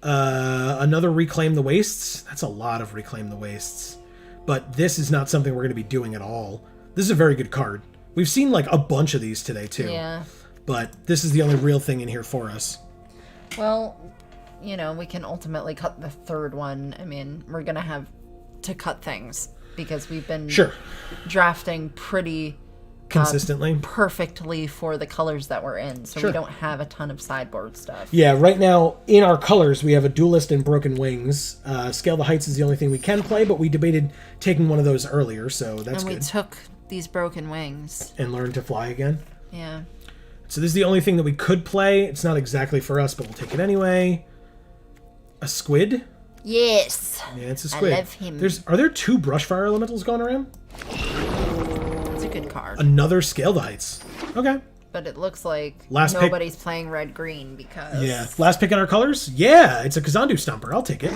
Another Reclaim the Wastes. That's a lot of Reclaim the Wastes. But this is not something we're going to be doing at all. This is a very good card. We've seen, like, a bunch of these today, too. Yeah. But this is the only real thing in here for us. Well, you know, we can ultimately cut the third one. I mean, we're going to have to cut things because we've been drafting pretty consistently perfectly for the colors that we're in, so we don't have a ton of sideboard stuff. Yeah, right now in our colors we have a Duelist and Broken Wings. Scale the Heights is the only thing we can play, but we debated taking one of those earlier, so that's good. And we took these Broken Wings and learned to fly again. Yeah. So this is the only thing that we could play. It's not exactly for us, but we'll take it anyway. A Squid. Yes. Yeah, it's a Squid. I love him. Are there 2 Brushfire Elementals going around? It's a good card. Another Scale the Heights. Okay. But it looks like nobody's playing red-green because... Yeah. Last pick in our colors? Yeah, it's a Kazandu Stomper. I'll take it.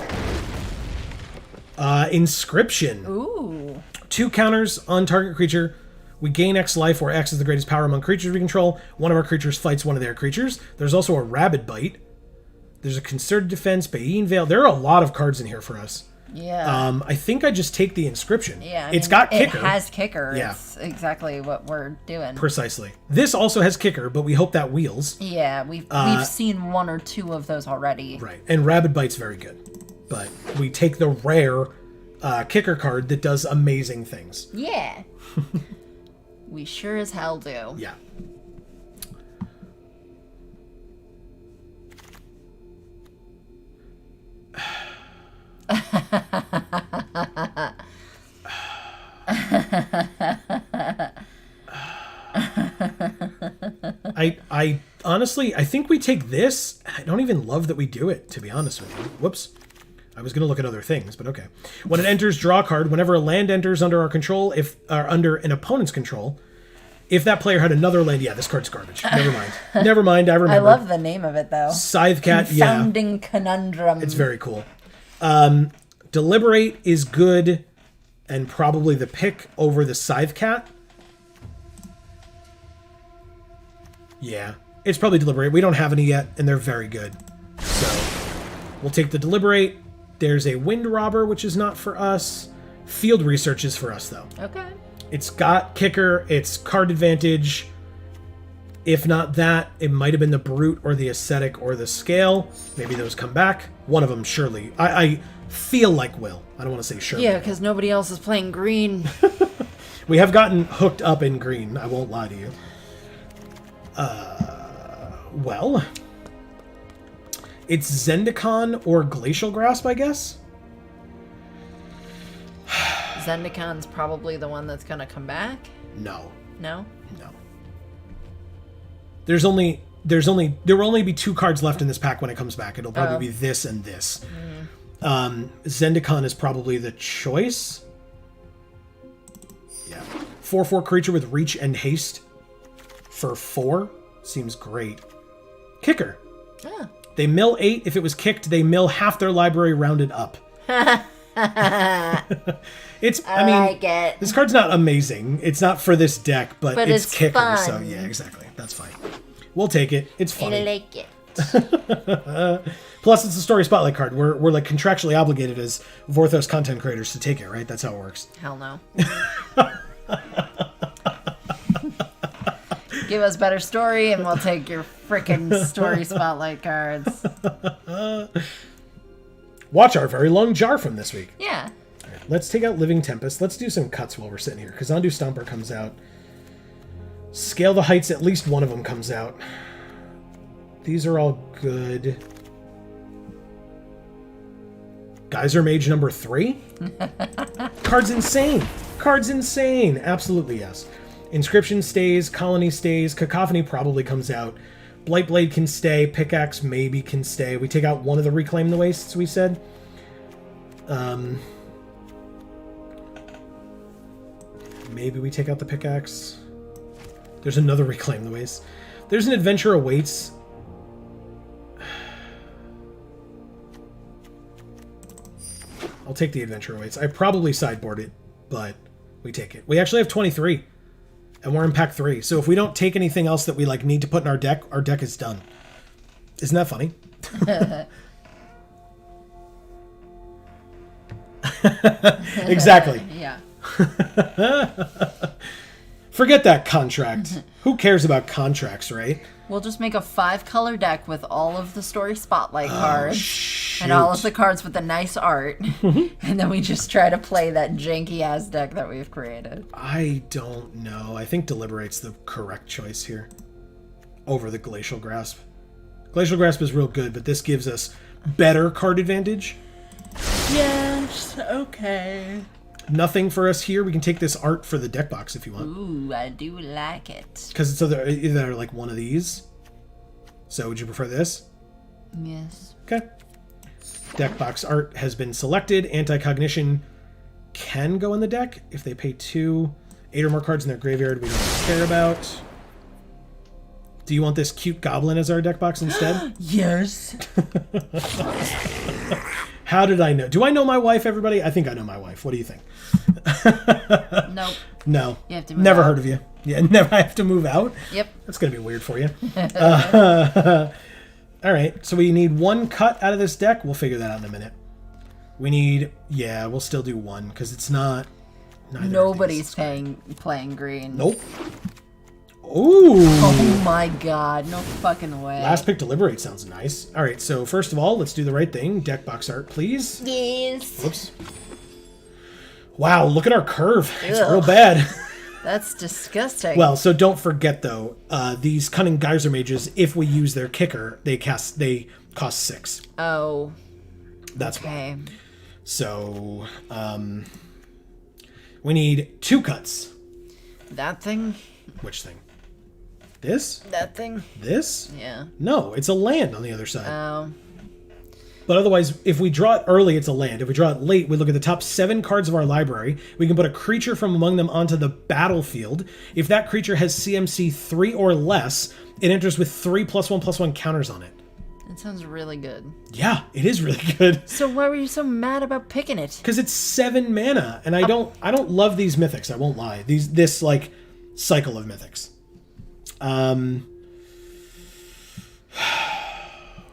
Inscription. Ooh. 2 counters on target creature. We gain X life, where X is the greatest power among creatures we control. One of our creatures fights one of their creatures. There's also a Rabid Bite. There's a Concerted Defense, Bayin Veil. There are a lot of cards in here for us. Yeah. I think I just take the Inscription. Yeah. It's got Kicker. It has Kicker. Yeah. It's exactly what we're doing. Precisely. This also has Kicker, but we hope that wheels. Yeah, we've seen 1 or 2 of those already. Right. And Rabid Bite's very good. But we take the rare Kicker card that does amazing things. Yeah. We sure as hell do. Yeah. I honestly, I think we take this. I don't even love that we do it, to be honest with you. Whoops. I was going to look at other things, but okay. When it enters, draw a card. Whenever a land enters under our control, under an opponent's control, if that player had another land... Yeah, this card's garbage. Never mind. Never mind, I remember. I love the name of it, though. Scythe Cat, Confounding Conundrum. It's very cool. Deliberate is good, and probably the pick over the Scythe Cat. Yeah, it's probably Deliberate. We don't have any yet, and they're very good. So, we'll take the Deliberate. There's a Wind Robber, which is not for us. Field Research is for us, though. Okay. It's got Kicker. It's card advantage. If not that, it might have been the Brute or the Ascetic or the Scale. Maybe those come back. One of them, surely. I feel like will. I don't want to say surely. Yeah, because nobody else is playing green. We have gotten hooked up in green. I won't lie to you. Well... It's Zendikon or Glacial Grasp, I guess? Zendikon's probably the one that's going to come back? No. No? No. There will only be 2 cards left in this pack when it comes back. It'll probably be this and this. Zendikon is probably the choice. Yeah. 4/4 creature with reach and haste for 4 seems great. Kicker. Yeah. They mill 8. If it was kicked, they mill half their library rounded up. I mean, like it. This card's not amazing. It's not for this deck, but it's kicker, fun. So yeah, exactly. That's fine. We'll take it. It's fun. I like it. Plus, it's a story spotlight card. We're like contractually obligated as Vorthos content creators to take it, right? That's how it works. Hell no. Give us better story, and we'll take your frickin' story spotlight cards. Watch our very long jar from this week. Yeah. All right, let's take out Living Tempest. Let's do some cuts while we're sitting here. Kazandu Stomper comes out. Scale the Heights, at least one of them comes out. These are all good. Geyser Mage number 3? Card's insane. Card's insane. Absolutely yes. Inscription stays, Colony stays, Cacophony probably comes out. Blightblade can stay, Pickaxe maybe can stay. We take out one of the Reclaim the Wastes, we said. Maybe we take out the Pickaxe. There's another Reclaim the Wastes. There's an Adventure Awaits. we'll take the adventure awaits. I probably sideboard it, but we take it. We actually have 23, and we're in pack 3. So if we don't take anything else that we like need to put in our deck is done. Isn't that funny? Exactly. Yeah. Forget that contract. Who cares about contracts, right? We'll just make a 5-color deck with all of the story spotlight cards Shoot. and all of the cards with the nice art, and then we just try to play that janky ass deck that we've created. I don't know. I think Deliberate's the correct choice here over the Glacial Grasp. Glacial Grasp is real good, but this gives us better card advantage. Yes, okay. Nothing for us here. We can take this art for the deck box if you want. Ooh, I do like it. Because it's either like one of these. So would you prefer this? Yes. Okay. Deck box art has been selected. Anti-cognition can go in the deck if they pay 2. 8 or more cards in their graveyard we don't care about. Do you want this cute goblin as our deck box instead? Yes. How did I know? Do I know my wife, everybody? I think I know my wife. What do you think? Nope. No. You have to move Never out. heard of you. Yeah, never. I have to move out? Yep. That's going to be weird for you. All right. So we need 1 cut out of this deck. We'll figure that out in a minute. We need... Yeah, we'll still do 1 because it's not... Nobody's playing green. Nope. Ooh. Oh my god, no fucking way. Last pick Deliberate sounds nice. All right, so first of all, let's do the right thing. Deck box art, please. Yes. Whoops. Wow, look at our curve. It's Ugh. real bad. That's disgusting. Well, so don't forget though, these Cunning Geyser Mages, if we use their kicker, they cost 6. Oh. That's okay. why. So, we need 2 cuts. That thing? Which thing? This? That thing? This? Yeah. No, it's a land on the other side. Oh. But otherwise, if we draw it early, it's a land. If we draw it late, we look at the top 7 cards of our library. We can put a creature from among them onto the battlefield. If that creature has CMC 3 or less, it enters with 3+1/+1 counters on it. That sounds really good. Yeah, it is really good. So why were you so mad about picking it? Because it's 7 mana, and I don't love these mythics. I won't lie. This like cycle of mythics.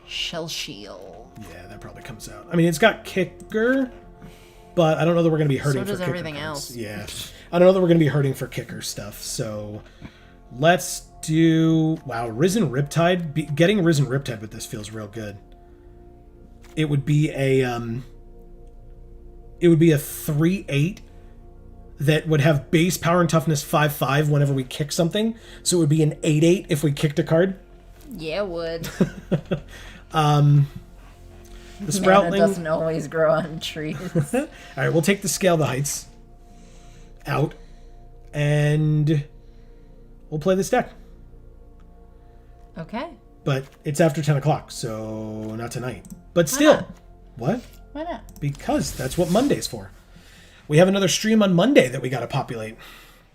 Shell Shield. Yeah, that probably comes out. I mean, it's got kicker, but I don't know that we're going to be hurting So for does kicker everything cards. else. Yeah. I don't know that we're going to be hurting for kicker stuff. So let's do... Wow, Risen Riptide. Getting Risen Riptide with this feels real good. It would be a 3/8 that would have base power and toughness 5/5 whenever we kick something. So it would be an 8/8 if we kicked a card. Yeah, it would. The Sproutling doesn't always grow on trees. All right, we'll take the Scale the Heights out, and we'll play this deck. Okay. But it's after 10 o'clock, so not tonight. But still. not? What? Why not? Because that's what Monday's for. We have another stream on Monday that we got to populate.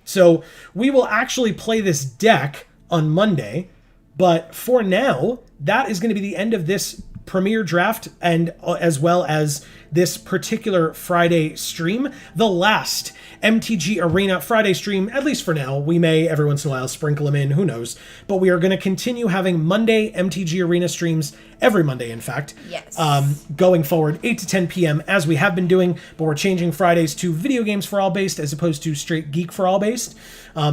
So we will actually play this deck on Monday, but for now, that is going to be the end of this premiere draft, and as well as this particular Friday stream, the last MTG Arena Friday stream, at least for now. We may every once in a while sprinkle them in, who knows, but we are going to continue having Monday MTG Arena streams, every Monday in fact. Yes. Going forward, 8 to 10 p.m. as we have been doing, but we're changing Fridays to Video Games for All based as opposed to straight Geek for All based.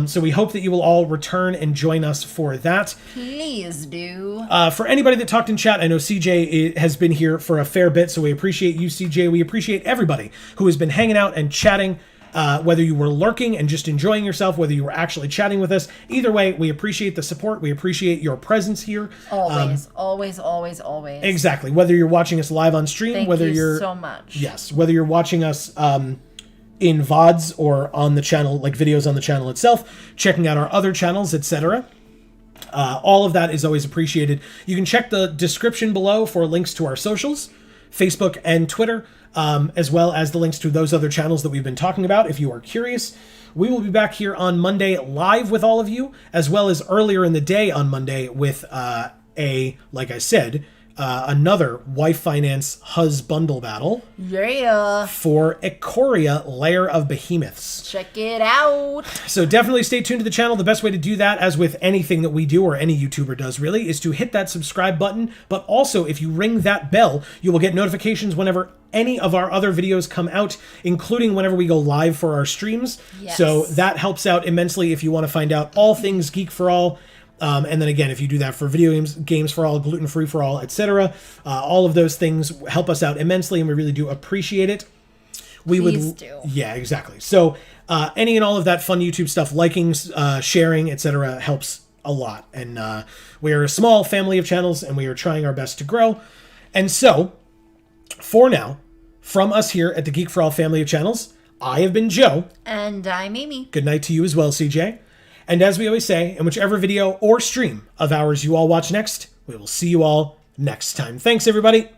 So we hope that you will all return and join us for that. Please do. For anybody that talked in chat, I know CJ has been here for a fair bit, so we appreciate you, CJ. We appreciate everybody who has been hanging out and chatting, whether you were lurking and just enjoying yourself, whether you were actually chatting with us. Either way, we appreciate the support. We appreciate your presence here. Always, always. Exactly. Whether you're watching us live on stream, Thank whether you you're so much. Yes, whether you're watching us in VODs or on the channel, like videos on the channel itself, checking out our other channels, etc. All of that is always appreciated. You can check the description below for links to our socials, Facebook and Twitter, as well as the links to those other channels that we've been talking about if you are curious. We will be back here on Monday live with all of you, as well as earlier in the day on Monday with like I said, another Wife Finance Huz bundle battle Yeah. for Ikoria, Lair of Behemoths. Check it out. So definitely stay tuned to the channel. The best way to do that, as with anything that we do or any YouTuber does really, is to hit that subscribe button. But also, if you ring that bell, you will get notifications whenever any of our other videos come out, including whenever we go live for our streams. Yes. So that helps out immensely if you want to find out all things Geek for All. And then again, if you do that for video games for all, gluten free for all, etc., all of those things help us out immensely, and we really do appreciate it. Please do. Yeah, exactly. So any and all of that fun YouTube stuff, liking, sharing, etc., helps a lot. And we are a small family of channels, and we are trying our best to grow. And so, for now, from us here at the Geek for All family of channels, I have been Joe. And I'm Amy. Good night to you as well, CJ. And as we always say, in whichever video or stream of ours you all watch next, we will see you all next time. Thanks, everybody.